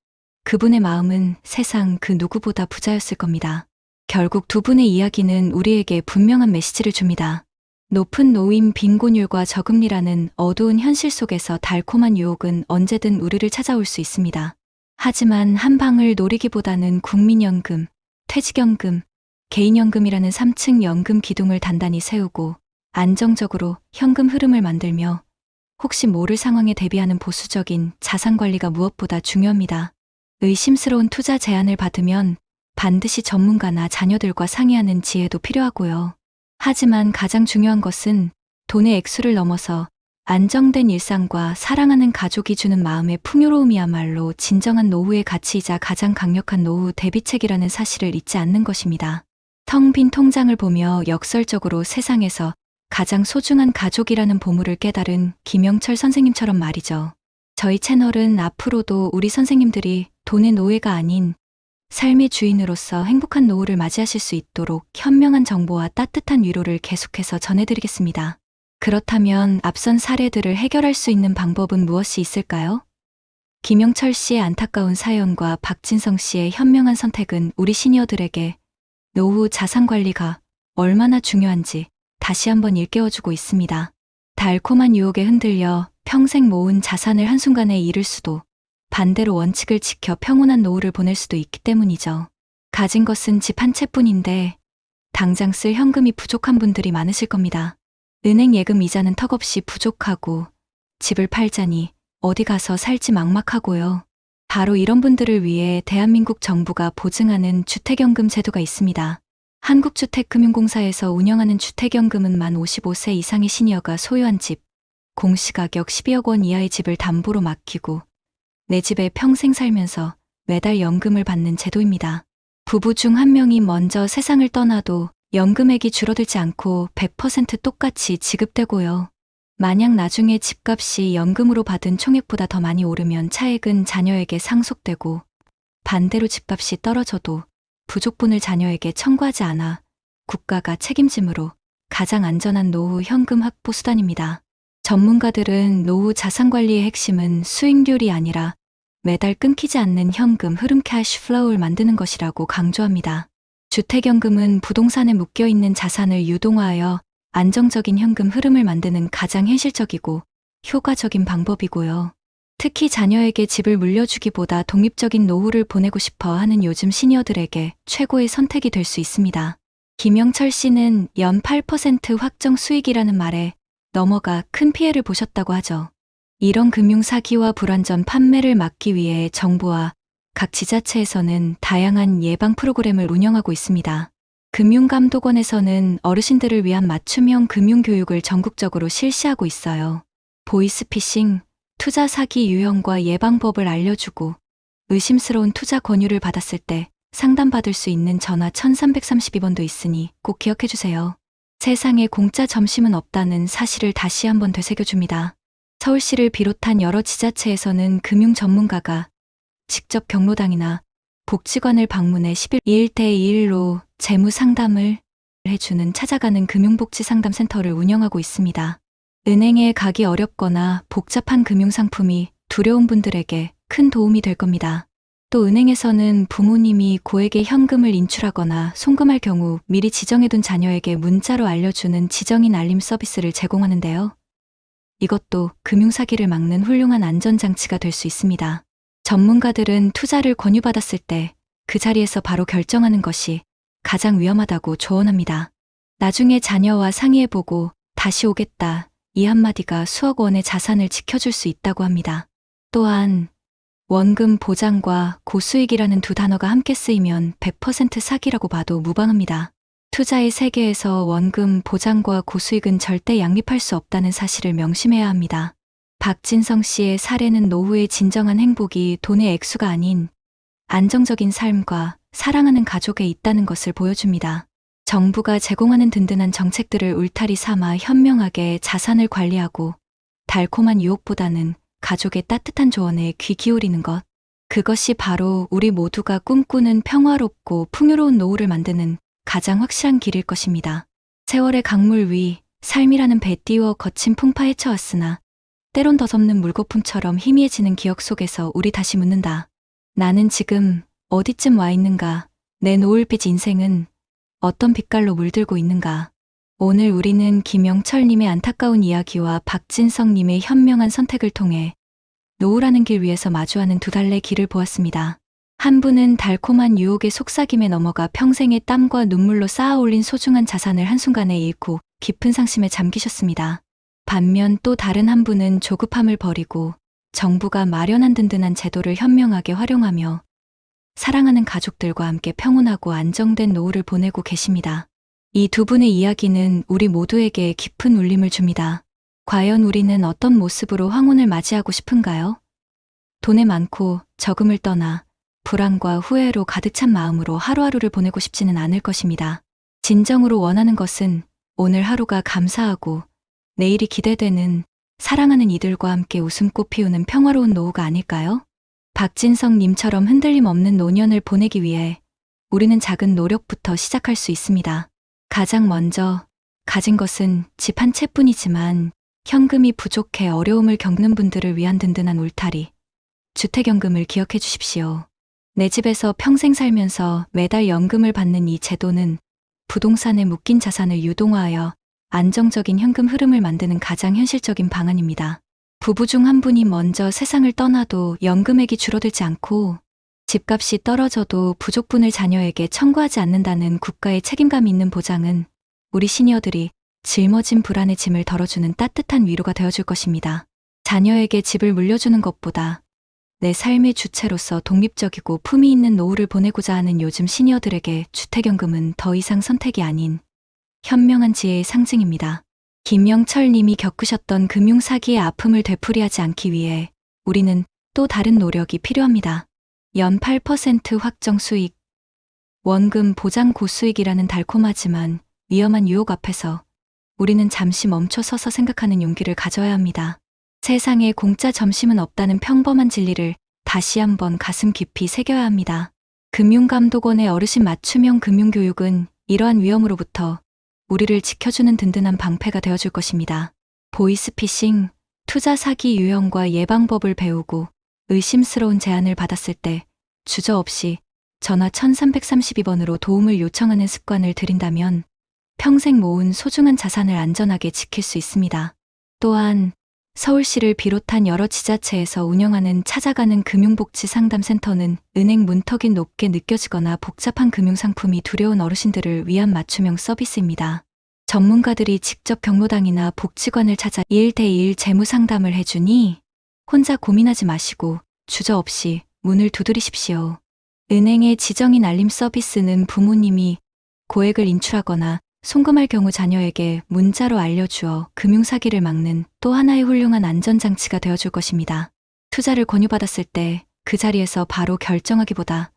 그분의 마음은 세상 그 누구보다 부자였을 겁니다. 결국 두 분의 이야기는 우리에게 분명한 메시지를 줍니다. 높은 노임, 빈곤율과 저금리라는 어두운 현실 속에서 달콤한 유혹은 언제든 우리를 찾아올 수 있습니다. 하지만 한 방을 노리기보다는 국민연금, 퇴직연금, 개인연금이라는 3층 연금 기둥을 단단히 세우고 안정적으로 현금 흐름을 만들며 혹시 모를 상황에 대비하는 보수적인 자산 관리가 무엇보다 중요합니다. 의심스러운 투자 제안을 받으면 반드시 전문가나 자녀들과 상의하는 지혜도 필요하고요. 하지만 가장 중요한 것은 돈의 액수를 넘어서 안정된 일상과 사랑하는 가족이 주는 마음의 풍요로움이야말로 진정한 노후의 가치이자 가장 강력한 노후 대비책이라는 사실을 잊지 않는 것입니다. 텅 빈 통장을 보며 역설적으로 세상에서 가장 소중한 가족이라는 보물을 깨달은 김영철 선생님처럼 말이죠. 저희 채널은 앞으로도 우리 선생님들이 돈의 노예가 아닌 삶의 주인으로서 행복한 노후를 맞이하실 수 있도록 현명한 정보와 따뜻한 위로를 계속해서 전해드리겠습니다. 그렇다면 앞선 사례들을 해결할 수 있는 방법은 무엇이 있을까요? 김영철 씨의 안타까운 사연과 박진성 씨의 현명한 선택은 우리 시니어들에게 노후 자산 관리가 얼마나 중요한지 다시 한번 일깨워주고 있습니다. 달콤한 유혹에 흔들려 평생 모은 자산을 한순간에 잃을 수도, 반대로 원칙을 지켜 평온한 노후를 보낼 수도 있기 때문이죠. 가진 것은 집 한 채뿐인데 당장 쓸 현금이 부족한 분들이 많으실 겁니다. 은행 예금 이자는 턱없이 부족하고 집을 팔자니 어디 가서 살지 막막하고요. 바로 이런 분들을 위해 대한민국 정부가 보증하는 주택연금 제도가 있습니다. 한국주택금융공사에서 운영하는 주택연금은 만 55세 이상의 시니어가 소유한 집, 공시가격 12억 원 이하의 집을 담보로 맡기고 내 집에 평생 살면서 매달 연금을 받는 제도입니다. 부부 중 한 명이 먼저 세상을 떠나도 연금액이 줄어들지 않고 100% 똑같이 지급되고요. 만약 나중에 집값이 연금으로 받은 총액보다 더 많이 오르면 차액은 자녀에게 상속되고 반대로 집값이 떨어져도 부족분을 자녀에게 청구하지 않아 국가가 책임지므로 가장 안전한 노후 현금 확보 수단입니다. 전문가들은 노후 자산 관리의 핵심은 수익률이 아니라 매달 끊기지 않는 현금 흐름 캐시 플로우를 만드는 것이라고 강조합니다. 주택연금은 부동산에 묶여있는 자산을 유동화하여 안정적인 현금 흐름을 만드는 가장 현실적이고 효과적인 방법이고요. 특히 자녀에게 집을 물려주기보다 독립적인 노후를 보내고 싶어 하는 요즘 시니어들에게 최고의 선택이 될 수 있습니다. 김영철 씨는 연 8% 확정 수익이라는 말에 넘어가 큰 피해를 보셨다고 하죠. 이런 금융 사기와 불완전 판매를 막기 위해 정부와 각 지자체에서는 다양한 예방 프로그램을 운영하고 있습니다. 금융감독원에서는 어르신들을 위한 맞춤형 금융교육을 전국적으로 실시하고 있어요. 보이스피싱, 투자 사기 유형과 예방법을 알려주고 의심스러운 투자 권유를 받았을 때 상담받을 수 있는 전화 1332번도 있으니 꼭 기억해주세요. 세상에 공짜 점심은 없다는 사실을 다시 한번 되새겨줍니다. 서울시를 비롯한 여러 지자체에서는 금융 전문가가 직접 경로당이나 복지관을 방문해 1대1로 재무 상담을 해주는 찾아가는 금융복지상담센터를 운영하고 있습니다. 은행에 가기 어렵거나 복잡한 금융상품이 두려운 분들에게 큰 도움이 될 겁니다. 또 은행에서는 부모님이 고액의 현금을 인출하거나 송금할 경우 미리 지정해둔 자녀에게 문자로 알려주는 지정인 알림 서비스를 제공하는데요. 이것도 금융사기를 막는 훌륭한 안전장치가 될 수 있습니다. 전문가들은 투자를 권유받았을 때 그 자리에서 바로 결정하는 것이 가장 위험하다고 조언합니다. 나중에 자녀와 상의해보고 다시 오겠다. 이 한마디가 수억 원의 자산을 지켜줄 수 있다고 합니다. 또한 원금 보장과 고수익이라는 두 단어가 함께 쓰이면 100% 사기라고 봐도 무방합니다. 투자의 세계에서 원금 보장과 고수익은 절대 양립할 수 없다는 사실을 명심해야 합니다. 박진성 씨의 사례는 노후의 진정한 행복이 돈의 액수가 아닌 안정적인 삶과 사랑하는 가족에 있다는 것을 보여줍니다. 정부가 제공하는 든든한 정책들을 울타리 삼아 현명하게 자산을 관리하고 달콤한 유혹보다는 가족의 따뜻한 조언에 귀 기울이는 것. 그것이 바로 우리 모두가 꿈꾸는 평화롭고 풍요로운 노후를 만드는 가장 확실한 길일 것입니다. 세월의 강물 위 삶이라는 배 띄워 거친 풍파 헤쳐왔으나 때론 더섭는 물거품처럼 희미해지는 기억 속에서 우리 다시 묻는다. 나는 지금 어디쯤 와 있는가? 내 노을빛 인생은 어떤 빛깔로 물들고 있는가? 오늘 우리는 김영철님의 안타까운 이야기와 박진성님의 현명한 선택을 통해 노후라는 길 위에서 마주하는 두 달의 길을 보았습니다. 한 분은 달콤한 유혹의 속삭임에 넘어가 평생의 땀과 눈물로 쌓아 올린 소중한 자산을 한순간에 잃고 깊은 상심에 잠기셨습니다. 반면 또 다른 한 분은 조급함을 버리고 정부가 마련한 든든한 제도를 현명하게 활용하며 사랑하는 가족들과 함께 평온하고 안정된 노후를 보내고 계십니다. 이 두 분의 이야기는 우리 모두에게 깊은 울림을 줍니다. 과연 우리는 어떤 모습으로 황혼을 맞이하고 싶은가요? 돈에 많고 적음을 떠나 불안과 후회로 가득 찬 마음으로 하루하루를 보내고 싶지는 않을 것입니다. 진정으로 원하는 것은 오늘 하루가 감사하고 내일이 기대되는 사랑하는 이들과 함께 웃음꽃 피우는 평화로운 노후가 아닐까요? 박진성님처럼 흔들림 없는 노년을 보내기 위해 우리는 작은 노력부터 시작할 수 있습니다. 가장 먼저 가진 것은 집 한 채뿐이지만 현금이 부족해 어려움을 겪는 분들을 위한 든든한 울타리, 주택연금을 기억해 주십시오. 내 집에서 평생 살면서 매달 연금을 받는 이 제도는 부동산에 묶인 자산을 유동화하여 안정적인 현금 흐름을 만드는 가장 현실적인 방안입니다. 부부 중 한 분이 먼저 세상을 떠나도 연금액이 줄어들지 않고 집값이 떨어져도 부족분을 자녀에게 청구하지 않는다는 국가의 책임감 있는 보장은 우리 시니어들이 짊어진 불안의 짐을 덜어주는 따뜻한 위로가 되어줄 것입니다. 자녀에게 집을 물려주는 것보다 내 삶의 주체로서 독립적이고 품위 있는 노후를 보내고자 하는 요즘 시니어들에게 주택연금은 더 이상 선택이 아닌 현명한 지혜의 상징입니다. 김영철 님이 겪으셨던 금융사기의 아픔을 되풀이하지 않기 위해 우리는 또 다른 노력이 필요합니다. 연 8% 확정 수익, 원금 보장 고수익이라는 달콤하지만 위험한 유혹 앞에서 우리는 잠시 멈춰 서서 생각하는 용기를 가져야 합니다. 세상에 공짜 점심은 없다는 평범한 진리를 다시 한번 가슴 깊이 새겨야 합니다. 금융감독원의 어르신 맞춤형 금융교육은 이러한 위험으로부터 우리를 지켜주는 든든한 방패가 되어줄 것입니다. 보이스피싱, 투자 사기 유형과 예방법을 배우고 의심스러운 제안을 받았을 때 주저없이 전화 1332번으로 도움을 요청하는 습관을 들인다면 평생 모은 소중한 자산을 안전하게 지킬 수 있습니다. 또한 서울시를 비롯한 여러 지자체에서 운영하는 찾아가는 금융복지상담센터는 은행 문턱이 높게 느껴지거나 복잡한 금융상품이 두려운 어르신들을 위한 맞춤형 서비스입니다. 전문가들이 직접 경로당이나 복지관을 찾아 1대1 재무상담을 해주니 혼자 고민하지 마시고 주저없이 문을 두드리십시오. 은행의 지정인 알림 서비스는 부모님이 고액을 인출하거나 송금할 경우 자녀에게 문자로 알려주어 금융사기를 막는 또 하나의 훌륭한 안전장치가 되어줄 것입니다. 투자를 권유받았을 때 그 자리에서 바로 결정하기보다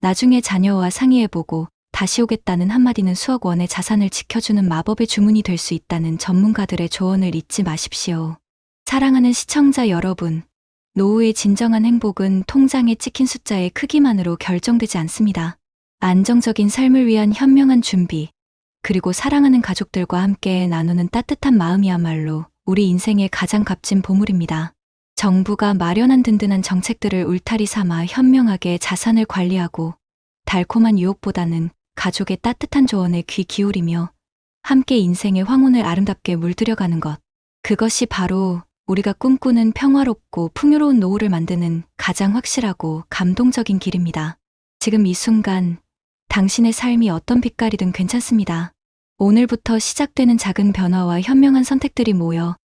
나중에 자녀와 상의해보고 다시 오겠다는 한마디는 수억 원의 자산을 지켜주는 마법의 주문이 될 수 있다는 전문가들의 조언을 잊지 마십시오. 사랑하는 시청자 여러분, 노후의 진정한 행복은 통장에 찍힌 숫자의 크기만으로 결정되지 않습니다. 안정적인 삶을 위한 현명한 준비, 그리고 사랑하는 가족들과 함께 나누는 따뜻한 마음이야말로 우리 인생의 가장 값진 보물입니다. 정부가 마련한 든든한 정책들을 울타리 삼아 현명하게 자산을 관리하고 달콤한 유혹보다는 가족의 따뜻한 조언에 귀 기울이며 함께 인생의 황혼을 아름답게 물들여가는 것. 그것이 바로 우리가 꿈꾸는 평화롭고 풍요로운 노후를 만드는 가장 확실하고 감동적인 길입니다. 지금 이 순간 당신의 삶이 어떤 빛깔이든 괜찮습니다. 오늘부터 시작되는 작은 변화와 현명한 선택들이 모여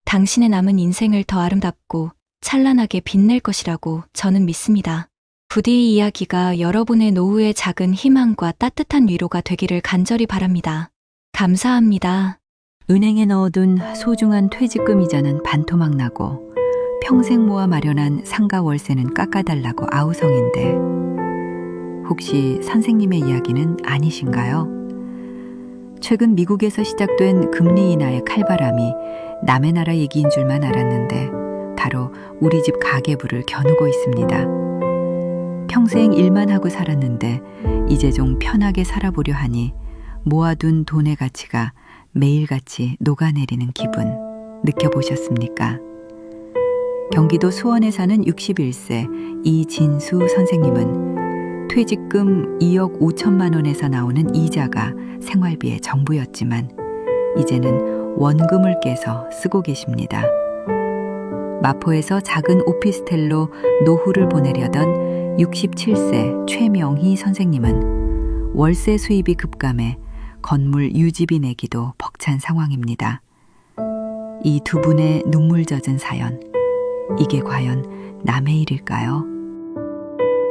당신의 남은 인생을 더 아름답고 찬란하게 빛낼 것이라고 저는 믿습니다. 부디 이 이야기가 여러분의 노후의 작은 희망과 따뜻한 위로가 되기를 간절히 바랍니다. 감사합니다. 은행에 넣어둔 소중한 퇴직금 이자는 반토막 나고 평생 모아 마련한 상가 월세는 깎아달라고 아우성인데 혹시 선생님의 이야기는 아니신가요? 최근 미국에서 시작된 금리 인하의 칼바람이 남의 나라 얘기인 줄만 알았는데 바로 우리 집 가계부를 겨누고 있습니다. 평생 일만 하고 살았는데 이제 좀 편하게 살아보려 하니 모아둔 돈의 가치가 매일같이 녹아내리는 기분 느껴보셨습니까? 경기도 수원에 사는 61세 이진수 선생님은 퇴직금 2억 5천만 원에서 나오는 이자가 생활비의 전부였지만 이제는 원금을 깨서 쓰고 계십니다. 마포에서 작은 오피스텔로 노후를 보내려던 67세 최명희 선생님은 월세 수입이 급감해 건물 유지비 내기도 벅찬 상황입니다. 이 두 분의 눈물 젖은 사연, 이게 과연 남의 일일까요?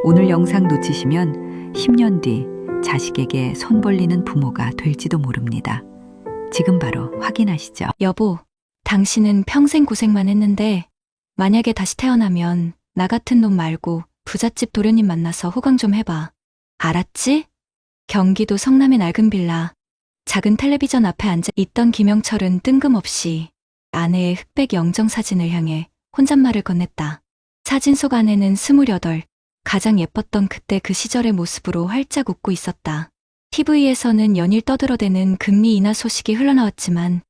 오늘 영상 놓치시면 10년 뒤 자식에게 손 벌리는 부모가 될지도 모릅니다. 지금 바로 확인하시죠. 여보, 당신은 평생 고생만 했는데 만약에 다시 태어나면 나 같은 놈 말고 부잣집 도련님 만나서 호강 좀 해봐. 알았지? 경기도 성남의 낡은 빌라. 작은 텔레비전 앞에 앉아 있던 김영철은 뜬금없이 아내의 흑백 영정사진을 향해 혼잣말을 건넸다. 사진 속 아내는 28, 가장 예뻤던 그때 그 시절의 모습으로 활짝 웃고 있었다. TV에서는 연일 떠들어대는 금리 인하 소식이 흘러나왔지만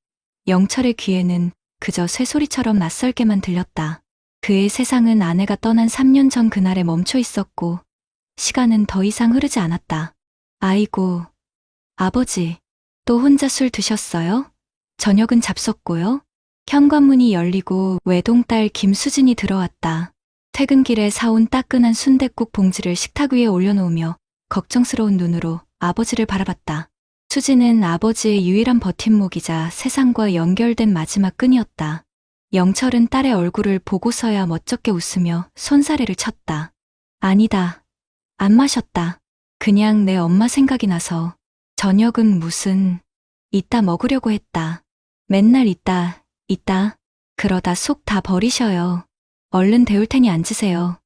영철의 귀에는 그저 쇠소리처럼 낯설게만 들렸다. 그의 세상은 아내가 떠난 3년 전 그날에 멈춰 있었고 시간은 더 이상 흐르지 않았다. 아이고, 아버지, 또 혼자 술 드셨어요? 저녁은 잡섰고요. 현관문이 열리고 외동딸 김수진이 들어왔다. 퇴근길에 사온 따끈한 순댓국 봉지를 식탁 위에 올려놓으며 걱정스러운 눈으로 아버지를 바라봤다. 수진은 아버지의 유일한 버팀목이자 세상과 연결된 마지막 끈이었다. 영철은 딸의 얼굴을 보고서야 멋쩍게 웃으며 손사래를 쳤다. 아니다. 안 마셨다. 그냥 내 엄마 생각이 나서. 저녁은 무슨 이따 먹으려고 했다. 맨날 이따 그러다 속 다 버리셔요. 얼른 데울 테니 앉으세요.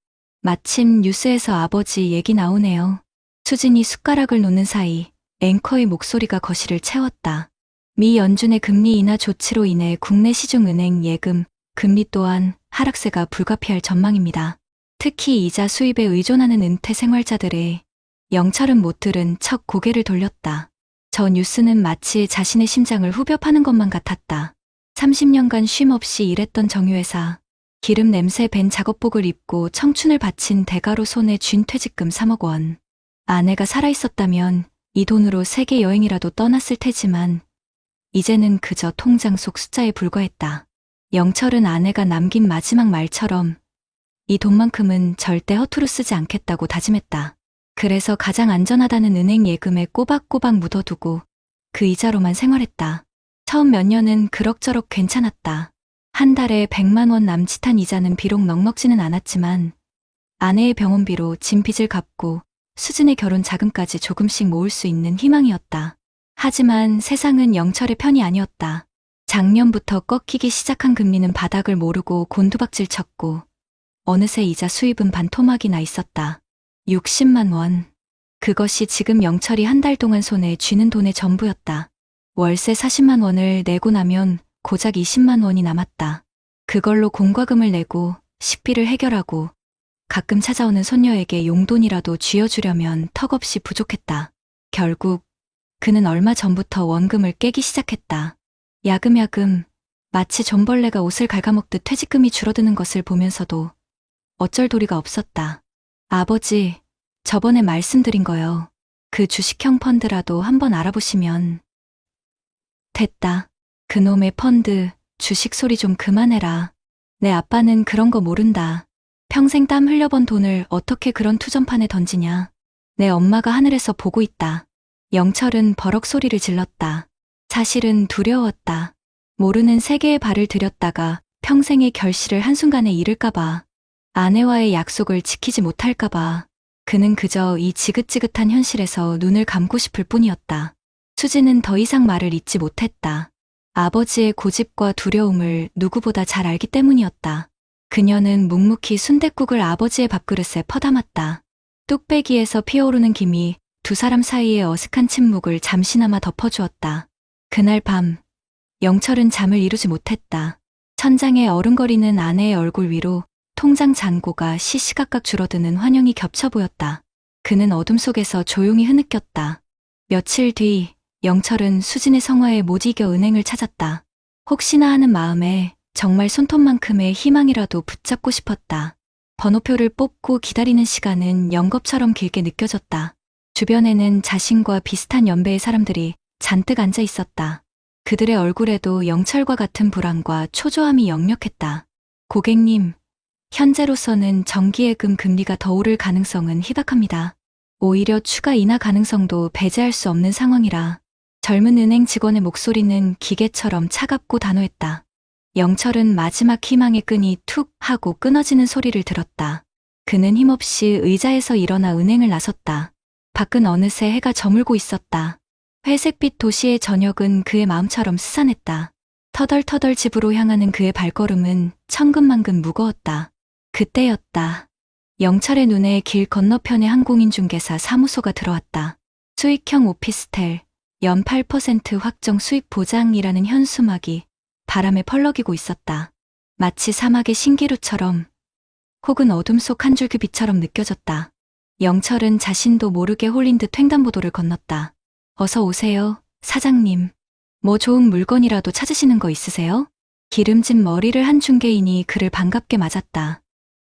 마침 뉴스에서 아버지 얘기 나오네요. 수진이 숟가락을 놓는 사이 앵커의 목소리가 거실을 채웠다. 미 연준의 금리 인하 조치로 인해 국내 시중은행 예금, 금리 또한 하락세가 불가피할 전망입니다. 특히 이자 수입에 의존하는 은퇴 생활자들의 영철은 못 들은 척 고개를 돌렸다. 저 뉴스는 마치 자신의 심장을 후벼 파는 것만 같았다. 30년간 쉼 없이 일했던 정유회사, 기름 냄새 밴 작업복을 입고 청춘을 바친 대가로 손에 쥔 퇴직금 3억 원. 아내가 살아있었다면 이 돈으로 세계 여행이라도 떠났을 테지만 이제는 그저 통장 속 숫자에 불과했다. 영철은 아내가 남긴 마지막 말처럼 이 돈만큼은 절대 허투루 쓰지 않겠다고 다짐했다. 그래서 가장 안전하다는 은행 예금에 꼬박꼬박 묻어두고 그 이자로만 생활했다. 처음 몇 년은 그럭저럭 괜찮았다. 한 달에 100만 원 남짓한 이자는 비록 넉넉지는 않았지만 아내의 병원비로 진 빚을 갚고 수진의 결혼 자금까지 조금씩 모을 수 있는 희망이었다. 하지만 세상은 영철의 편이 아니었다. 작년부터 꺾이기 시작한 금리는 바닥을 모르고 곤두박질 쳤고 어느새 이자 수입은 반토막이 나 있었다. 60만 원. 그것이 지금 영철이 한 달 동안 손에 쥐는 돈의 전부였다. 월세 40만 원을 내고 나면 고작 20만 원이 남았다. 그걸로 공과금을 내고 식비를 해결하고 가끔 찾아오는 손녀에게 용돈이라도 쥐어주려면 턱없이 부족했다. 결국 그는 얼마 전부터 원금을 깨기 시작했다. 야금야금 마치 존벌레가 옷을 갉아먹듯 퇴직금이 줄어드는 것을 보면서도 어쩔 도리가 없었다. 아버지, 저번에 말씀드린 거요. 그 주식형 펀드라도 한번 알아보시면. 됐다. 그놈의 펀드, 주식 소리 좀 그만해라. 내 아빠는 그런 거 모른다. 평생 땀 흘려번 돈을 어떻게 그런 투전판에 던지냐. 내 엄마가 하늘에서 보고 있다. 영철은 버럭 소리를 질렀다. 사실은 두려웠다. 모르는 세계에 발을 들였다가 평생의 결실을 한순간에 잃을까봐. 아내와의 약속을 지키지 못할까봐. 그는 그저 이 지긋지긋한 현실에서 눈을 감고 싶을 뿐이었다. 수지는 더 이상 말을 잇지 못했다. 아버지의 고집과 두려움을 누구보다 잘 알기 때문이었다. 그녀는 묵묵히 순댓국을 아버지의 밥그릇에 퍼담았다. 뚝배기에서 피어오르는 김이 두 사람 사이의 어색한 침묵을 잠시나마 덮어주었다. 그날 밤, 영철은 잠을 이루지 못했다. 천장에 어른거리는 아내의 얼굴 위로 통장 잔고가 시시각각 줄어드는 환영이 겹쳐 보였다. 그는 어둠 속에서 조용히 흐느꼈다. 며칠 뒤 영철은 수진의 성화에 못 이겨 은행을 찾았다. 혹시나 하는 마음에 정말 손톱만큼의 희망이라도 붙잡고 싶었다. 번호표를 뽑고 기다리는 시간은 연겁처럼 길게 느껴졌다. 주변에는 자신과 비슷한 연배의 사람들이 잔뜩 앉아 있었다. 그들의 얼굴에도 영철과 같은 불안과 초조함이 역력했다. 고객님, 현재로서는 정기예금 금리가 더 오를 가능성은 희박합니다. 오히려 추가 인하 가능성도 배제할 수 없는 상황이라 젊은 은행 직원의 목소리는 기계처럼 차갑고 단호했다. 영철은 마지막 희망의 끈이 툭 하고 끊어지는 소리를 들었다. 그는 힘없이 의자에서 일어나 은행을 나섰다. 밖은 어느새 해가 저물고 있었다. 회색빛 도시의 저녁은 그의 마음처럼 스산했다. 터덜터덜 집으로 향하는 그의 발걸음은 천근만근 무거웠다. 그때였다. 영철의 눈에 길 건너편의 항공인중개사 사무소가 들어왔다. 수익형 오피스텔, 연 8% 확정 수익 보장이라는 현수막이 바람에 펄럭이고 있었다. 마치 사막의 신기루처럼 혹은 어둠 속 한 줄기 빛처럼 느껴졌다. 영철은 자신도 모르게 홀린 듯 횡단보도를 건넜다. 어서 오세요, 사장님. 뭐 좋은 물건이라도 찾으시는 거 있으세요? 기름진 머리를 한 중개인이 그를 반갑게 맞았다.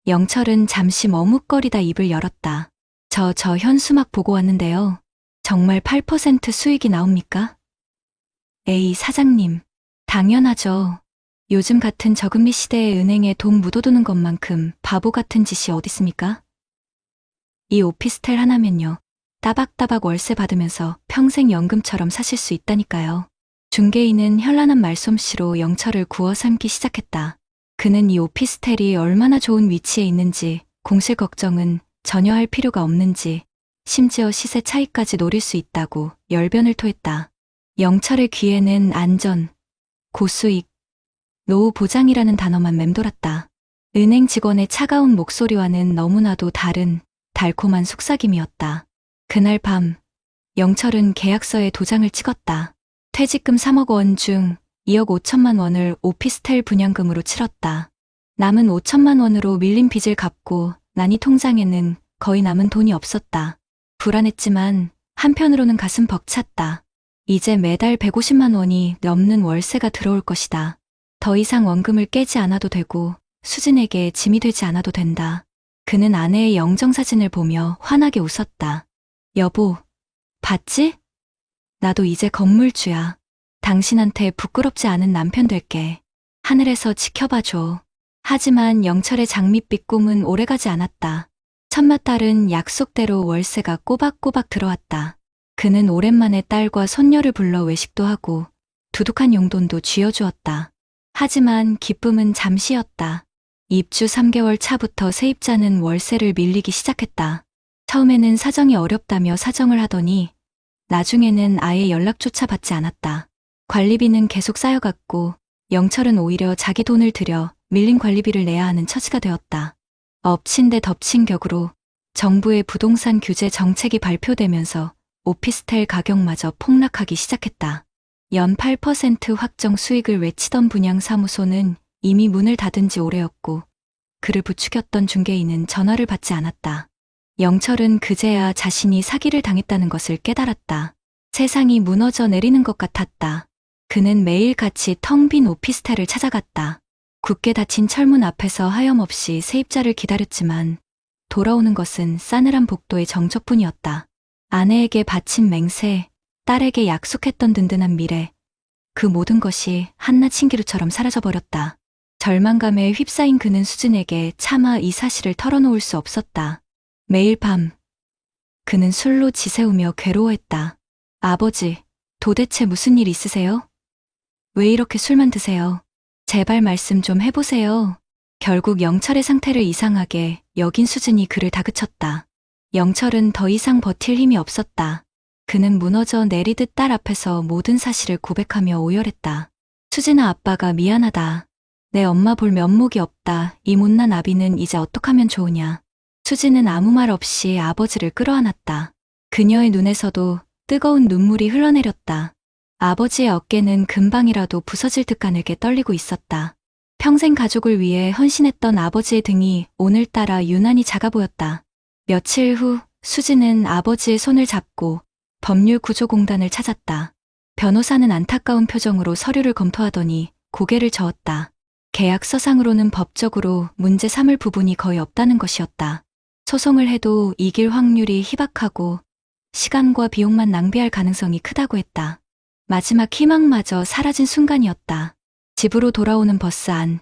영철은 잠시 머뭇거리다 입을 열었다. 저 현수막 보고 왔는데요. 정말 8% 수익이 나옵니까? 에이, 사장님. 당연하죠. 요즘 같은 저금리 시대에 은행에 돈 묻어두는 것만큼 바보 같은 짓이 어딨습니까? 이 오피스텔 하나면요. 따박따박 월세 받으면서 평생 연금처럼 사실 수 있다니까요. 중개인은 현란한 말솜씨로 영철을 구워 삶기 시작했다. 그는 이 오피스텔이 얼마나 좋은 위치에 있는지, 공실 걱정은 전혀 할 필요가 없는지, 심지어 시세 차이까지 노릴 수 있다고 열변을 토했다. 영철의 귀에는 안전, 고수익, 노후 보장이라는 단어만 맴돌았다. 은행 직원의 차가운 목소리와는 너무나도 다른 달콤한 속삭임이었다. 그날 밤, 영철은 계약서에 도장을 찍었다. 퇴직금 3억 원 중 2억 5천만 원을 오피스텔 분양금으로 치렀다. 남은 5천만 원으로 밀린 빚을 갚고 나니 통장에는 거의 남은 돈이 없었다. 불안했지만 한편으로는 가슴 벅찼다. 이제 매달 150만 원이 넘는 월세가 들어올 것이다. 더 이상 원금을 깨지 않아도 되고 수진에게 짐이 되지 않아도 된다. 그는 아내의 영정사진을 보며 환하게 웃었다. 여보, 봤지? 나도 이제 건물주야. 당신한테 부끄럽지 않은 남편 될게. 하늘에서 지켜봐줘. 하지만 영철의 장밋빛 꿈은 오래가지 않았다. 첫째 딸은 약속대로 월세가 꼬박꼬박 들어왔다. 그는 오랜만에 딸과 손녀를 불러 외식도 하고 두둑한 용돈도 쥐어주었다. 하지만 기쁨은 잠시였다. 입주 3개월 차부터 세입자는 월세를 밀리기 시작했다. 처음에는 사정이 어렵다며 사정을 하더니 나중에는 아예 연락조차 받지 않았다. 관리비는 계속 쌓여갔고 영철은 오히려 자기 돈을 들여 밀린 관리비를 내야 하는 처지가 되었다. 엎친 데 덮친 격으로 정부의 부동산 규제 정책이 발표되면서 오피스텔 가격마저 폭락하기 시작했다. 연 8% 확정 수익을 외치던 분양사무소는 이미 문을 닫은 지 오래였고 그를 부추겼던 중개인은 전화를 받지 않았다. 영철은 그제야 자신이 사기를 당했다는 것을 깨달았다. 세상이 무너져 내리는 것 같았다. 그는 매일같이 텅 빈 오피스텔을 찾아갔다. 굳게 닫힌 철문 앞에서 하염없이 세입자를 기다렸지만 돌아오는 것은 싸늘한 복도의 정적뿐이었다. 아내에게 바친 맹세, 딸에게 약속했던 든든한 미래, 그 모든 것이 한낱 신기루처럼 사라져버렸다. 절망감에 휩싸인 그는 수진에게 차마 이 사실을 털어놓을 수 없었다. 매일 밤, 그는 술로 지새우며 괴로워했다. 아버지, 도대체 무슨 일 있으세요? 왜 이렇게 술만 드세요? 제발 말씀 좀 해보세요. 결국 영철의 상태를 이상하게 여긴 수진이 그를 다그쳤다. 영철은 더 이상 버틸 힘이 없었다. 그는 무너져 내리듯 딸 앞에서 모든 사실을 고백하며 오열했다. 수진아, 아빠가 미안하다. 내 엄마 볼 면목이 없다. 이 못난 아비는 이제 어떡하면 좋으냐. 수진은 아무 말 없이 아버지를 끌어안았다. 그녀의 눈에서도 뜨거운 눈물이 흘러내렸다. 아버지의 어깨는 금방이라도 부서질 듯 가늘게 떨리고 있었다. 평생 가족을 위해 헌신했던 아버지의 등이 오늘따라 유난히 작아 보였다. 며칠 후 수지는 아버지의 손을 잡고 법률구조공단을 찾았다. 변호사는 안타까운 표정으로 서류를 검토하더니 고개를 저었다. 계약서상으로는 법적으로 문제 삼을 부분이 거의 없다는 것이었다. 소송을 해도 이길 확률이 희박하고 시간과 비용만 낭비할 가능성이 크다고 했다. 마지막 희망마저 사라진 순간이었다. 집으로 돌아오는 버스 안,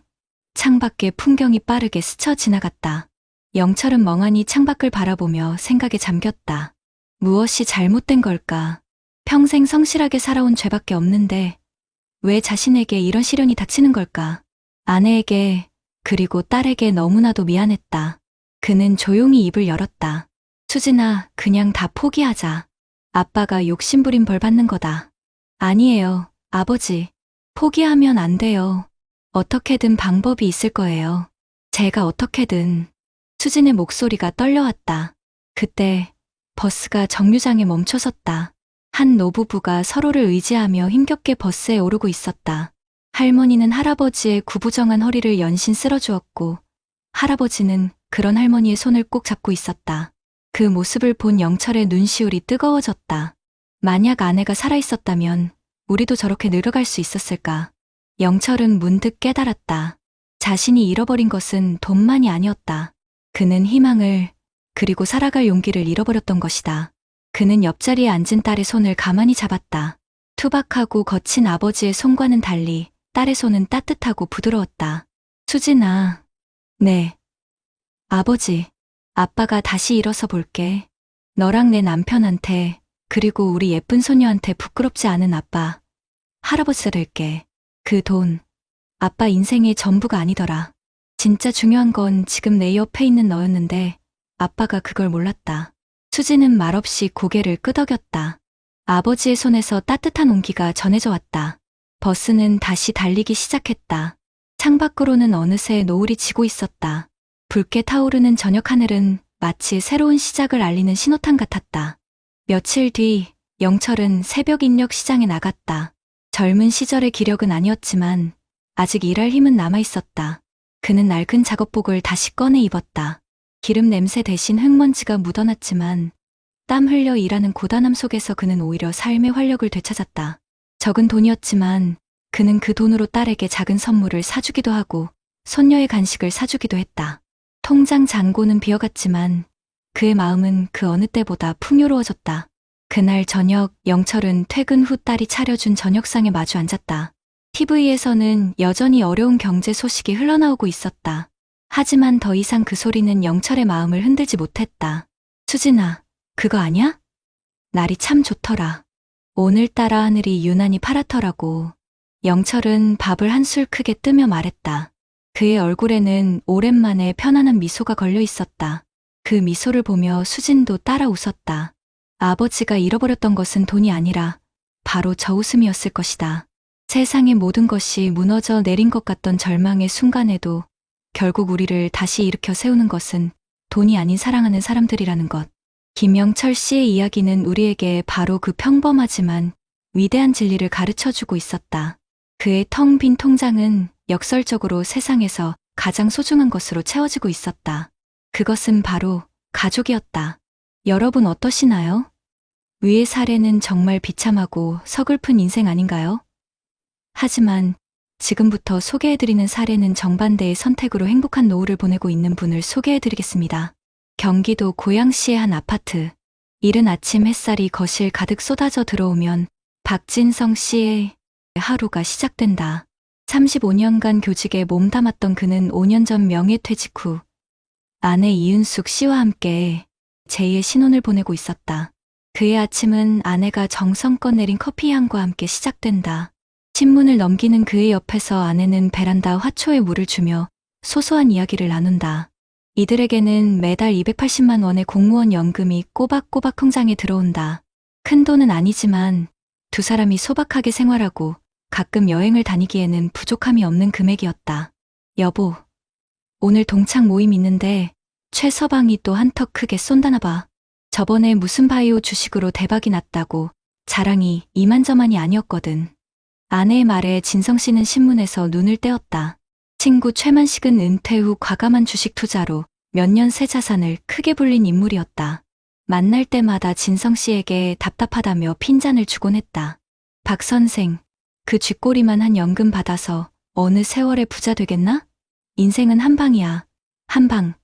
창밖의 풍경이 빠르게 스쳐 지나갔다. 영철은 멍하니 창밖을 바라보며 생각에 잠겼다. 무엇이 잘못된 걸까? 평생 성실하게 살아온 죄밖에 없는데 왜 자신에게 이런 시련이 닥치는 걸까? 아내에게 그리고 딸에게 너무나도 미안했다. 그는 조용히 입을 열었다. 수진아, 그냥 다 포기하자. 아빠가 욕심부린 벌 받는 거다. 아니에요, 아버지. 포기하면 안 돼요. 어떻게든 방법이 있을 거예요. 제가 어떻게든. 수진의 목소리가 떨려왔다. 그때 버스가 정류장에 멈춰섰다. 한 노부부가 서로를 의지하며 힘겹게 버스에 오르고 있었다. 할머니는 할아버지의 구부정한 허리를 연신 쓸어주었고 할아버지는 그런 할머니의 손을 꼭 잡고 있었다. 그 모습을 본 영철의 눈시울이 뜨거워졌다. 만약 아내가 살아있었다면 우리도 저렇게 늙어갈 수 있었을까? 영철은 문득 깨달았다. 자신이 잃어버린 것은 돈만이 아니었다. 그는 희망을, 그리고 살아갈 용기를 잃어버렸던 것이다. 그는 옆자리에 앉은 딸의 손을 가만히 잡았다. 투박하고 거친 아버지의 손과는 달리 딸의 손은 따뜻하고 부드러웠다. 수진아. 네. 아버지, 아빠가 다시 일어서 볼게. 너랑 내 남편한테, 그리고 우리 예쁜 소녀한테 부끄럽지 않은 아빠, 할아버지가 될게. 그 돈, 아빠 인생의 전부가 아니더라. 진짜 중요한 건 지금 내 옆에 있는 너였는데 아빠가 그걸 몰랐다. 수지는 말없이 고개를 끄덕였다. 아버지의 손에서 따뜻한 온기가 전해져 왔다. 버스는 다시 달리기 시작했다. 창밖으로는 어느새 노을이 지고 있었다. 붉게 타오르는 저녁 하늘은 마치 새로운 시작을 알리는 신호탄 같았다. 며칠 뒤 영철은 새벽 인력 시장에 나갔다. 젊은 시절의 기력은 아니었지만 아직 일할 힘은 남아있었다. 그는 낡은 작업복을 다시 꺼내 입었다. 기름 냄새 대신 흙먼지가 묻어났지만 땀 흘려 일하는 고단함 속에서 그는 오히려 삶의 활력을 되찾았다. 적은 돈이었지만 그는 그 돈으로 딸에게 작은 선물을 사주기도 하고 손녀의 간식을 사주기도 했다. 통장 잔고는 비어갔지만 그의 마음은 그 어느 때보다 풍요로워졌다. 그날 저녁 영철은 퇴근 후 딸이 차려준 저녁상에 마주 앉았다. TV에서는 여전히 어려운 경제 소식이 흘러나오고 있었다. 하지만 더 이상 그 소리는 영철의 마음을 흔들지 못했다. 수진아, 그거 아냐? 날이 참 좋더라. 오늘따라 하늘이 유난히 파랗더라고. 영철은 밥을 한술 크게 뜨며 말했다. 그의 얼굴에는 오랜만에 편안한 미소가 걸려 있었다. 그 미소를 보며 수진도 따라 웃었다. 아버지가 잃어버렸던 것은 돈이 아니라 바로 저 웃음이었을 것이다. 세상의 모든 것이 무너져 내린 것 같던 절망의 순간에도 결국 우리를 다시 일으켜 세우는 것은 돈이 아닌 사랑하는 사람들이라는 것. 김영철 씨의 이야기는 우리에게 바로 그 평범하지만 위대한 진리를 가르쳐주고 있었다. 그의 텅 빈 통장은 역설적으로 세상에서 가장 소중한 것으로 채워지고 있었다. 그것은 바로 가족이었다. 여러분 어떠시나요? 위의 사례는 정말 비참하고 서글픈 인생 아닌가요? 하지만 지금부터 소개해드리는 사례는 정반대의 선택으로 행복한 노후를 보내고 있는 분을 소개해드리겠습니다. 경기도 고양시의 한 아파트. 이른 아침 햇살이 거실 가득 쏟아져 들어오면 박진성 씨의 하루가 시작된다. 35년간 교직에 몸담았던 그는 5년 전 명예퇴직 후 아내 이윤숙 씨와 함께 제2의 신혼을 보내고 있었다. 그의 아침은 아내가 정성껏 내린 커피 향과 함께 시작된다. 신문을 넘기는 그의 옆에서 아내는 베란다 화초에 물을 주며 소소한 이야기를 나눈다. 이들에게는 매달 280만 원의 공무원 연금이 꼬박꼬박 통장에 들어온다. 큰 돈은 아니지만 두 사람이 소박하게 생활하고 가끔 여행을 다니기에는 부족함이 없는 금액이었다. 여보, 오늘 동창 모임 있는데 최서방이 또 한턱 크게 쏜다나 봐. 저번에 무슨 바이오 주식으로 대박이 났다고 자랑이 이만저만이 아니었거든. 아내의 말에 진성 씨는 신문에서 눈을 떼었다. 친구 최만식은 은퇴 후 과감한 주식 투자로 몇 년 새 자산을 크게 불린 인물이었다. 만날 때마다 진성 씨에게 답답하다며 핀잔을 주곤 했다. 박 선생, 그 쥐꼬리만 한 연금 받아서 어느 세월에 부자 되겠나? 인생은 한 방이야. 한 방.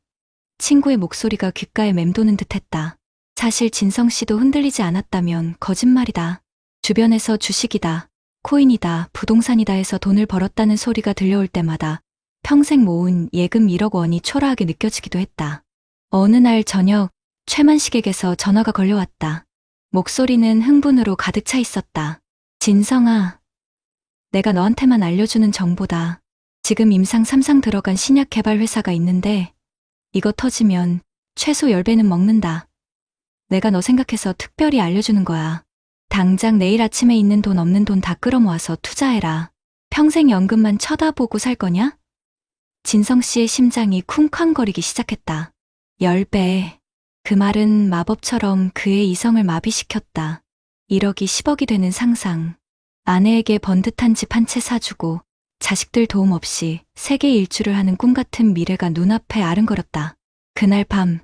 친구의 목소리가 귓가에 맴도는 듯했다. 사실 진성 씨도 흔들리지 않았다면 거짓말이다. 주변에서 주식이다, 코인이다, 부동산이다 해서 돈을 벌었다는 소리가 들려올 때마다 평생 모은 예금 1억 원이 초라하게 느껴지기도 했다. 어느 날 저녁 최만식에게서 전화가 걸려왔다. 목소리는 흥분으로 가득 차 있었다. 진성아, 내가 너한테만 알려주는 정보다. 지금 임상 3상 들어간 신약 개발 회사가 있는데 이거 터지면 최소 10배는 먹는다. 내가 너 생각해서 특별히 알려주는 거야. 당장 내일 아침에 있는 돈 없는 돈 다 끌어모아서 투자해라. 평생 연금만 쳐다보고 살 거냐? 진성 씨의 심장이 쿵쾅거리기 시작했다. 10배. 그 말은 마법처럼 그의 이성을 마비시켰다. 1억이 10억이 되는 상상. 아내에게 번듯한 집 한 채 사주고 자식들 도움 없이 세계 일주를 하는 꿈 같은 미래가 눈앞에 아른거렸다. 그날 밤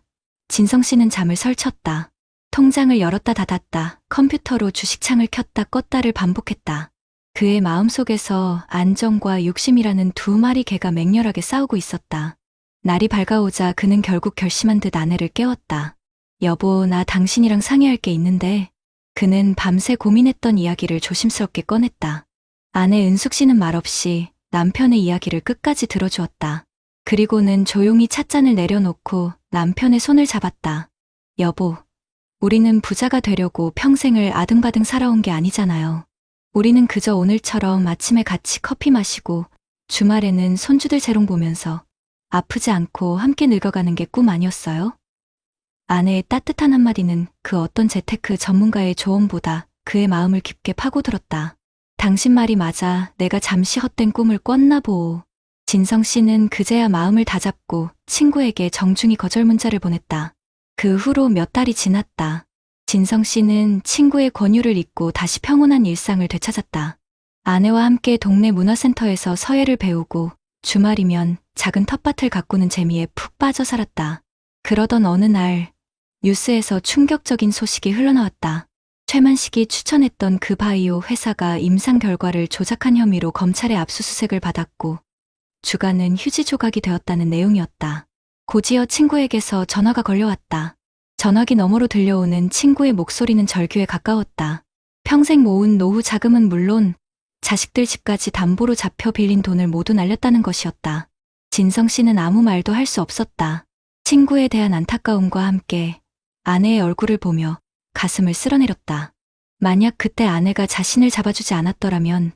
진성 씨는 잠을 설쳤다. 통장을 열었다 닫았다, 컴퓨터로 주식창을 켰다 껐다를 반복했다. 그의 마음속에서 안정과 욕심이라는 두 마리 개가 맹렬하게 싸우고 있었다. 날이 밝아오자 그는 결국 결심한 듯 아내를 깨웠다. 여보, 나 당신이랑 상의할 게 있는데. 그는 밤새 고민했던 이야기를 조심스럽게 꺼냈다. 아내 은숙 씨는 말없이 남편의 이야기를 끝까지 들어주었다. 그리고는 조용히 찻잔을 내려놓고 남편의 손을 잡았다. 여보, 우리는 부자가 되려고 평생을 아등바등 살아온 게 아니잖아요. 우리는 그저 오늘처럼 아침에 같이 커피 마시고 주말에는 손주들 재롱 보면서 아프지 않고 함께 늙어가는 게 꿈 아니었어요? 아내의 따뜻한 한마디는 그 어떤 재테크 전문가의 조언보다 그의 마음을 깊게 파고들었다. 당신 말이 맞아. 내가 잠시 헛된 꿈을 꿨나 보오. 진성 씨는 그제야 마음을 다잡고 친구에게 정중히 거절 문자를 보냈다. 그 후로 몇 달이 지났다. 진성 씨는 친구의 권유를 잊고 다시 평온한 일상을 되찾았다. 아내와 함께 동네 문화센터에서 서예를 배우고 주말이면 작은 텃밭을 가꾸는 재미에 푹 빠져 살았다. 그러던 어느 날 뉴스에서 충격적인 소식이 흘러나왔다. 최만식이 추천했던 그 바이오 회사가 임상 결과를 조작한 혐의로 검찰의 압수수색을 받았고 주가는 휴지 조각이 되었다는 내용이었다. 곧이어 친구에게서 전화가 걸려왔다. 전화기 너머로 들려오는 친구의 목소리는 절규에 가까웠다. 평생 모은 노후 자금은 물론 자식들 집까지 담보로 잡혀 빌린 돈을 모두 날렸다는 것이었다. 진성 씨는 아무 말도 할 수 없었다. 친구에 대한 안타까움과 함께 아내의 얼굴을 보며 가슴을 쓸어내렸다. 만약 그때 아내가 자신을 잡아주지 않았더라면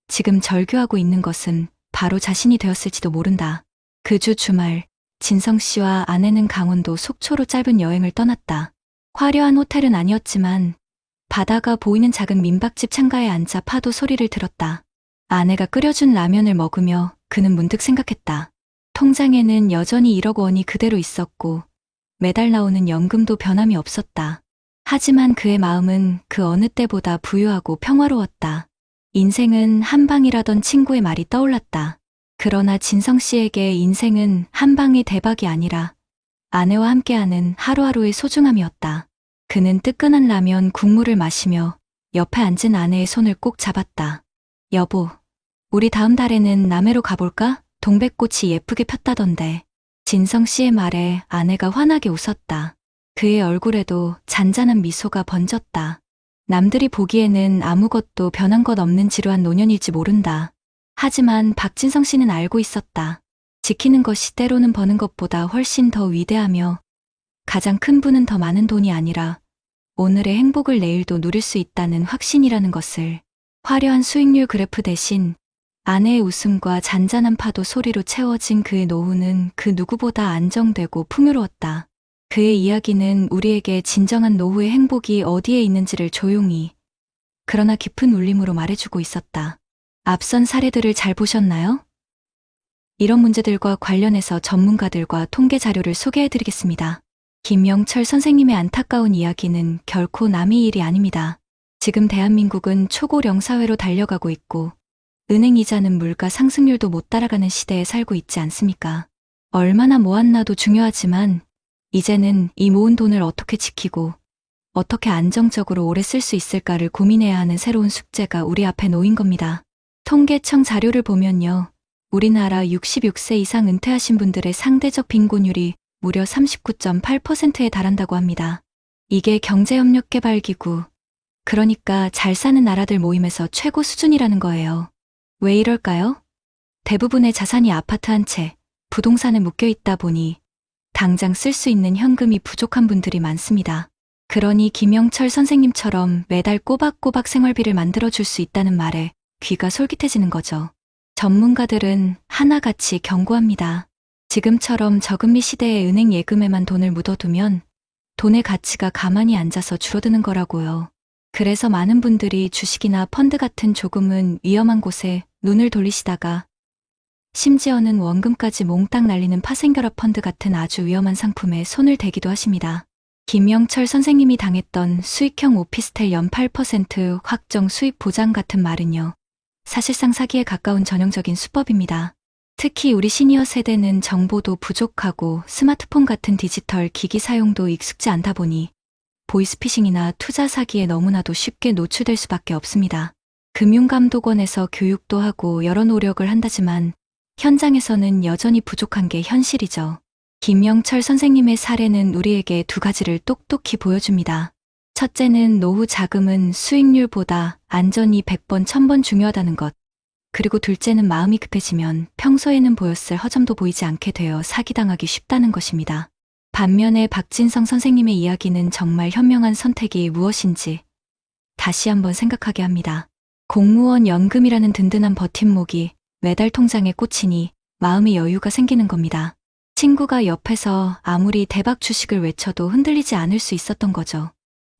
지금 절규하고 있는 것은 바로 자신이 되었을지도 모른다. 그 주 주말 진성 씨와 아내는 강원도 속초로 짧은 여행을 떠났다. 화려한 호텔은 아니었지만 바다가 보이는 작은 민박집 창가에 앉아 파도 소리를 들었다. 아내가 끓여준 라면을 먹으며 그는 문득 생각했다. 통장에는 여전히 1억 원이 그대로 있었고 매달 나오는 연금도 변함이 없었다. 하지만 그의 마음은 그 어느 때보다 부유하고 평화로웠다. 인생은 한 방이라던 친구의 말이 떠올랐다. 그러나 진성 씨에게 인생은 한 방의 대박이 아니라 아내와 함께하는 하루하루의 소중함이었다. 그는 뜨끈한 라면 국물을 마시며 옆에 앉은 아내의 손을 꼭 잡았다. 여보, 우리 다음 달에는 남해로 가볼까? 동백꽃이 예쁘게 폈다던데. 진성 씨의 말에 아내가 환하게 웃었다. 그의 얼굴에도 잔잔한 미소가 번졌다. 남들이 보기에는 아무것도 변한 것 없는 지루한 노년일지 모른다. 하지만 박진성 씨는 알고 있었다. 지키는 것이 때로는 버는 것보다 훨씬 더 위대하며 가장 큰 부는 더 많은 돈이 아니라 오늘의 행복을 내일도 누릴 수 있다는 확신이라는 것을. 화려한 수익률 그래프 대신 아내의 웃음과 잔잔한 파도 소리로 채워진 그의 노후는 그 누구보다 안정되고 풍요로웠다. 그의 이야기는 우리에게 진정한 노후의 행복이 어디에 있는지를 조용히 그러나 깊은 울림으로 말해주고 있었다. 앞선 사례들을 잘 보셨나요? 이런 문제들과 관련해서 전문가들과 통계 자료를 소개해드리겠습니다. 김영철 선생님의 안타까운 이야기는 결코 남의 일이 아닙니다. 지금 대한민국은 초고령 사회로 달려가고 있고 은행 이자는 물가 상승률도 못 따라가는 시대에 살고 있지 않습니까? 얼마나 모았나도 중요하지만 이제는 이 모은 돈을 어떻게 지키고 어떻게 안정적으로 오래 쓸 수 있을까를 고민해야 하는 새로운 숙제가 우리 앞에 놓인 겁니다. 통계청 자료를 보면요. 우리나라 66세 이상 은퇴하신 분들의 상대적 빈곤율이 무려 39.8%에 달한다고 합니다. 이게 경제협력개발기구, 그러니까 잘 사는 나라들 모임에서 최고 수준이라는 거예요. 왜 이럴까요? 대부분의 자산이 아파트 한 채, 부동산에 묶여 있다 보니 당장 쓸 수 있는 현금이 부족한 분들이 많습니다. 그러니 김영철 선생님처럼 매달 꼬박꼬박 생활비를 만들어줄 수 있다는 말에 귀가 솔깃해지는 거죠. 전문가들은 하나같이 경고합니다. 지금처럼 저금리 시대에 은행 예금에만 돈을 묻어두면 돈의 가치가 가만히 앉아서 줄어드는 거라고요. 그래서 많은 분들이 주식이나 펀드 같은 조금은 위험한 곳에 눈을 돌리시다가 심지어는 원금까지 몽땅 날리는 파생결합 펀드 같은 아주 위험한 상품에 손을 대기도 하십니다. 김영철 선생님이 당했던 수익형 오피스텔 연 8% 확정 수익 보장 같은 말은요. 사실상 사기에 가까운 전형적인 수법입니다. 특히 우리 시니어 세대는 정보도 부족하고 스마트폰 같은 디지털 기기 사용도 익숙지 않다 보니 보이스피싱이나 투자 사기에 너무나도 쉽게 노출될 수밖에 없습니다. 금융감독원에서 교육도 하고 여러 노력을 한다지만 현장에서는 여전히 부족한 게 현실이죠. 김영철 선생님의 사례는 우리에게 두 가지를 똑똑히 보여줍니다. 첫째는 노후 자금은 수익률보다 안전이 100번, 1000번 중요하다는 것. 그리고 둘째는 마음이 급해지면 평소에는 보였을 허점도 보이지 않게 되어 사기당하기 쉽다는 것입니다. 반면에 박진성 선생님의 이야기는 정말 현명한 선택이 무엇인지 다시 한번 생각하게 합니다. 공무원 연금이라는 든든한 버팀목이 매달 통장에 꽂히니 마음의 여유가 생기는 겁니다. 친구가 옆에서 아무리 대박 주식을 외쳐도 흔들리지 않을 수 있었던 거죠.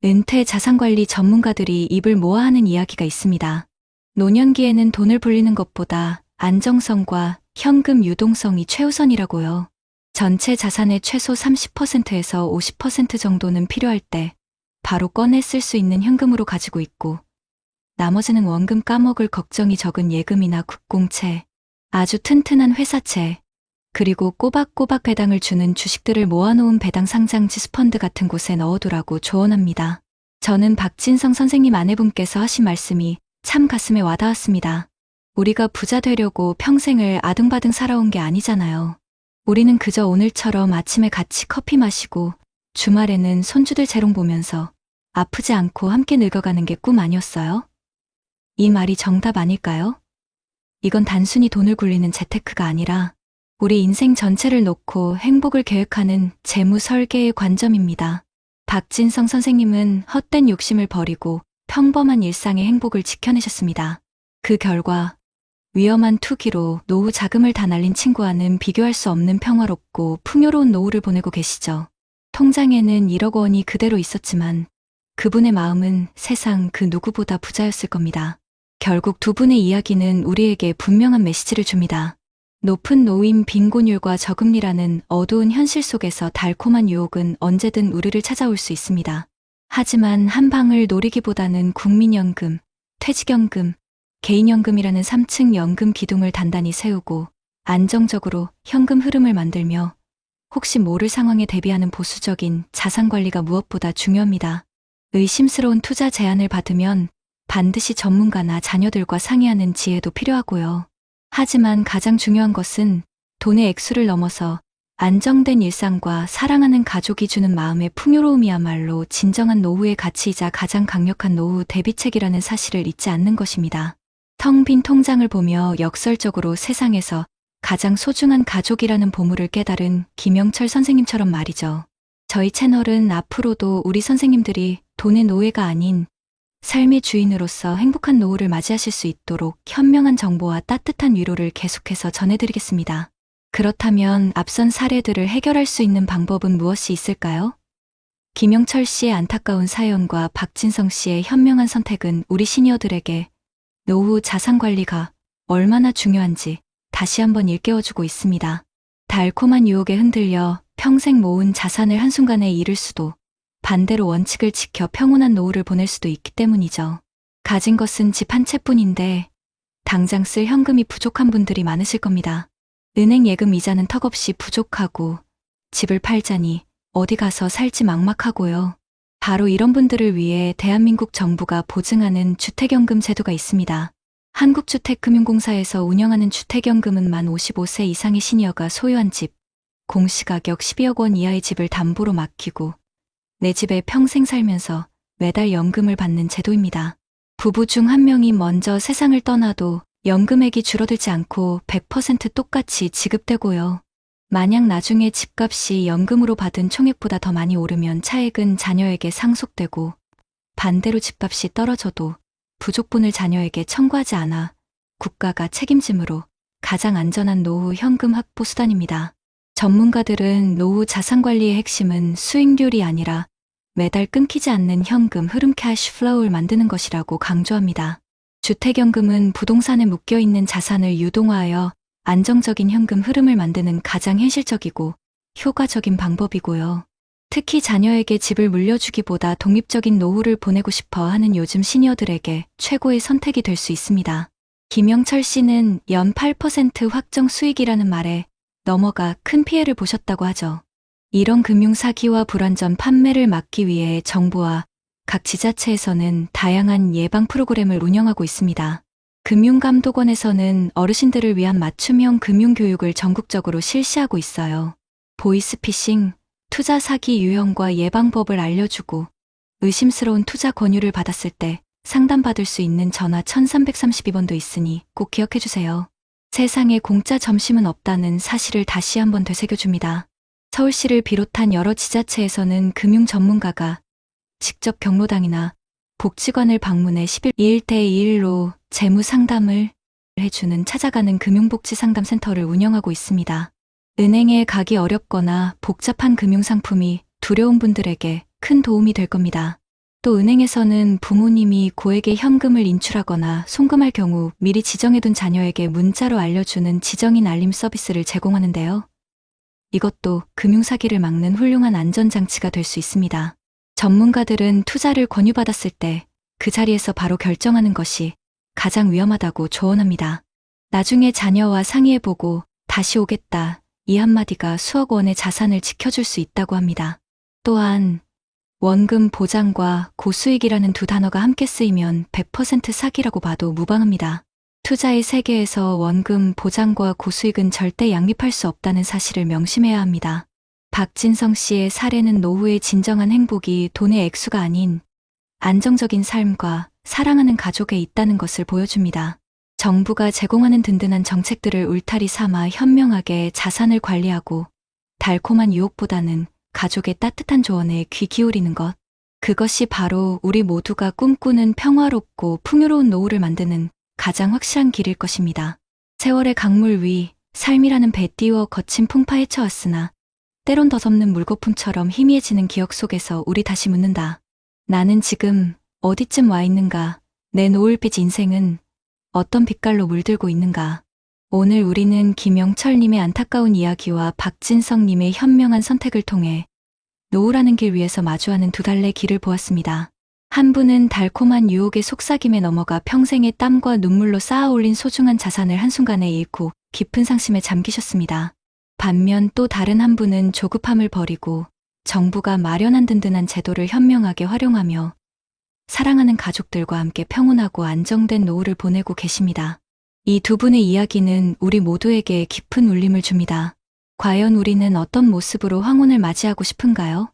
은퇴 자산관리 전문가들이 입을 모아 하는 이야기가 있습니다. 노년기에는 돈을 불리는 것보다 안정성과 현금 유동성이 최우선이라고요. 전체 자산의 최소 30%에서 50% 정도는 필요할 때 바로 꺼내 쓸 수 있는 현금으로 가지고 있고 나머지는 원금 까먹을 걱정이 적은 예금이나 국공채, 아주 튼튼한 회사채, 그리고 꼬박꼬박 배당을 주는 주식들을 모아놓은 배당 상장 지수펀드 같은 곳에 넣어두라고 조언합니다. 저는 박진성 선생님 아내분께서 하신 말씀이 참 가슴에 와닿았습니다. 우리가 부자 되려고 평생을 아등바등 살아온 게 아니잖아요. 우리는 그저 오늘처럼 아침에 같이 커피 마시고 주말에는 손주들 재롱 보면서 아프지 않고 함께 늙어가는 게 꿈 아니었어요? 이 말이 정답 아닐까요? 이건 단순히 돈을 굴리는 재테크가 아니라 우리 인생 전체를 놓고 행복을 계획하는 재무 설계의 관점입니다. 박진성 선생님은 헛된 욕심을 버리고 평범한 일상의 행복을 지켜내셨습니다. 그 결과 위험한 투기로 노후 자금을 다 날린 친구와는 비교할 수 없는 평화롭고 풍요로운 노후를 보내고 계시죠. 통장에는 1억 원이 그대로 있었지만 그분의 마음은 세상 그 누구보다 부자였을 겁니다. 결국 두 분의 이야기는 우리에게 분명한 메시지를 줍니다. 높은 노인 빈곤율과 저금리라는 어두운 현실 속에서 달콤한 유혹은 언제든 우리를 찾아올 수 있습니다. 하지만 한 방을 노리기보다는 국민연금, 퇴직연금, 개인연금이라는 3층 연금 기둥을 단단히 세우고 안정적으로 현금 흐름을 만들며 혹시 모를 상황에 대비하는 보수적인 자산관리가 무엇보다 중요합니다. 의심스러운 투자 제안을 받으면 반드시 전문가나 자녀들과 상의하는 지혜도 필요하고요. 하지만 가장 중요한 것은 돈의 액수를 넘어서 안정된 일상과 사랑하는 가족이 주는 마음의 풍요로움이야말로 진정한 노후의 가치이자 가장 강력한 노후 대비책이라는 사실을 잊지 않는 것입니다. 텅 빈 통장을 보며 역설적으로 세상에서 가장 소중한 가족이라는 보물을 깨달은 김영철 선생님처럼 말이죠. 저희 채널은 앞으로도 우리 선생님들이 돈의 노예가 아닌 삶의 주인으로서 행복한 노후를 맞이하실 수 있도록 현명한 정보와 따뜻한 위로를 계속해서 전해드리겠습니다. 그렇다면 앞선 사례들을 해결할 수 있는 방법은 무엇이 있을까요? 김영철 씨의 안타까운 사연과 박진성 씨의 현명한 선택은 우리 시니어들에게 노후 자산 관리가 얼마나 중요한지 다시 한번 일깨워주고 있습니다. 달콤한 유혹에 흔들려 평생 모은 자산을 한순간에 잃을 수도 반대로 원칙을 지켜 평온한 노후를 보낼 수도 있기 때문이죠. 가진 것은 집 한 채뿐인데 당장 쓸 현금이 부족한 분들이 많으실 겁니다. 은행 예금 이자는 턱없이 부족하고 집을 팔자니 어디 가서 살지 막막하고요. 바로 이런 분들을 위해 대한민국 정부가 보증하는 주택연금 제도가 있습니다. 한국주택금융공사에서 운영하는 주택연금은 만 55세 이상의 시니어가 소유한 집, 공시가격 12억 원 이하의 집을 담보로 맡기고 내 집에 평생 살면서 매달 연금을 받는 제도입니다. 부부 중 한 명이 먼저 세상을 떠나도 연금액이 줄어들지 않고 100% 똑같이 지급되고요. 만약 나중에 집값이 연금으로 받은 총액보다 더 많이 오르면 차액은 자녀에게 상속되고 반대로 집값이 떨어져도 부족분을 자녀에게 청구하지 않아 국가가 책임지므로 가장 안전한 노후 현금 확보 수단입니다. 전문가들은 노후 자산관리의 핵심은 수익률이 아니라 매달 끊기지 않는 현금 흐름 캐시플로우를 만드는 것이라고 강조합니다. 주택연금은 부동산에 묶여있는 자산을 유동화하여 안정적인 현금 흐름을 만드는 가장 현실적이고 효과적인 방법이고요. 특히 자녀에게 집을 물려주기보다 독립적인 노후를 보내고 싶어 하는 요즘 시니어들에게 최고의 선택이 될 수 있습니다. 김영철 씨는 연 8% 확정 수익이라는 말에 넘어가 큰 피해를 보셨다고 하죠. 이런 금융 사기와 불완전 판매를 막기 위해 정부와 각 지자체에서는 다양한 예방 프로그램을 운영하고 있습니다. 금융감독원에서는 어르신들을 위한 맞춤형 금융교육을 전국적으로 실시하고 있어요. 보이스피싱, 투자 사기 유형과 예방법을 알려주고 의심스러운 투자 권유를 받았을 때 상담받을 수 있는 전화 1332번도 있으니 꼭 기억해주세요. 세상에 공짜 점심은 없다는 사실을 다시 한번 되새겨줍니다. 서울시를 비롯한 여러 지자체에서는 금융 전문가가 직접 경로당이나 복지관을 방문해 1대1로 재무 상담을 해주는 찾아가는 금융복지상담센터를 운영하고 있습니다. 은행에 가기 어렵거나 복잡한 금융상품이 두려운 분들에게 큰 도움이 될 겁니다. 또 은행에서는 부모님이 고액의 현금을 인출하거나 송금할 경우 미리 지정해둔 자녀에게 문자로 알려주는 지정인 알림 서비스를 제공하는데요. 이것도 금융사기를 막는 훌륭한 안전장치가 될 수 있습니다. 전문가들은 투자를 권유받았을 때 그 자리에서 바로 결정하는 것이 가장 위험하다고 조언합니다. 나중에 자녀와 상의해보고 다시 오겠다. 이 한마디가 수억 원의 자산을 지켜줄 수 있다고 합니다. 또한 원금 보장과 고수익이라는 두 단어가 함께 쓰이면 100% 사기라고 봐도 무방합니다. 투자의 세계에서 원금 보장과 고수익은 절대 양립할 수 없다는 사실을 명심해야 합니다. 박진성 씨의 사례는 노후의 진정한 행복이 돈의 액수가 아닌 안정적인 삶과 사랑하는 가족에 있다는 것을 보여줍니다. 정부가 제공하는 든든한 정책들을 울타리 삼아 현명하게 자산을 관리하고 달콤한 유혹보다는 가족의 따뜻한 조언에 귀 기울이는 것. 그것이 바로 우리 모두가 꿈꾸는 평화롭고 풍요로운 노후를 만드는 가장 확실한 길일 것입니다. 세월의 강물 위 삶이라는 배 띄워 거친 풍파 헤쳐왔으나 때론 더섭는 물거품처럼 희미해지는 기억 속에서 우리 다시 묻는다. 나는 지금 어디쯤 와 있는가? 내 노을빛 인생은 어떤 빛깔로 물들고 있는가? 오늘 우리는 김영철님의 안타까운 이야기와 박진성님의 현명한 선택을 통해 노후라는 길 위에서 마주하는 두 달의 길을 보았습니다. 한 분은 달콤한 유혹의 속삭임에 넘어가 평생의 땀과 눈물로 쌓아 올린 소중한 자산을 한순간에 잃고 깊은 상심에 잠기셨습니다. 반면 또 다른 한 분은 조급함을 버리고 정부가 마련한 든든한 제도를 현명하게 활용하며 사랑하는 가족들과 함께 평온하고 안정된 노후를 보내고 계십니다. 이 두 분의 이야기는 우리 모두에게 깊은 울림을 줍니다. 과연 우리는 어떤 모습으로 황혼을 맞이하고 싶은가요?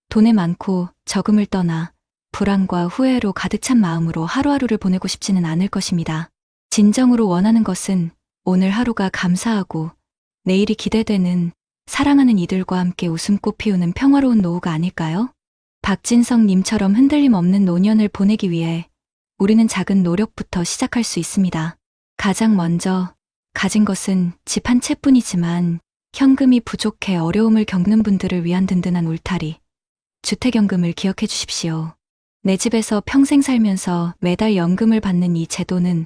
돈에 많고 적음을 떠나 불안과 후회로 가득 찬 마음으로 하루하루를 보내고 싶지는 않을 것입니다. 진정으로 원하는 것은 오늘 하루가 감사하고 내일이 기대되는 사랑하는 이들과 함께 웃음꽃 피우는 평화로운 노후가 아닐까요? 박진성 님처럼 흔들림 없는 노년을 보내기 위해 우리는 작은 노력부터 시작할 수 있습니다. 가장 먼저 가진 것은 집 한 채뿐이지만 현금이 부족해 어려움을 겪는 분들을 위한 든든한 울타리, 주택연금을 기억해 주십시오. 내 집에서 평생 살면서 매달 연금을 받는 이 제도는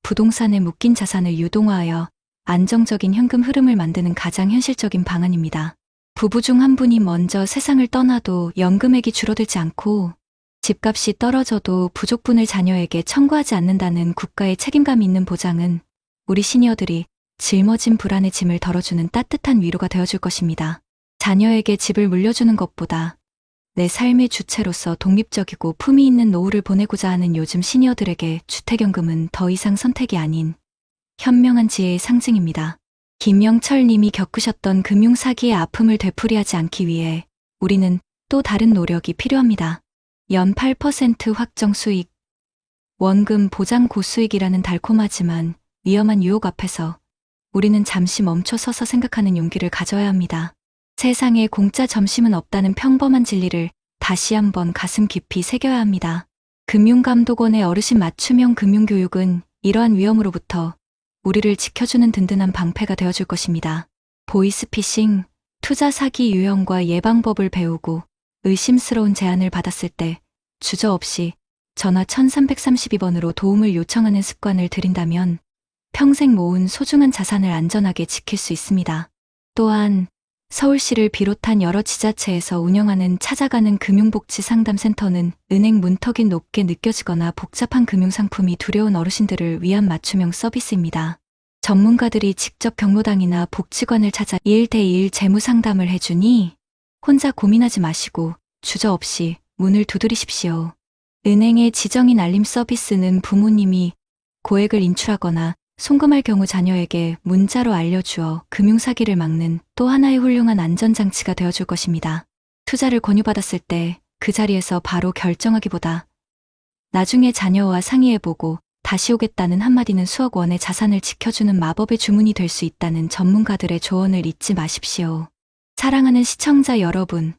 부동산에 묶인 자산을 유동화하여 안정적인 현금 흐름을 만드는 가장 현실적인 방안입니다. 부부 중 한 분이 먼저 세상을 떠나도 연금액이 줄어들지 않고 집값이 떨어져도 부족분을 자녀에게 청구하지 않는다는 국가의 책임감 있는 보장은 우리 시니어들이 짊어진 불안의 짐을 덜어주는 따뜻한 위로가 되어줄 것입니다. 자녀에게 집을 물려주는 것보다 내 삶의 주체로서 독립적이고 품위 있는 노후를 보내고자 하는 요즘 시니어들에게 주택연금은 더 이상 선택이 아닌 현명한 지혜의 상징입니다. 김영철 님이 겪으셨던 금융사기의 아픔을 되풀이하지 않기 위해 우리는 또 다른 노력이 필요합니다. 연 8% 확정 수익, 원금 보장 고수익이라는 달콤하지만 위험한 유혹 앞에서 우리는 잠시 멈춰서서 생각하는 용기를 가져야 합니다. 세상에 공짜 점심은 없다는 평범한 진리를 다시 한번 가슴 깊이 새겨야 합니다. 금융감독원의 어르신 맞춤형 금융교육은 이러한 위험으로부터 우리를 지켜주는 든든한 방패가 되어줄 것입니다. 보이스피싱, 투자 사기 유형과 예방법을 배우고 의심스러운 제안을 받았을 때 주저없이 전화 1332번으로 도움을 요청하는 습관을 들인다면 평생 모은 소중한 자산을 안전하게 지킬 수 있습니다. 또한 서울시를 비롯한 여러 지자체에서 운영하는 찾아가는 금융복지상담센터는 은행 문턱이 높게 느껴지거나 복잡한 금융상품이 두려운 어르신들을 위한 맞춤형 서비스입니다. 전문가들이 직접 경로당이나 복지관을 찾아 1대1 재무상담을 해주니 혼자 고민하지 마시고 주저없이 문을 두드리십시오. 은행의 지정인 알림 서비스는 부모님이 고액을 인출하거나 송금할 경우 자녀에게 문자로 알려주어 금융사기를 막는 또 하나의 훌륭한 안전장치가 되어줄 것입니다. 투자를 권유받았을 때 그 자리에서 바로 결정하기보다 나중에 자녀와 상의해보고 다시 오겠다는 한마디는 수억 원의 자산을 지켜주는 마법의 주문이 될 수 있다는 전문가들의 조언을 잊지 마십시오. 사랑하는 시청자 여러분,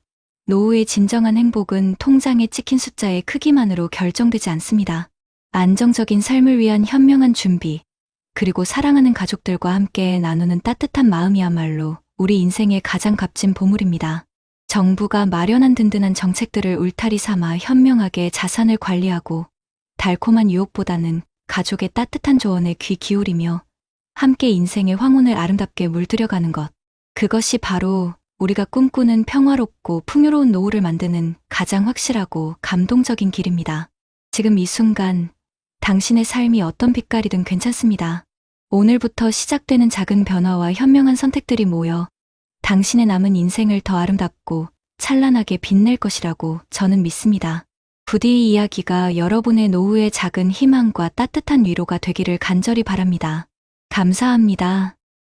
노후의 진정한 행복은 통장에 찍힌 숫자의 크기만으로 결정되지 않습니다. 안정적인 삶을 위한 현명한 준비, 그리고 사랑하는 가족들과 함께 나누는 따뜻한 마음이야말로 우리 인생의 가장 값진 보물입니다. 정부가 마련한 든든한 정책들을 울타리 삼아 현명하게 자산을 관리하고 달콤한 유혹보다는 가족의 따뜻한 조언에 귀 기울이며 함께 인생의 황혼을 아름답게 물들여가는 것. 그것이 바로 우리가 꿈꾸는 평화롭고 풍요로운 노후를 만드는 가장 확실하고 감동적인 길입니다. 지금 이 순간 당신의 삶이 어떤 빛깔이든 괜찮습니다. 오늘부터 시작되는 작은 변화와 현명한 선택들이 모여 당신의 남은 인생을 더 아름답고 찬란하게 빛낼 것이라고 저는 믿습니다. 부디 이 이야기가 여러분의 노후의 작은 희망과 따뜻한 위로가 되기를 간절히 바랍니다. 감사합니다.